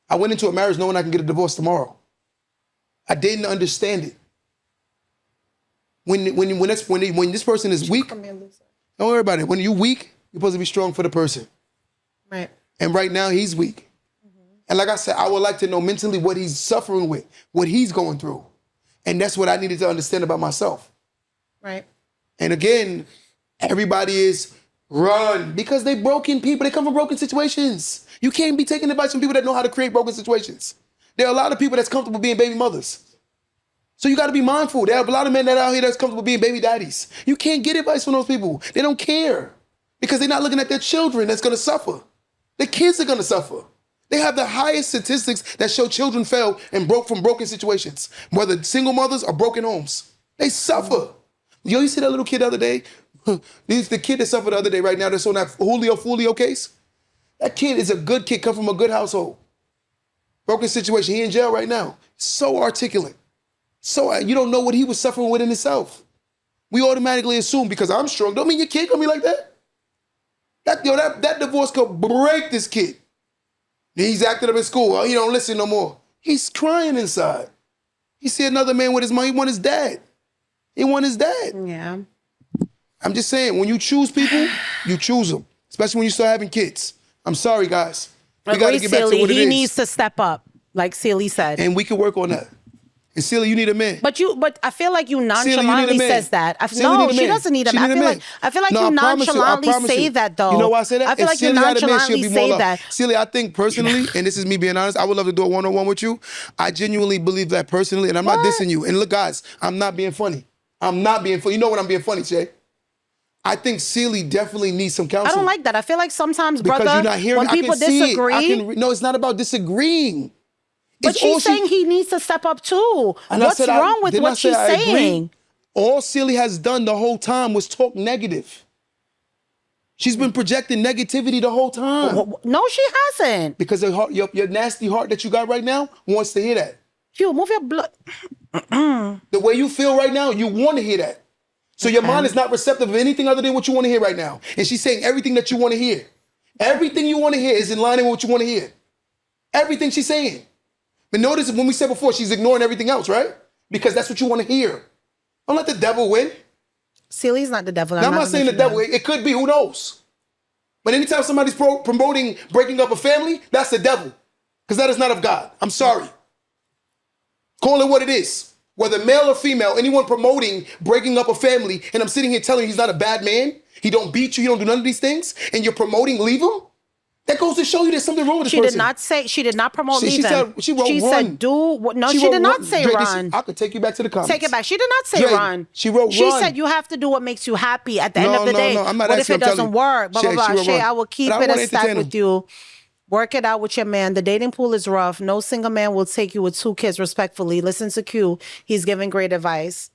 I went into a marriage knowing I can get a divorce tomorrow. I didn't understand it. When this person is weak, don't worry about it. When you're weak, you're supposed to be strong for the person. Right. And right now he's weak. And like I said, I would like to know mentally what he's suffering with, what he's going through. And that's what I needed to understand about myself. Right. And again, everybody is run because they broken people. They come from broken situations. You can't be taking advice from people that know how to create broken situations. There are a lot of people that's comfortable being baby mothers. So you got to be mindful. There are a lot of men that are out here that's comfortable being baby daddies. You can't get advice from those people. They don't care because they're not looking at their children that's going to suffer. The kids are going to suffer. They have the highest statistics that show children fell and broke from broken situations, whether single mothers or broken homes. They suffer. Yo, you see that little kid the other day? The kid that suffered the other day right now that's on that Julio case? That kid is a good kid, come from a good household. Broken situation. He in jail right now. So articulate. So you don't know what he was suffering with in himself. We automatically assume because I'm strong, don't mean your kid gonna be like that. That divorce could break this kid. He's acting up in school. Oh, he don't listen no more. He's crying inside. He see another man with his mom. He want his dad. He want his dad. Yeah. I'm just saying, when you choose people, you choose them. Especially when you start having kids. I'm sorry, guys. We got to get back to what it is. He needs to step up, like Celie said. And we can work on that. And Celia, you need a man. But I feel like you Celia, nonchalantly you need a man. says that. Celia, you No, need a she man. doesn't need a She man. need a man. I feel like No, you I promise you, I nonchalantly promise say you. that though. You know why I say that? I feel If like you Celia had a man, she'll nonchalantly be more say loved. that. Celia, I think personally, and this is me being honest, I would love to do a one-on-one with you. I genuinely believe that personally, and I'm not dissing you. And look, guys, I'm not being funny. I'm not being funny. You know when I'm being funny, Shay? I think Celia definitely needs some I counseling. don't like that. I feel like sometimes, because brother, you're not hearing when I can people see it. disagree. No, it's not about disagreeing. But It's all she's saying he needs to step up too. And I What's said wrong with didn't I what say she's I agree? saying? All Celia has done the whole time was talk negative. She's been projecting negativity the whole time. No, she hasn't. Because your nasty heart that you got right now wants to hear that. Q, move your blood. The way you feel right now, you want to hear that. So your mind is not receptive of anything other than what you want to hear right now. And she's saying everything that you want to hear. Everything you want to hear is in line with what you want to hear. Everything she's saying. But notice when we said before, she's ignoring everything else, right? Because that's what you want to hear. Don't let the devil win. Silly's not the devil. Now, I'm not saying the devil. It could be. Who knows? But anytime somebody's promoting breaking up a family, that's the devil. Because that is not of God. I'm sorry. Call it what it is. Whether male or female, anyone promoting breaking up a family, and I'm sitting here telling you he's not a bad man, he don't beat you, he don't do none of these things, and you're promoting leave him, that goes to show you there's something wrong with this person. She did not promote leave him. She wrote run. Said do. No, she did not say Drake, run. I could take you back to the comments. Take it back. She did not say Drake, run. She wrote She run. said you have to do what makes you happy at the end of the day. No, I'm not what if asking, it doesn't work? Blah, blah, blah. Shay, I will keep it a stack with you. Work it out with your man. The dating pool is rough. No single man will take you with 2 kids respectfully. Listen to Q. He's giving great advice.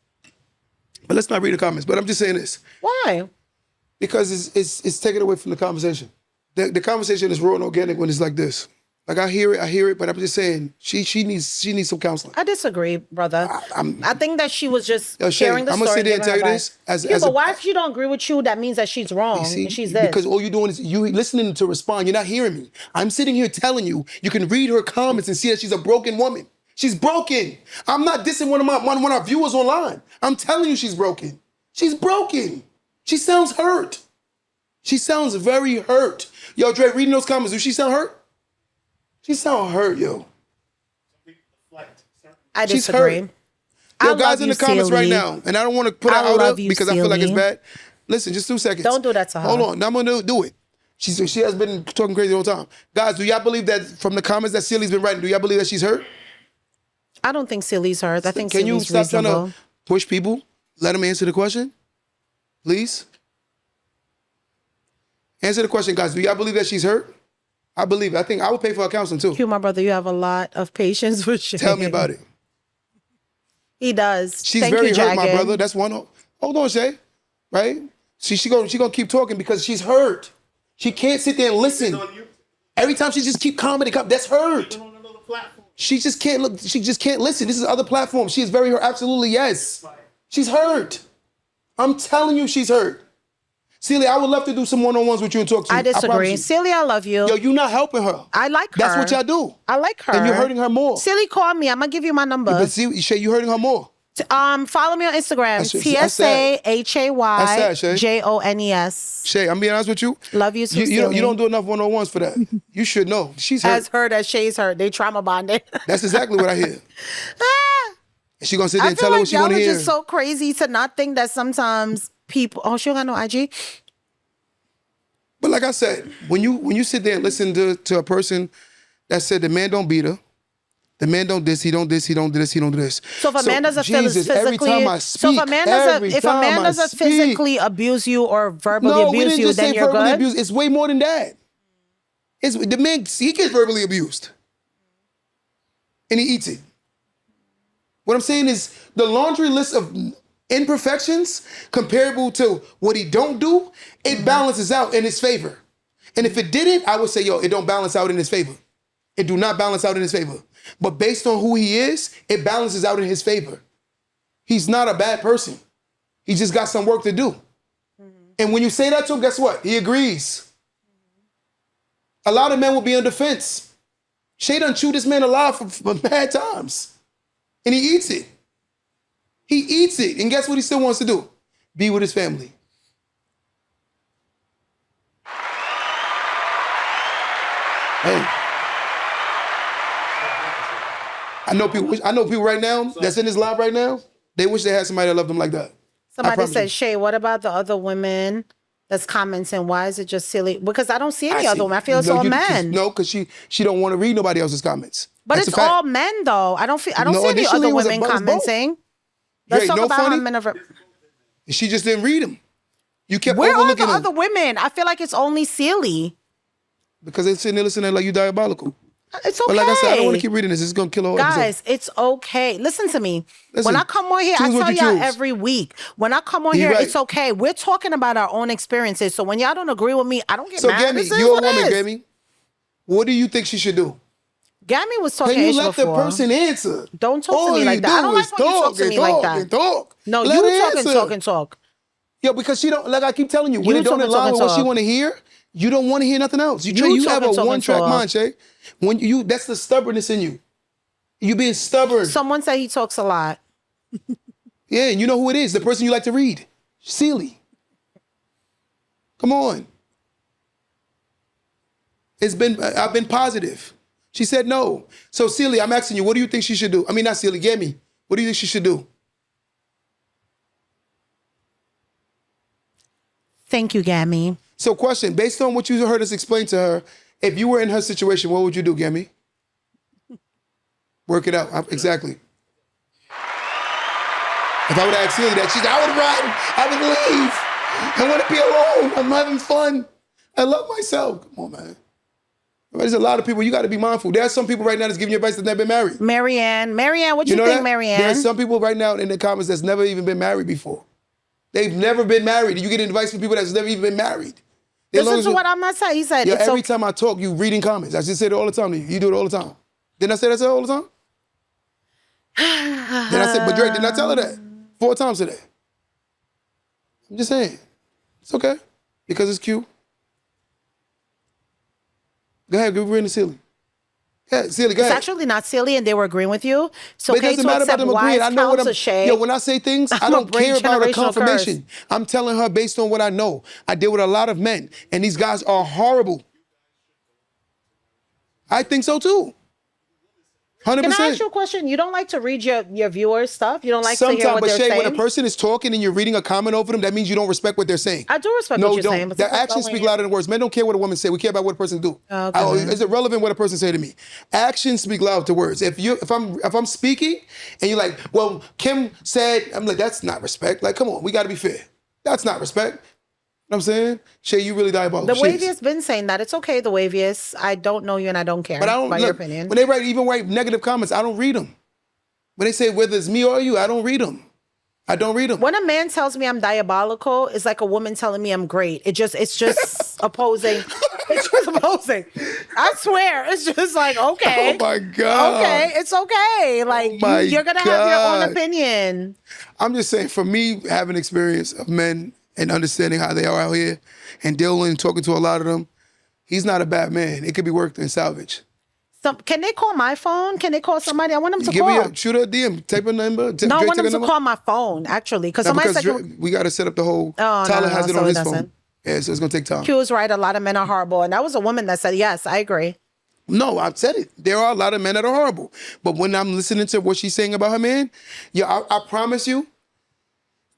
But let's not read the comments. But I'm just saying this. Why? Because it's taken away from the conversation. The conversation is raw and organic when it's like this. Like I hear it, but I'm just saying she needs some counseling. I disagree, brother. I think that she was just sharing the story. I'm gonna sit there and tell you this. But why if she don't agree with you, that means that she's wrong and she's this. Because all you're doing is you listening to respond. You're not hearing me. I'm sitting here telling you. You can read her comments and see that she's a broken woman. She's broken. I'm not dissing one of our viewers online. I'm telling you she's broken. She's broken. She sounds hurt. She sounds very hurt. Yo, Dre, reading those comments, do she sound hurt? She sound hurt, yo. I disagree. She's hurt. Yo, guys in the comments right now, and I don't want to put her out up because I feel like it's bad. Listen, just 2 seconds. Don't do that to her. Hold on, I'm gonna do it. She has been talking crazy the whole time. Guys, do y'all believe that from the comments that Sealy's been writing, do y'all believe that she's hurt? I don't think Sealy's hurt. I think Can you Sealy's stop reasonable. trying to push people? Let them answer the question, please. Answer the question, guys. Do y'all believe that she's hurt? I believe it. I think I would pay for her counseling too. Q, my brother, you have a lot of patience with Shay. Tell me about it. He does. She's Thank very you, hurt, my Jagged. brother. That's one. Hold on, Shay. Right? She gonna keep talking because she's hurt. She can't sit there and listen. Every time she just keep commenting, that's hurt. She just can't look. She just can't listen. This is other platforms. She is very hurt. Absolutely, yes. She's hurt. I'm telling you, she's hurt. Celia, I would love to do some one-on-ones with you and talk to you. I disagree. Celia, I love you. Yo, you're not helping her. I like her. That's what y'all do. I like her. And you're hurting her more. Celia, call me. I'm going to give you my number. But see, Shay, you're hurting her more. Follow me on Instagram. TSAHAYJONES. Shay, I'm being honest with you. Love you too, you don't do enough one-on-ones for that. You should know. She's hurt. As hurt as Shay's hurt. They trauma bonded. That's exactly what I hear. She gonna sit there and tell her what she y'all want to are hear. just so crazy to not think that sometimes people. Oh, she don't got no IG. But like I said, when you sit there and listen to a person that said the man don't beat her, the man don't this, he don't this, he don't do this, he don't do this. So if a man doesn't feel Jesus, physically, every time I speak, if a man doesn't physically abuse you or verbally abuse you, then you're good. Abuse. It's way more than that. It's the man. He gets verbally abused, and he eats it. What I'm saying is the laundry list of imperfections comparable to what he don't do, it balances out in his favor. And if it didn't, I would say, yo, it don't balance out in his favor. It do not balance out in his favor. But based on who he is, it balances out in his favor. He's not a bad person. He just got some work to do. And when you say that to him, guess what? He agrees. A lot of men will be on defense. Shay done chewed this man alive for bad times. And he eats it. He eats it. And guess what he still wants to do? Be with his family. Hey. I know people right now that's in this live right now, they wish they had somebody that loved them like that. Somebody said, Shay, what about the other women that's commenting? Why is it just silly? Because I don't see any other women. I feel it's all men. No, because she don't want to read nobody else's comments. But That's it's all men though. I don't see any other women commenting. Let's talk about how men are. She just didn't read them. You kept Where are overlooking the them. other women? I feel like it's only Sealy. Because they're sitting there listening like you diabolical. It's okay. But like I said, I don't want to keep reading this. It's gonna kill a whole Guys, episode. it's okay. Listen to me. Listen, when I come on here, I choose what tell you y'all choose. every week. When I come on You're here, right. it's okay. We're talking about our own experiences. So when y'all don't agree with me, I don't get So mad. Gammy, This is you're a what it woman, is. Gammy. What do you think she should do? Gammy was talking Can you ish let before. the person answer? Don't talk to All me you like that. I don't do like is when you talk to and me like talk that. and talk. No, Let you her talk and answer. talk and talk. Yeah, because she don't, like I keep telling you, when You it don't talk and align talk with and what she talk. want to hear, you don't want to hear nothing else. You You talk have and a talk and one-track talk. mind, Shay. When you, that's the stubbornness in you. You being stubborn. Someone said he talks a lot. Yeah, and you know who it is, the person you like to read. Sealy. Come on. I've been positive. She said no. So Sealy, I'm asking you, what do you think she should do? I mean, not Sealy, Gammy. What do you think she should do? Thank you, Gammy. So question, based on what you heard us explain to her, if you were in her situation, what would you do, Gammy? Work it out. Exactly. If I would have asked Sealy that, she's I would run. I would leave. I want to be alone. I'm having fun. I love myself. Come on, man. There's a lot of people, you got to be mindful. There are some people right now that's giving you advice that's never been married. Marianne, what you know think, that? Marianne? There's some people right now in the comments that's never even been married before. They've never been married. You get advice from people that's never even been married. Listen to what I'm not saying. He said, Yeah, it's every okay. time I talk, you reading comments. I just say it all the time to you. You do it all the time. Didn't I say that all the time? Then I said, but Drake, didn't I tell her that? 4 times today. I'm just saying. It's okay. Because it's cute. Go ahead, give her in the ceiling. Yeah, Sealy, go It's ahead. actually not silly, and they were agreeing with you. So But it doesn't matter about them agreeing. I know what I'm. Shay. Yo, when I say things, I I'ma don't bring care about a generational confirmation. I'm telling her based on what I know. I deal with a lot of men, and these guys are horrible. I think so too. 100%. Can I ask you a question? You don't like to read your viewers' stuff? You don't like to hear Sometimes, what but they're Shay, saying? when a person is talking and you're reading a comment over them, that means you don't respect what they're saying. I do respect No, what you're don't. saying. But The actions speak louder than words. Men don't care what a woman say. We care about what a person do. Okay. Is it relevant what a person say to me? Actions speak louder to words. If I'm speaking and you're like, well, Kim said, I'm like, that's not respect. Like, come on, we got to be fair. That's not respect. You know what I'm saying? Shay, you really diabolical. The Waviest been saying that. It's okay, the Waviest. I don't know you and I don't care But I don't about look, your opinion. when they write negative comments, I don't read them. When they say whether it's me or you, I don't read them. I don't read them. When a man tells me I'm diabolical, it's like a woman telling me I'm great. It's just opposing. It's just opposing. I swear. It's just like, okay. Oh my God. Okay, it's okay. Like my you're gonna have your God. own opinion. I'm just saying, for me, having experience of men and understanding how they are out here and dealing and talking to a lot of them, he's not a bad man. It could be worked and salvaged. Can they call my phone? Can they call somebody? I want them to Give call. me shoot her a DM, type a number. No, I want them to call my phone, actually. Because somebody said, we got to set up the whole, Oh, Tyler no, has it so on it his doesn't. phone. Yeah, so it's going to take time. Q is right. A lot of men are horrible. And that was a woman that said, yes, I agree. No, I've said it. There are a lot of men that are horrible. But when I'm listening to what she's saying about her man, yeah, I promise you,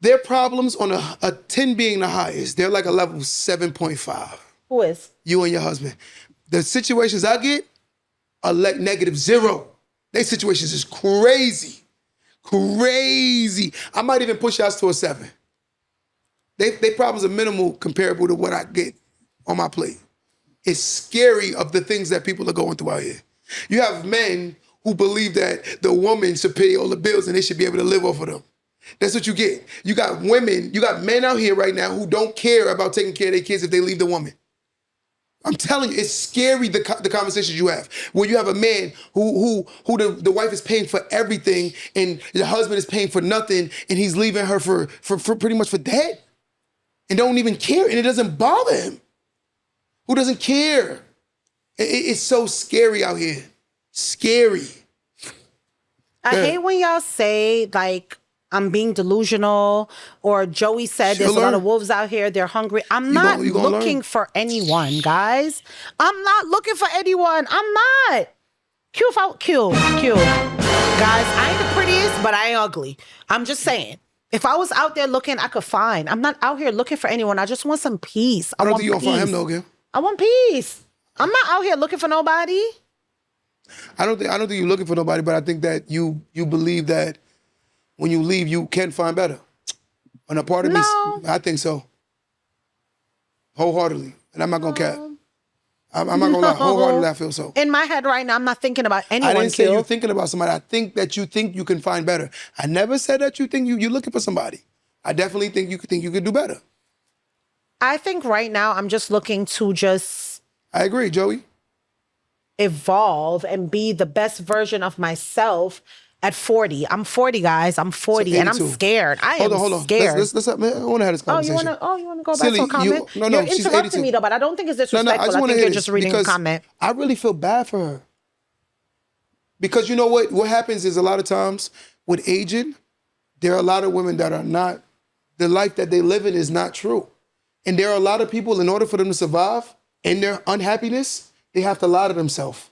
their problems on a 10 being the highest, they're like a level 7.5. Who is? You and your husband. The situations I get are like -0. Their situations is crazy. Crazy. I might even push us to a 7. They problems are minimal comparable to what I get on my plate. It's scary of the things that people are going through out here. You have men who believe that the woman should pay all the bills and they should be able to live off of them. That's what you get. You got women, you got men out here right now who don't care about taking care of their kids if they leave the woman. I'm telling you, it's scary the conversations you have. When you have a man who the wife is paying for everything and the husband is paying for nothing and he's leaving her for pretty much for dead and don't even care and it doesn't bother him. Who doesn't care? It's so scary out here. Scary. I hate when y'all say, like, I'm being delusional, or Joey said there's a lot of wolves out here, they're hungry. I'm not looking for anyone, guys. I'm not looking for anyone. I'm not. Q. Guys, I ain't the prettiest, but I ain't ugly. I'm just saying. If I was out there looking, I could find. I'm not out here looking for anyone. I just want some peace. I don't think you're going to find him, though, Gil. I want peace. I'm not out here looking for nobody. I don't think you're looking for nobody, but I think that you believe that when you leave, you can find better. And a part of me, I think so. Wholeheartedly. And I'm not going to cap. I'm not gonna lie. Wholeheartedly, I feel so. In my head right now, I'm not thinking about anyone. I didn't say Q. you're thinking about somebody. I think that you think you can find better. I never said that you think you're looking for somebody. I definitely think you could do better. I think right now I'm just looking to just I agree, Joey. evolve and be the best version of myself at 40. I'm 40, guys. I'm 40, and I'm 82. scared. Hold on. Scared. Let's I want to have this conversation. You want to go back Silly, to a comment? no, You're she's interrupting 82. me though, but I don't think it's No, disrespectful. I just I want to think hear you're this just reading a because comment. I really feel bad for her. Because you know what? What happens is a lot of times with aging, there are a lot of women that are not, the life that they live in is not true. And there are a lot of people, in order for them to survive in their unhappiness, they have to lie to themselves.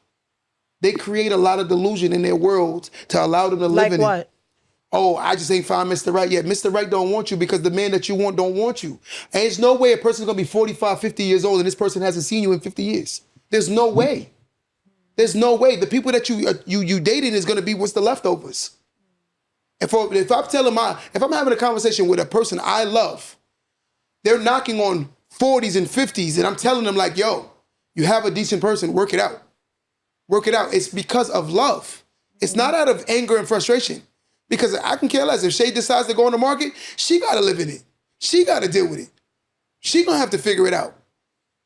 They create a lot of delusion in their world to allow them to live in Like it. Oh, I just ain't found Mr. Right yet. Mr. Right don't want you because the man that you want don't want you. And there's no way a person's gonna be 45, 50 years old and this person hasn't seen you in 50 years. There's no way. There's no way. The people that you dated is gonna be what's the leftovers. If I'm having a conversation with a person I love, they're knocking on 40s and 50s and I'm telling them like, yo, you have a decent person, work it out. Work it out. It's because of love. It's not out of anger and frustration. Because I can care less. If Shay decides to go on the market, she got to live in it. She got to deal with it. She going to have to figure it out.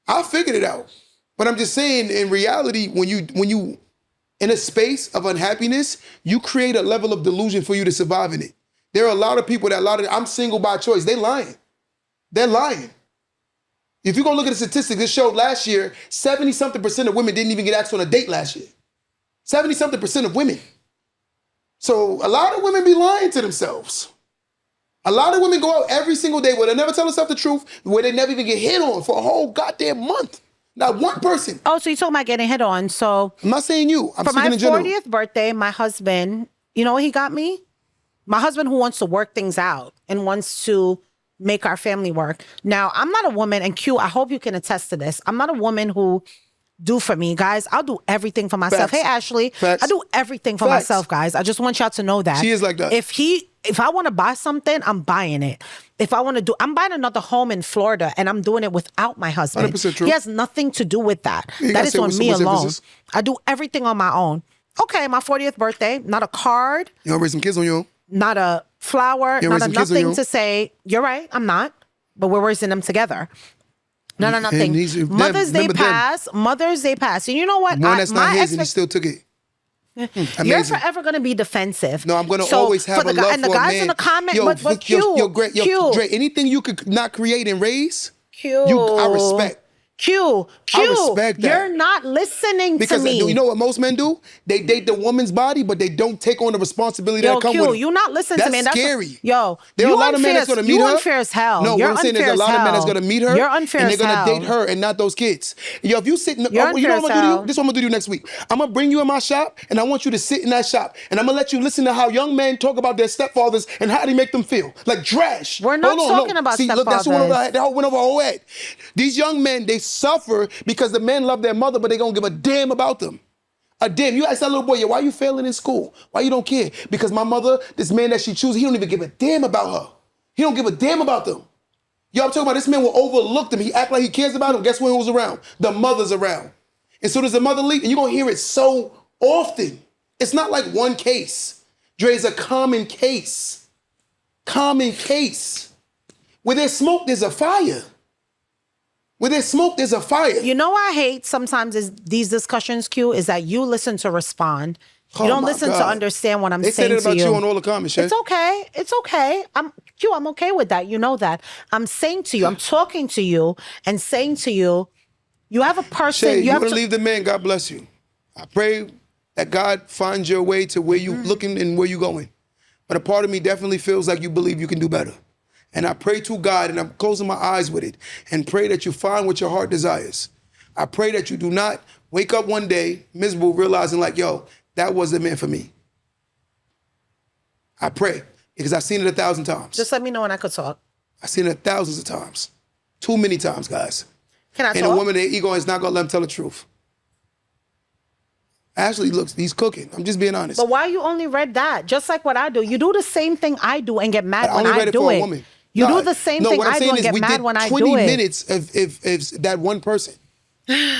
I figured it out. But I'm just saying, in reality, when you in a space of unhappiness, you create a level of delusion for you to survive in it. There are a lot of people I'm single by choice. They lying. They're lying. If you go look at the statistics, it showed last year, 70-something% of women didn't even get asked on a date last year. 70-something% of women. So a lot of women be lying to themselves. A lot of women go out every single day where they never tell themselves the truth, where they never even get hit on for a whole goddamn month. Not one person. Oh, so you're talking about getting hit on. So I'm not saying you. I'm for my speaking in general. 40th birthday, my husband, you know what he got me? My husband who wants to work things out and wants to make our family work. Now, I'm not a woman, and Q, I hope you can attest to this. I'm not a woman who do for me, guys. I'll do everything for myself. Facts. Hey, Ashley, Facts. I do everything for Facts. myself, guys. I just want y'all to know that. She is like that. If I want to buy something, I'm buying it. If I want to I'm buying another home in Florida, and I'm doing it without my husband. 100% true. He has nothing to do with that. You That gotta is say on what's- me what's alone. emphasis. I do everything on my own. Okay, my 40th birthday, not a card, You gonna raise some kids on your own? not a flower, You not raising a kids on your nothing own? to say, you're right, I'm not. But we're raising them together. No, And nothing. he's- Mother's Day remember them. passed. Mother's Day passed. And you know what? One that's not his and he still took it. You're Amazing. forever going to be defensive. No, I'm gonna always have a love and the for a guys man. in the comment, Yo, but Q, yo, great, yo, Q, Dre, anything you could not create and raise, Q, I respect. Q, I respect that. You're not listening Because to me. you know what most men do? They date the woman's body, but they don't take on the responsibility Yo, that come Q, with it. you not listening That's to me. And scary. Yo, There are you a lot of men that's unfair- going to meet you her. unfair as hell. No, You're what I'm saying is unfair a lot as of men that's hell. going to meet her. You're unfair and they're as going to hell. date her and not those kids. Yo, if you sit, You're you know unfair what I'm as going to do to hell. you? This is what I'm going to do to you next week. I'm going to bring you in my shop and I want you to sit in that shop and I'm going to let you listen to how young men talk about their stepfathers and how they make them feel. Like trash. We're not Hold on, talking about See, look, that's what went over stepfathers. our head. That went over our whole head. These young men, they suffer because the men love their mother, but they don't give a damn about them. A damn. You ask that little boy, yeah, why you failing in school? Why you don't care? Because my mother, this man that she chooses, he don't even give a damn about her. He don't give a damn about them. Yo, I'm talking about this man will overlook them. He act like he cares about them. Guess when who's around? The mother's around. And so does the mother leave, and you're gonna hear it so often. It's not like one case. Dre, is a common case. Common case. Where there's smoke, there's a fire. Where there's smoke, there's a fire. You know what I hate sometimes is these discussions, Q, is that you listen to respond. You Oh don't my listen to God. understand what I'm They saying said it to about you. you on all the comments, Shay. It's okay. It's okay. I'm okay with that. You know that. I'm saying to you, I'm talking to you and saying to you, you have a person. Shay, you have want to to leave the man, God bless you. I pray that God finds your way to where you looking and where you going. But a part of me definitely feels like you believe you can do better. And I pray to God, and I'm closing my eyes with it, and pray that you find what your heart desires. I pray that you do not wake up one day miserable, realizing like, yo, that wasn't meant for me. I pray, because I've seen it 1,000 times. just let me know when I could talk. I've seen it thousands of times. Too many times, guys. Can I And talk? a woman, their ego is not going to let them tell the truth. Ashley, looks, he's cooking. I'm just being honest. But why you only read that? Just like what I do. You do the same thing I do and get mad I when only read I it do for it. a woman. You No, do the same no, thing what I'm I do saying and is get we mad did when I 20 do it. minutes of that one person.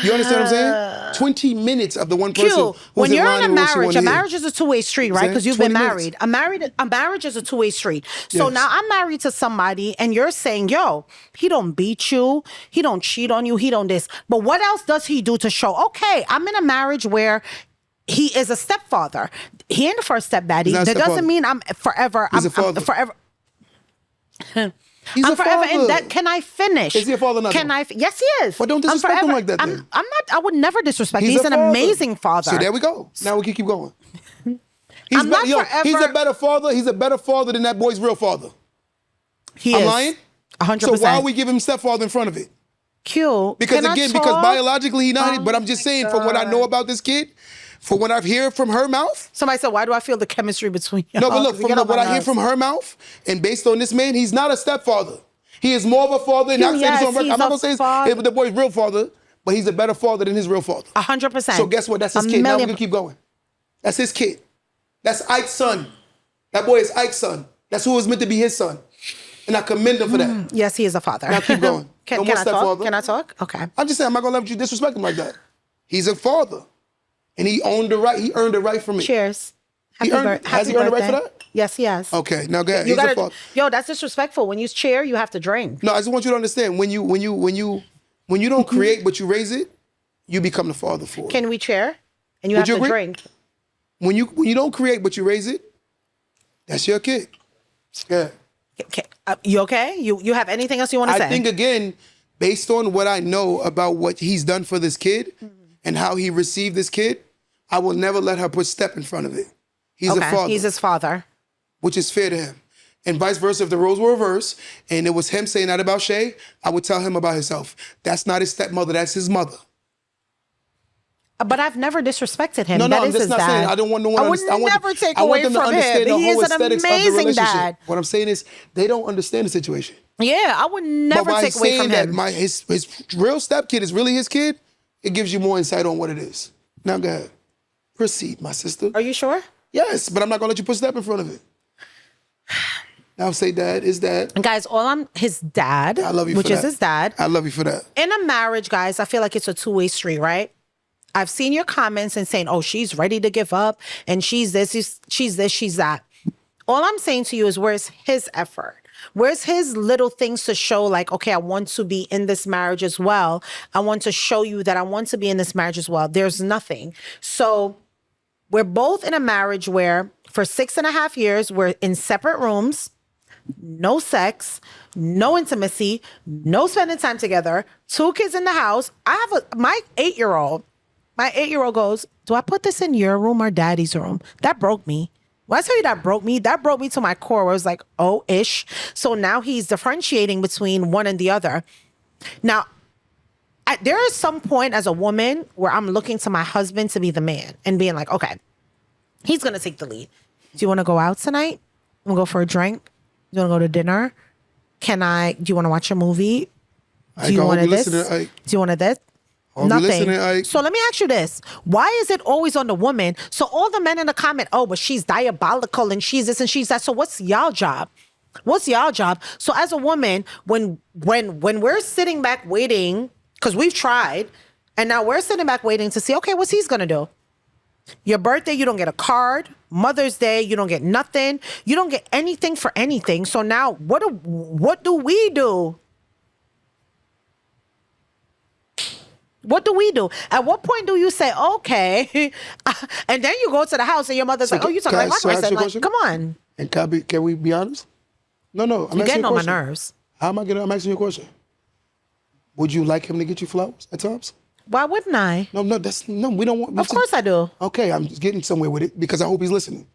You understand what I'm saying? 20 minutes of the one person Q, who's when you're line in a and what she marriage, wanna a hear. marriage is a two-way street, right? Because you've been 20 minutes. married. A marriage is a two-way street. So Yes. now I'm married to somebody and you're saying, yo, he don't beat you. He don't cheat on you. He don't this. But what else does he do to show, okay, I'm in a marriage where he is a stepfather. He ain't the first stepdaddy. He's not a That doesn't stepfather. mean I'm forever. He's a I'm father. forever. He's I'm a forever father. in that. Can I finish? Is he a father or not? Can I? Yes, he is. Well, don't I'm disrespect him forever- like that, I'm then. not. I would never disrespect. He's He's a an father. amazing father. So there we go. Now we can keep going. He's I'm not He's a forever- better father. He's a better father than that boy's real father. He I'm is. lying? 100%. So why we give him stepfather in front of it? Q? Because can I again, because talk? biologically he not. Oh But I'm just saying, from what I know about this kid, from what I've heard from her mouth. Somebody said, "Why do I feel the chemistry between you?" No, but look, from what I hear from her mouth, and based on this man, he's not a stepfather. He is more of a father. And Yes, I'm he's not gonna a say father. it's the boy's real father, but he's a better father than his real father. 100%. So guess what? That's his kid. Now we're gonna keep going. That's his kid. That's Ike's son. That boy is Ike's son. That's who was meant to be his son. And I commend him for that. Yes, he is a father. Now keep going. Can, No can more I talk? stepfather. Can I talk? Okay. I'm just saying, I'm not gonna let you disrespect him like that. He's a father. And he owned the right. He earned the right from me. Cheers. He Happy, earned- happy has he earned the right birthday. for that? Yes, he has. Okay, now go ahead. You He's a gotta, father. yo, that's disrespectful. When you cheer, you have to drink. No, I just want you to understand, when you don't create but you raise it, you become the father for it. Can we cheer? And you Would have you to agree? drink. When you don't create but you raise it, that's your kid. Yeah. Okay. You okay? You have anything else you want to say? I think again, based on what I know about what he's done for this kid and how he received this kid, I will never let her put step in front of it. He's a father, He's his father. which is fair to him. And vice versa, if the roles were reversed and it was him saying that about Shay, I would tell him about himself. That's not his stepmother, that's his mother. But I've never disrespected him. No, that I'm is just his not dad. saying. I don't want no one. I would never take away them to from understand him. the He whole is an aesthetics of the amazing relationship. dad. What I'm saying is they don't understand the situation. Yeah, I would never but by take away saying from that him. his real stepkid is really his kid, it gives you more insight on what it is. Now go ahead. Proceed, my sister. Are you sure? Yes, but I'm not gonna let you put step in front of it. Now say dad is dad. Guys, his dad, I love you which for is that. his dad. I love you for that. In a marriage, guys, I feel like it's a two-way street, right? I've seen your comments and saying, oh, she's ready to give up and she's this, she's that. All I'm saying to you is where's his effort? Where's his little things to show like, okay, I want to be in this marriage as well. I want to show you that I want to be in this marriage as well. There's nothing. So we're both in a marriage where for 6.5 years, we're in separate rooms, no sex, no intimacy, no spending time together, 2 kids in the house. I have my 8-year-old goes, do I put this in your room or daddy's room? That broke me. When I tell you that broke me to my core where I was like, oh-ish. So now he's differentiating between one and the other. Now, there is some point as a woman where I'm looking to my husband to be the man and being like, okay, he's going to take the lead. Do you want to go out tonight? Want to go for a drink? Do you want to go to dinner? Do you want to watch a movie? Do you want to this? Do you want to this? Nothing. So let me ask you this. Why is it always on the woman? So all the men in the comment, oh, but she's diabolical and she's this and she's that. So what's y'all job? What's y'all job? So as a woman, when we're sitting back waiting, because we've tried, and now we're sitting back waiting to see, okay, what's he's gonna do? Your birthday, you don't get a card. Mother's Day, you don't get nothing. You don't get anything for anything. So now what do we do? What do we do? At what point do you say, okay, and then you go to the house and your mother's like, oh, you talking like my person? Like, come on. And can we be honest? No, I'm You're asking getting you a on my question. nerves. How am I getting? I'm asking you a question. Would you like him to get you flowers at times? Why wouldn't I? No, we don't want. Of course I do. Okay, I'm just getting somewhere with it because I hope he's listening.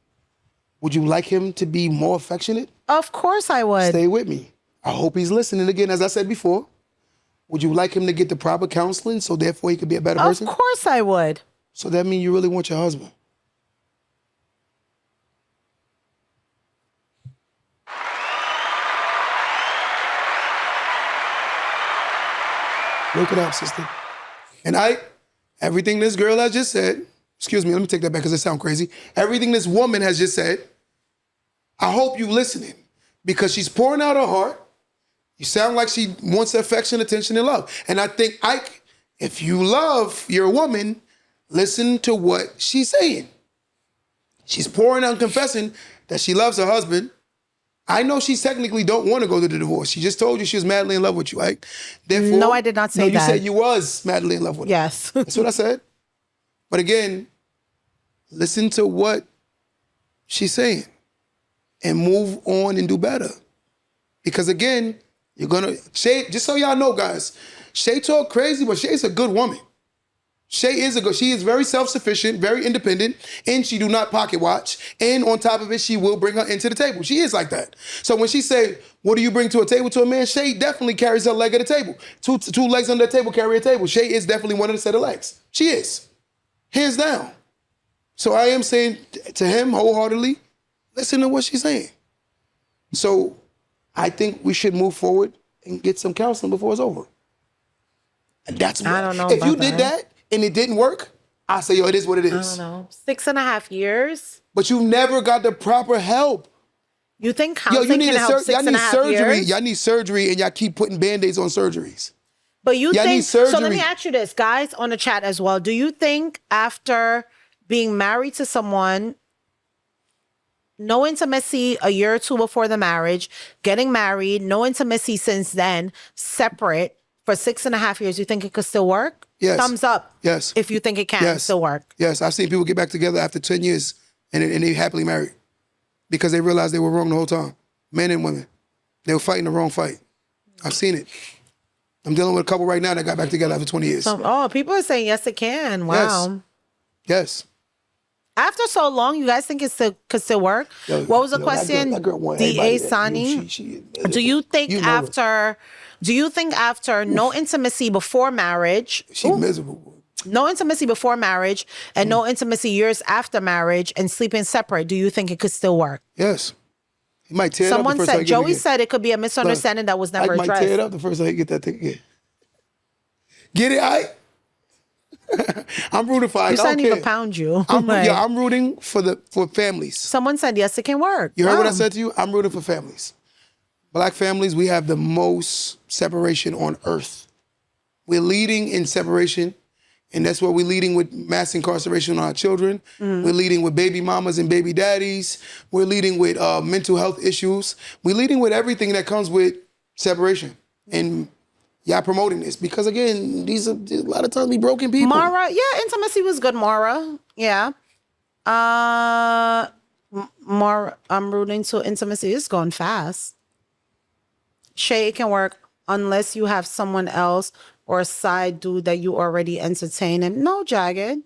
Would you like him to be more affectionate? Of course I would. Stay with me. I hope he's listening again, as I said before. Would you like him to get the proper counseling so therefore he could be a better person? Of course I would. So that means you really want your husband. Work it out, sister. And everything this girl has just said, excuse me, let me take that back because it sounds crazy. Everything this woman has just said, I hope you listening because she's pouring out her heart. You sound like she wants affection, attention, and love. And I think Ike If you love your woman, listen to what she's saying. She's pouring out and confessing that she loves her husband. I know she technically don't want to go to the divorce. She just told you she was madly in love with you, right? Therefore, No, I did not say no, you that. said you was madly in love with her. Yes. That's what I said. But again, listen to what she's saying and move on and do better. Because again, you're gonna, Shay, just so y'all know, guys, Shay talk crazy, but Shay's a good woman. She is very self-sufficient, very independent, and she do not pocket watch. And on top of it, she will bring her into the table. She is like that. So when she say, what do you bring to a table to a man? Shay definitely carries her leg at the table. Two legs on the table carry a table. Shay is definitely one of the set of legs. She is. Hands down. So I am saying to him wholeheartedly, listen to what she's saying. So I think we should move forward and get some counseling before it's over. And that's what, I don't know if you about did that and it didn't work, I say, yo, it is what it is. I don't know. 6.5 years. But you never got the proper help. You think Yo, counseling can help y'all need 6.5 surgery. years? Y'all need surgery and y'all keep putting Band-Aids on surgeries. But you Y'all think, need so let surgery. me ask you this, guys on the chat as well. Do you think after being married to someone, no intimacy a year or two before the marriage, getting married, no intimacy since then, separate for 6.5 years, you think it could still work? Yes. Thumbs up. Yes. If you think it can Yes. still work. Yes, I've seen people get back together after 10 years and they happily married because they realized they were wrong the whole time. Men and women. They were fighting the wrong fight. I've seen it. I'm dealing with a couple right now that got back together after 20 years. Oh, people are saying yes, it can. Wow. Yes. After so long, you guys think it still could still work? Yo, What was the yo, question? That girl want D.A. everybody. Sani? Do you think You know after? Do you think after no intimacy before marriage? She's miserable. No intimacy before marriage and no intimacy years after marriage and sleeping separate. Do you think it could still work? Yes. He might tear it up Someone the first time said, he get it Joey again. said it could be a misunderstanding that was never I might addressed. tear it up the first time he get that thing again. Get it, Ike? I'm rooting for Ike. You said I I don't didn't even care. pound you. I'm rooting for families. Someone said, yes, it can work. You heard what I Wow. said to you? I'm rooting for families. Black families, we have the most separation on earth. We're leading in separation, and that's what we're leading with mass incarceration on our children. We're leading with baby mamas and baby daddies. We're leading with mental health issues. We're leading with everything that comes with separation. And y'all promoting this because, again, these are a lot of times we broken people. Mara, yeah, intimacy was good, Mara. Yeah. Mara, I'm rooting to intimacy. It's going fast. Shay, it can work unless you have someone else or a side dude that you already entertain. And no, Jagged.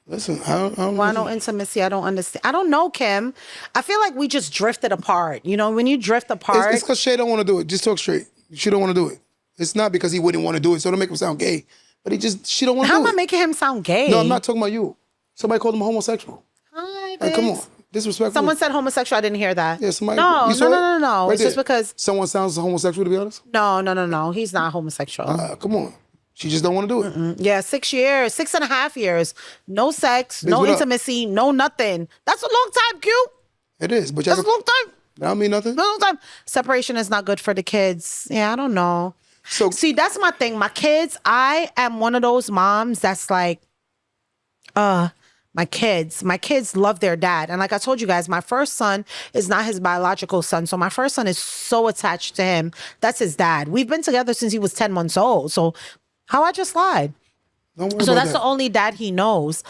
Listen, I don't Why know. no intimacy? I don't understand. I don't know, Kim. I feel like we just drifted apart. You know, when you drift apart. It's because Shay don't want to do it. Just talk straight. She don't want to do it. It's not because he wouldn't want to do it, so don't make him sound gay. But she don't want to How do am I it. making him sound gay? No, I'm not talking about you. Somebody called him a homosexual. Hi, Like, come on. babes. Disrespectful. Someone said homosexual. I didn't hear that. Yeah, somebody. No, you saw no. it? No. Right It's just there. because. Someone sounds homosexual, to be honest. No. He's not homosexual. Come on. She just don't want to do it. Yeah, 6 years, 6.5 years. No sex, no what up? intimacy, no nothing. That's a long time, Q. It is. But That's a long time. That don't mean nothing. Long time. Separation is not good for the kids. Yeah, I don't know. So See, that's my thing. My kids, I am one of those moms that's like, my kids love their dad. And like I told you guys, my first son is not his biological son. So my first son is so attached to him. That's his dad. We've been together since he was 10 months old. So how I just lied. don't worry So about that's that. the only dad he knows.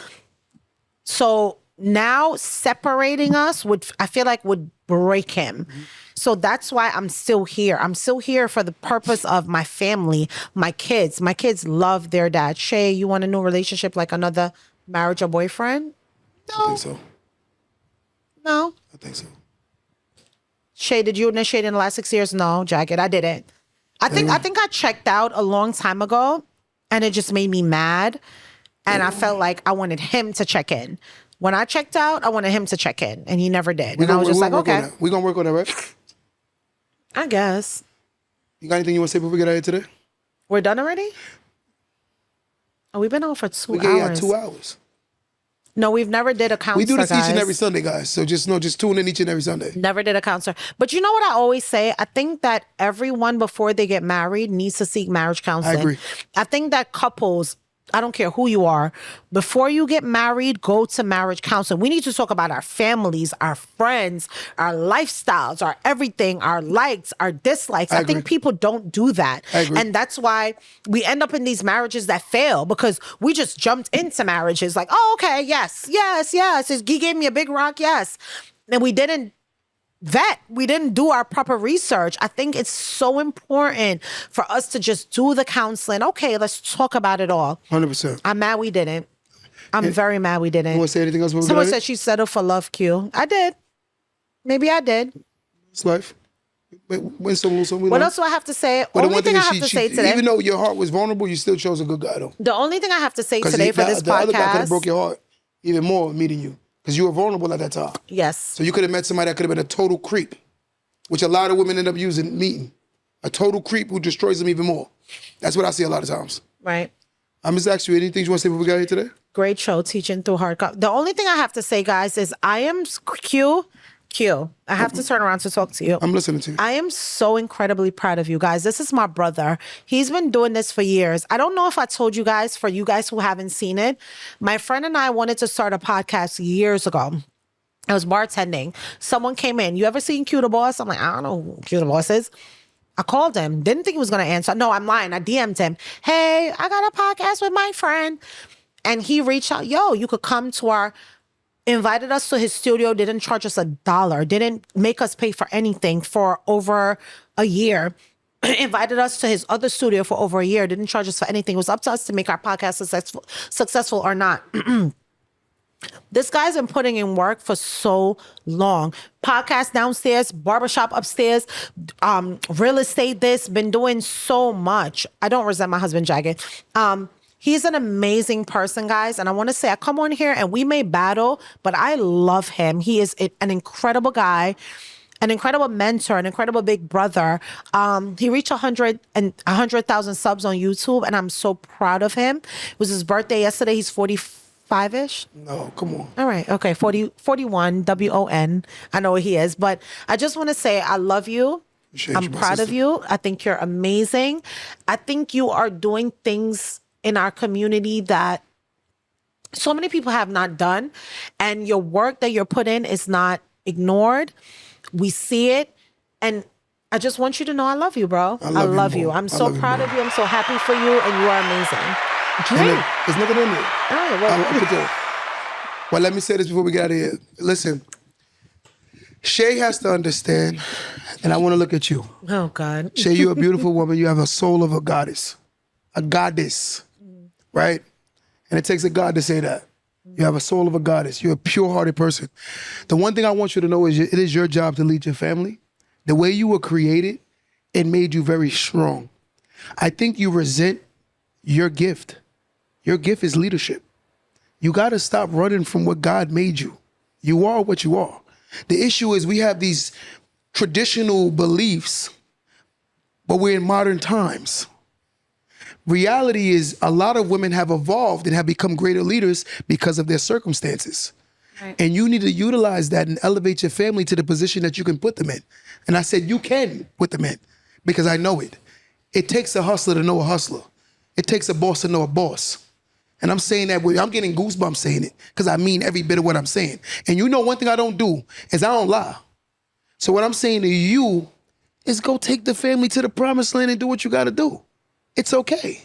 So now separating us I feel like would break him. So that's why I'm still here. I'm still here for the purpose of my family, my kids. My kids love their dad. Shay, you want a new relationship like another marriage or boyfriend? I think so. No. I think so. Shay, did you initiate in the last 6 years? No, Jagged, I didn't. I think I checked out a long time ago and it just made me mad. And I felt like I wanted him to check in. When I checked out, I wanted him to check in and he never did. And I was just like, okay, We're going to work on that, right? I guess. You got anything you want to say before we get out of here today? We're done already? Oh, we've been on for 2 We gave you hours. 2 hours. No, we've never did a counselor, We do this each and guys. every Sunday, guys. So just tune in each and every Sunday. Never did a counselor. But you know what I always say? I think that everyone before they get married needs to seek marriage counseling. I agree. I think that couples, I don't care who you are, before you get married, go to marriage counseling. We need to talk about our families, our friends, our lifestyles, our everything, our likes, our dislikes. I think people don't do that. I agree. And that's why we end up in these marriages that fail, because we just jumped into marriages like, oh, okay, yes. He gave me a big rock, yes. And we didn't vet. We didn't do our proper research. I think it's so important for us to just do the counseling. Okay, let's talk about it all. 100%. I'm mad we didn't. I'm very mad we didn't. You want to say anything else? Someone said she settled for love, Q. I did. Maybe I did. It's life. Win some, lose some. What else do I have to say? But the Only one thing I is have to say today. even though your heart was vulnerable, you still chose a good guy, though. The only thing I have to say today for this the other guy could have podcast. broke your heart even more meeting you, because you were vulnerable at that time. Yes. So you could have met somebody that could have been a total creep, which a lot of women end up using, meeting. A total creep who destroys them even more. That's what I see a lot of times. Right. I'm just asking you, anything you want to say before we got here today? Great show, teaching through hard copy. The only thing I have to say, guys, is I am Q. I have to turn around to talk to you. I'm listening to you. I am so incredibly proud of you guys. This is my brother. He's been doing this for years. I don't know if I told you guys, for you guys who haven't seen it, my friend and I wanted to start a podcast years ago. I was bartending. Someone came in. You ever seen Q the Boss? I'm like, I don't know who Q the Boss is. I called him. Didn't think he was going to answer. No, I'm lying. I DM'd him. Hey, I got a podcast with my friend. And he reached out. Yo, you could come to our... Invited us to his studio, didn't charge us $1, didn't make us pay for anything for over a year. Invited us to his other studio for over a year, didn't charge us for anything. It was up to us to make our podcast successful or not. This guy's been putting in work for so long. Podcast downstairs, barbershop upstairs, real estate this, been doing so much. I don't resent my husband, Jagged. He's an amazing person, guys. And I want to say, I come on here and we may battle, but I love him. He is an incredible guy, an incredible mentor, an incredible big brother. He reached 100,000 subs on YouTube, and I'm so proud of him. It was his birthday yesterday. He's 45-ish. No, come on. All right. Okay. 41, WON. I know what he is, but I just want to say I love you. I'm proud of you. I think you're amazing. I think you are doing things in our community that so many people have not done, and your work that you're put in is not ignored. We see it, and I just want you to know I love you, bro. I love you. I'm so proud of you. I'm so happy for you, and you are amazing. Drink. There's nothing in there. All right, Well, let me say this before we get out of here. Listen, Shay has to understand, and I want to look at you. Oh, God. Shay, you're a beautiful woman. You have a soul of a goddess. A goddess. Right? And it takes a God to say that. You have a soul of a goddess. You're a pure-hearted person. The one thing I want you to know is it is your job to lead your family. The way you were created, it made you very strong. I think you resent your gift. Your gift is leadership. You got to stop running from what God made you. You are what you are. The issue is we have these traditional beliefs, but we're in modern times. Reality is a lot of women have evolved and have become greater leaders because of their circumstances. Right. And you need to utilize that and elevate your family to the position that you can put them in. And I said, you can put them in because I know it. It takes a hustler to know a hustler. It takes a boss to know a boss. And I'm saying that, I'm getting goosebumps saying it because I mean every bit of what I'm saying. And you know one thing I don't do is I don't lie. So what I'm saying to you is go take the family to the promised land and do what you got to do. It's okay.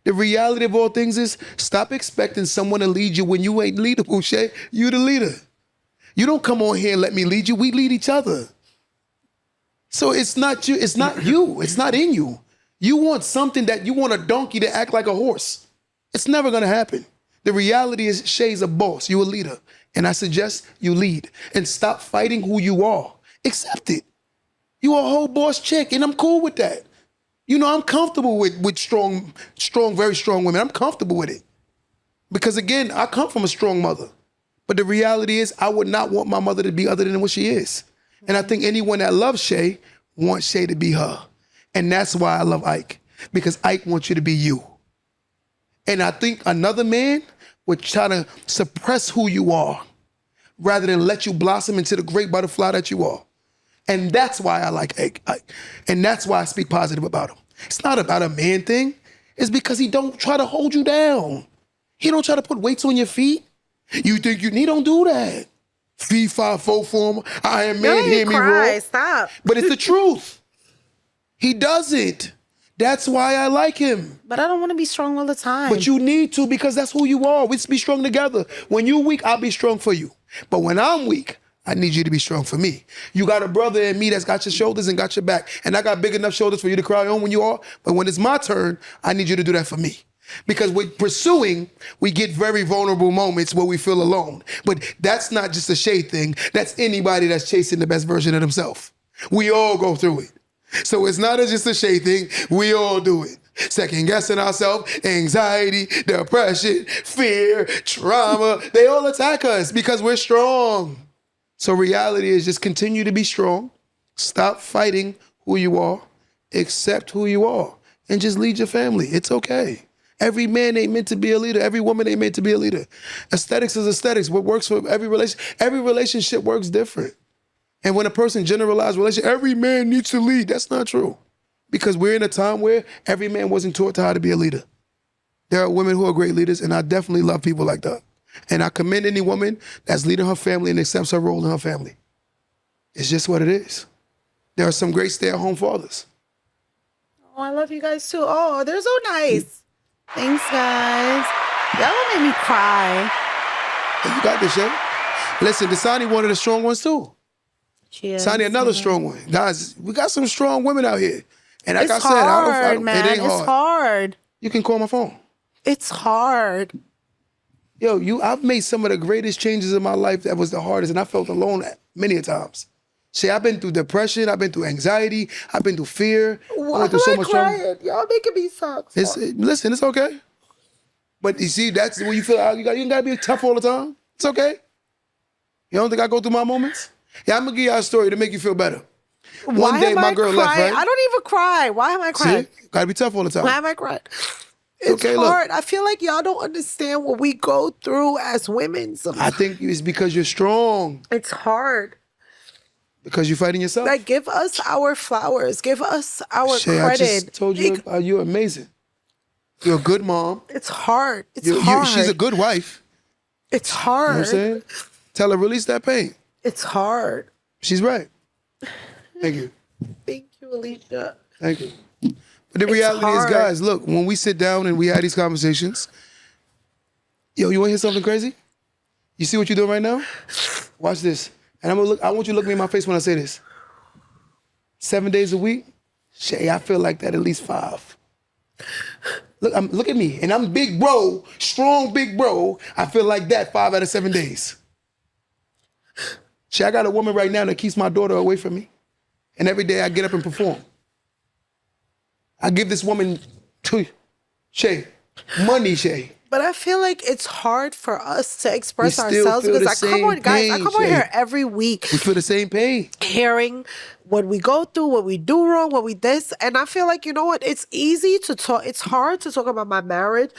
The reality of all things is stop expecting someone to lead you when you ain't leadable, Shay. You the leader. You don't come on here and let me lead you. We lead each other. So it's not you. It's not you. It's not in you. You want something that you want a donkey to act like a horse. It's never going to happen. The reality is Shay's a boss. You're a leader. And I suggest you lead and stop fighting who you are. Accept it. You're a whole boss chick and I'm cool with that. You know, I'm comfortable with strong, very strong women. I'm comfortable with it. Because again, I come from a strong mother. But the reality is I would not want my mother to be other than what she is. And I think anyone that loves Shay wants Shay to be her. And that's why I love Ike. Because Ike wants you to be you. And I think another man would try to suppress who you are rather than let you blossom into the great butterfly that you are. And that's why I like Ike. And that's why I speak positive about him. It's not about a man thing. It's because he don't try to hold you down. He don't try to put weights on your feet. You think he don't do that. Fee, fi, fo, form, Iron Man, hear me roar. Stop. But it's the truth. He doesn't. That's why I like him. But I don't want to be strong all the time. But you need to, because that's who you are. We be strong together. When you're weak, I'll be strong for you. But when I'm weak, I need you to be strong for me. You got a brother in me that's got your shoulders and got your back. And I got big enough shoulders for you to cry on when you are. But when it's my turn, I need you to do that for me. Because with pursuing, we get very vulnerable moments where we feel alone. But that's not just a shade thing. That's anybody that's chasing the best version of themselves. We all go through it. So it's not just a shade thing. We all do it. Second guessing ourselves, anxiety, depression, fear, trauma. They all attack us because we're strong. So reality is just continue to be strong. Stop fighting who you are. Accept who you are. And just lead your family. It's okay. Every man ain't meant to be a leader. Every woman ain't meant to be a leader. Aesthetics is aesthetics. What works for every relationship works different. And when a person generalizes relationship, every man needs to lead. That's not true. Because we're in a time where every man wasn't taught how to be a leader. There are women who are great leaders, and I definitely love people like that. And I commend any woman that's leading her family and accepts her role in her family. It's just what it is. There are some great stay-at-home fathers. Oh, I love you guys too. Oh, they're so nice. Thanks, guys. Y'all made me cry. Hey, you got this, Shay. Listen, Dasani one of the strong ones too. Cheers. Sani, another strong one. Guys, we got some strong women out here. And like It's I said, hard, man. it ain't hard. It's hard. You can call my phone. It's hard. Yo, I've made some of the greatest changes in my life that was the hardest, and I felt alone many a times. See, I've been through depression, I've been through anxiety, I've been through fear. Why I went through so much trauma. crying? Y'all making me suck. Listen, it's okay. But you see, that's when you feel you ain't gotta be tough all the time. It's okay. You don't think I go through my moments? Yeah, I'm gonna give you a story to make you feel better. One day my girl left, right? I don't even cry. Why am I crying? See? Gotta be tough all the time. Why am I crying? It's Okay, hard. look. I feel like y'all don't understand what we go through as women. I think it's because you're strong. It's hard. Because you're fighting yourself. Like, give us our flowers. Give us our Shay, credit. I just told you you're amazing. You're a good mom. It's hard. It's hard. She's a good wife. It's You know hard. what I'm saying? Tell her, release that pain. It's hard. She's right. Thank you. Thank you, Alicia. Thank you. But the reality is, hard. guys, look, when we sit down and we have these conversations, yo, you want to hear something crazy? You see what you're doing right now? Watch this. And I want you to look me in my face when I say this. 7 days a week? Shay, I feel like that at least 5. Look at me. And I'm big bro, strong big bro. I feel like that 5 out of 7 days. Shay, I got a woman right now that keeps my daughter away from me. And every day I get up and perform. I give this woman, Shay, money, Shay. But I feel like it's hard for us to express We still ourselves feel because the I come on, same guys. I pain, come on Shay. here every week We feel the same pain. hearing what we go through, what we do wrong, what we this. And I feel like, you know what? It's easy to talk. It's hard to talk about my marriage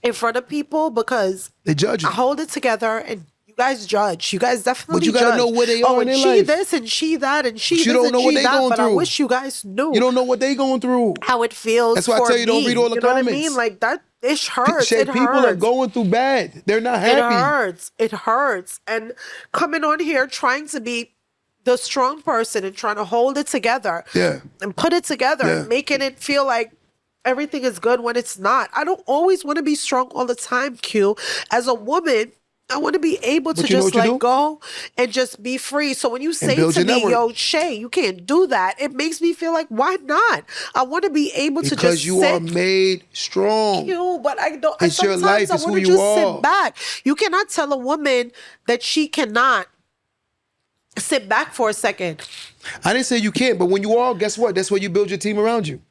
in front of people because They judge you. I hold it together and you guys judge. You guys definitely But you gotta judge. know where they Oh, are in and their she life. this and she that and she But you this don't and know what she they that. going But I through. wish you guys knew. You don't know what they going through. how it feels. That's why I for tell you, don't me. read all the You know what I comments. mean? Like that. It hurts. Shay, It people are hurts. going through bad. They're not It happy. hurts. It hurts. And coming on here trying to be the strong person and trying to hold it together Yeah. and put it together Yeah. and making it feel like everything is good when it's not. I don't always want to be strong all the time, Q. As a woman, I want to be able to But you know just what you let do? go and just be free. So when you say build to your me, network. yo, Shay, you can't do that, it makes me feel like, why not? I want to be able to Because just you sit are made strong. you, but I don't. It's your Sometimes life, I it's want who to you just are. sit back. You cannot tell a woman that she cannot sit back for a second. I didn't say you can't, but when you are, guess what? That's where you build your team around you.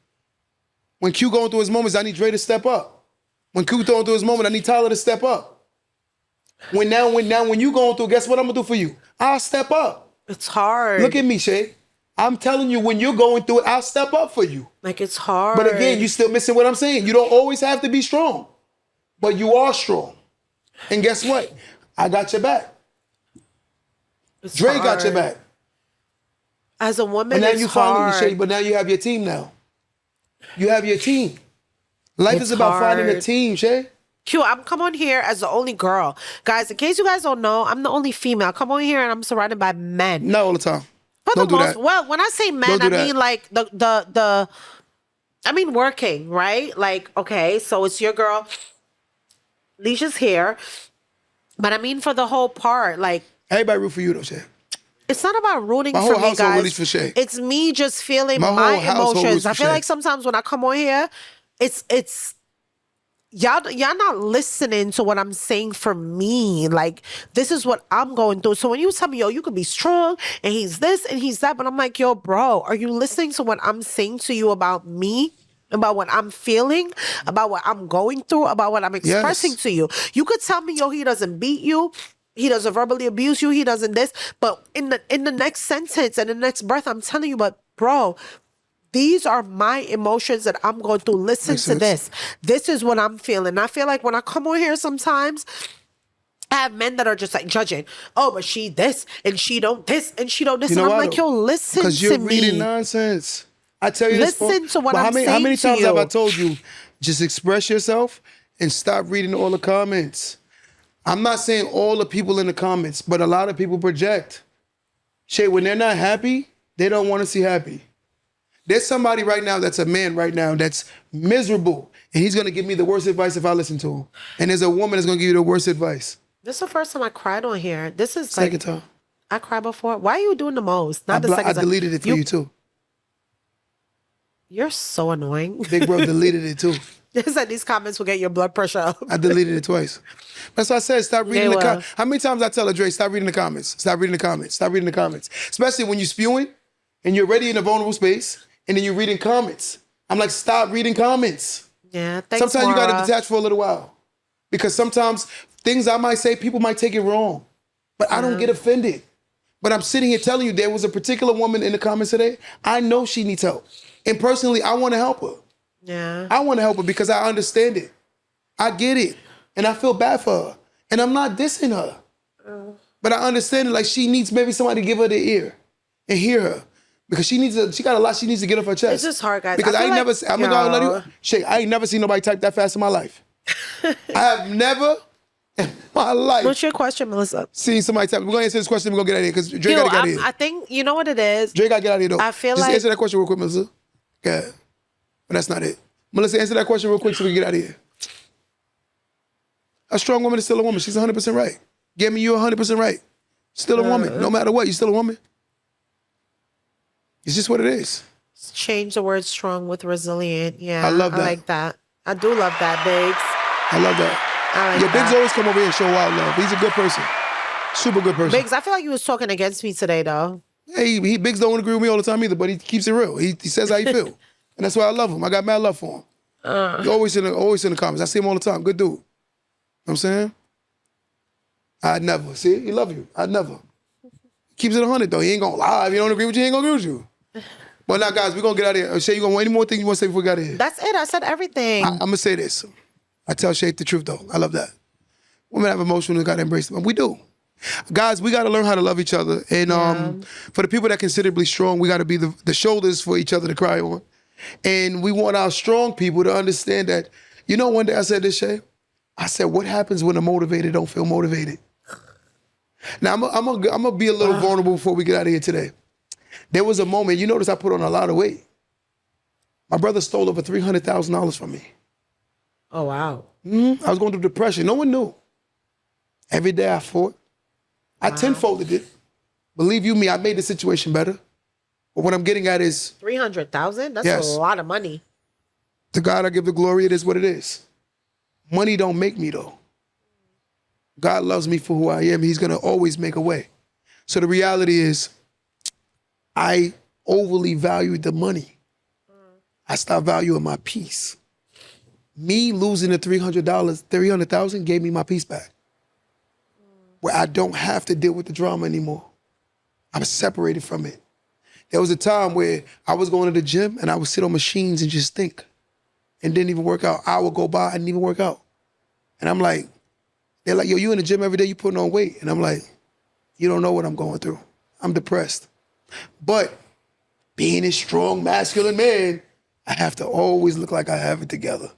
When Q going through his moments, I need Dre to step up. When Q going through his moment, I need Tyler to step up. When you going through, guess what I'm gonna do for you? I'll step up. It's hard. Look at me, Shay. I'm telling you, when you're going through it, I'll step up for you. like it's hard. But again, you still missing what I'm saying. You don't always have to be strong, but you are strong. And guess what? I got your back. It's Dre got your hard. back. As a woman, And now it's you hard. finally, Shay, but now you have your team now. You have your team. Life It's is about finding a hard. team, Shay. Q, I'm come on here as the only girl. Guys, in case you guys don't know, I'm the only female. I come on here and I'm surrounded by men. Not all the time. For Don't the do most, that. well, when I say men, Don't do I that. mean like I mean working, right? Like, okay, so it's your girl, Leisha's here. But I mean for the whole part, like, Everybody root for you though, Shay. it's not about rooting My for whole me, household guys. roots for Shay. It's me just feeling My my whole household emotions. roots I for feel Shay. like sometimes when I come on here, it's y'all not listening to what I'm saying for me. Like, this is what I'm going through. So when you tell me, yo, you could be strong and he's this and he's that, but I'm like, yo, bro, are you listening to what I'm saying to you about me? About what I'm feeling, about what I'm going through, about what I'm expressing Yes. to you. You could tell me, yo, he doesn't beat you, he doesn't verbally abuse you, he doesn't this, but in the next sentence and the next breath, I'm telling you, but bro, these are my emotions that I'm going through. Listen Makes to sense. this. This is what I'm feeling. I feel like when I come on here sometimes, I have men that are just like judging. Oh, but she this and she don't this and she don't this. You know And I'm why, like, though? yo, listen Because to you're reading me. nonsense. I tell you this. Listen to what but I'm how many saying to times have I you? told you, just express yourself and stop reading all the comments. I'm not saying all the people in the comments, but a lot of people project. Shay, when they're not happy, they don't want to see happy. There's somebody right now that's a man right now that's miserable, and he's going to give me the worst advice if I listen to him. And there's a woman that's going to give you the worst advice. This is the first time I cried on here. This is Second like, time. I cried before. Why are you doing the most? Not the I second time. deleted it for you too. You're so annoying. Big bro deleted it too. It's like these comments will get your blood pressure up. I deleted it twice. That's why I said stop reading They the will. comments. How many times I tell her, Dre, stop reading the comments. Stop reading the comments. Stop reading the comments. Especially when you're spewing and you're already in a vulnerable space and then you're reading comments. I'm like, stop reading comments. Yeah, thanks, Sometimes you got Mara. to detach for a little while. Because sometimes things I might say, people might take it wrong. But I don't get offended. But I'm sitting here telling you there was a particular woman in the comments today. I know she needs help. And personally, I want to help her. Yeah. I want to help her because I understand it. I get it. And I feel bad for her. And I'm not dissing her. But I understand it, like she needs maybe somebody to give her the ear and hear her. Because she got a lot she needs to get off her chest. It's just hard, guys. Because I I feel ain't like, never, I'm gonna let you, Shay, I ain't never seen nobody type that fast in my life. I have never in my life What's your question, Melissa? seen somebody type. We're gonna answer this question, we're gonna get out of here because Dre Yo, gotta get out of here. I think, you know what it is? Dre gotta get out of here though. I feel Just like- answer that question real quick, Melissa. Okay. But that's not it. Melissa, answer that question real quick so we can get out of here. A strong woman is still a woman. She's 100% right. Give me, you're 100% right. Still a woman. No matter what, you're still a woman. It's just what it is. Change the word strong with resilient. Yeah. I love that. I like that. I do love that, Biggs. I love that. I like Your Biggs that. always come over here and show wild love. He's a good person. Super good person. Biggs, I feel like you was talking against me today, though. Hey, Biggs don't agree with me all the time either, but he keeps it real. He says how he feel. And that's why I love him. I got mad love for him. He's always in the comments. I see him all the time. Good dude. You know what I'm saying? I'd never. See, he love you. I'd never. Keeps it 100 though. He ain't gonna lie. If he don't agree with you, he ain't gonna agree with you. But now, guys, we're gonna get out of here. Shay, you gonna any more thing you wanna say before we get out of here? That's it. I said everything. I'm gonna say this. I tell Shay the truth though. I love that. Women have emotions and gotta embrace them. We do. Guys, we gotta learn how to love each other. And for the people that are considerably strong, we gotta be the shoulders for each other to cry on. And we want our strong people to understand that, you know, one day I said this, Shay. I said, what happens when the motivated don't feel motivated? Now, I'm gonna be a little vulnerable before we get out of here today. There was a moment, you notice I put on a lot of weight. My brother stole over $300,000 from me. Oh, wow. I was going through depression. No one knew. Every day I fought. I tenfolded it. Believe you me, I made the situation better. But what I'm getting at is, 300,000? That's Yes. a lot of money. to God I give the glory, it is what it is. Money don't make me though. God loves me for who I am. He's gonna always make a way. So the reality is, I overly valued the money. I stopped valuing my peace. Me losing the $300,000 gave me my peace back. Where I don't have to deal with the drama anymore. I'm separated from it. There was a time where I was going to the gym and I would sit on machines and just think and didn't even work out. I would go by, I didn't even work out. And I'm like, They're like, yo, you in the gym every day, you putting on weight. And I'm like, you don't know what I'm going through. I'm depressed. But being a strong, masculine man, I have to always look like I have it together.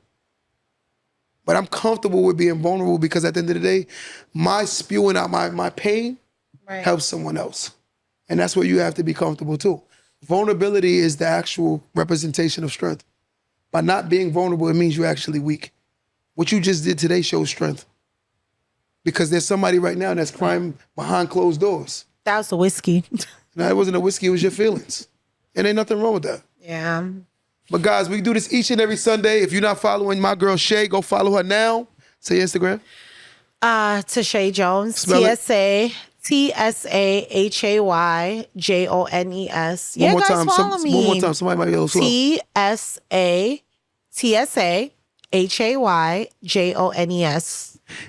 But I'm comfortable with being vulnerable because at the end of the day, my spewing out my pain helps someone else. And that's where you have to be comfortable too. Vulnerability is the actual representation of strength. By not being vulnerable, it means you're actually weak. What you just did today shows strength. Because there's somebody right now that's crying behind closed doors. That was the whiskey. No, it wasn't a whiskey, it was your feelings. And ain't nothing wrong with that. Yeah. But guys, we do this each and every Sunday. If you're not following my girl Shay, go follow her now. Say your Instagram. Tashay Jones. Spell it. TSAHAYJONES. One Yeah, more guys, time. follow me. One more time. Somebody might be a little slow. TSAHAYJONES.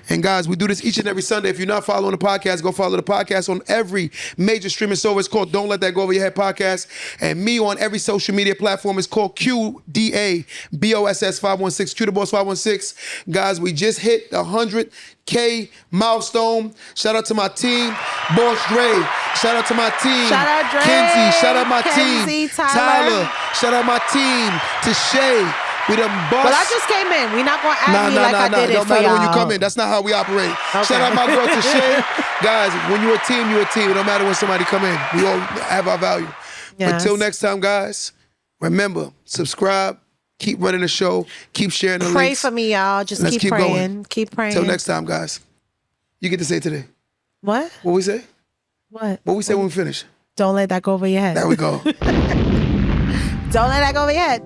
And guys, we do this each and every Sunday. If you're not following the podcast, go follow the podcast on every major streaming service. It's called Don't Let That Go Over Your Head Podcast. And me on every social media platform is called QDABOSS 516, Q the Boss 516. Guys, we just hit the 100K milestone. Shout out to my team, Boss Dre. Shout out to my team, Shout out Dre. Kenzie. Shout out my Kenzie, team, Tyler. Shout out my team, to Shay. We done bust. Well, I just came in. We're not going to add me like I did it Don't for matter y'all. when you come in. That's not how we operate. Okay. Shout out my girl to Shay. Guys, when you're a team, you're a team. It don't matter when somebody come in. We all have our value. Yes. Until next time, guys, remember, subscribe, keep running the show, keep sharing the Pray links. for me, y'all. Just Let's keep keep praying. going. Keep praying. Until next time, guys. You get to say today. What? What we say? What? What we say when we finish? Don't let that go over your head. There we go. Don't let that go over your head.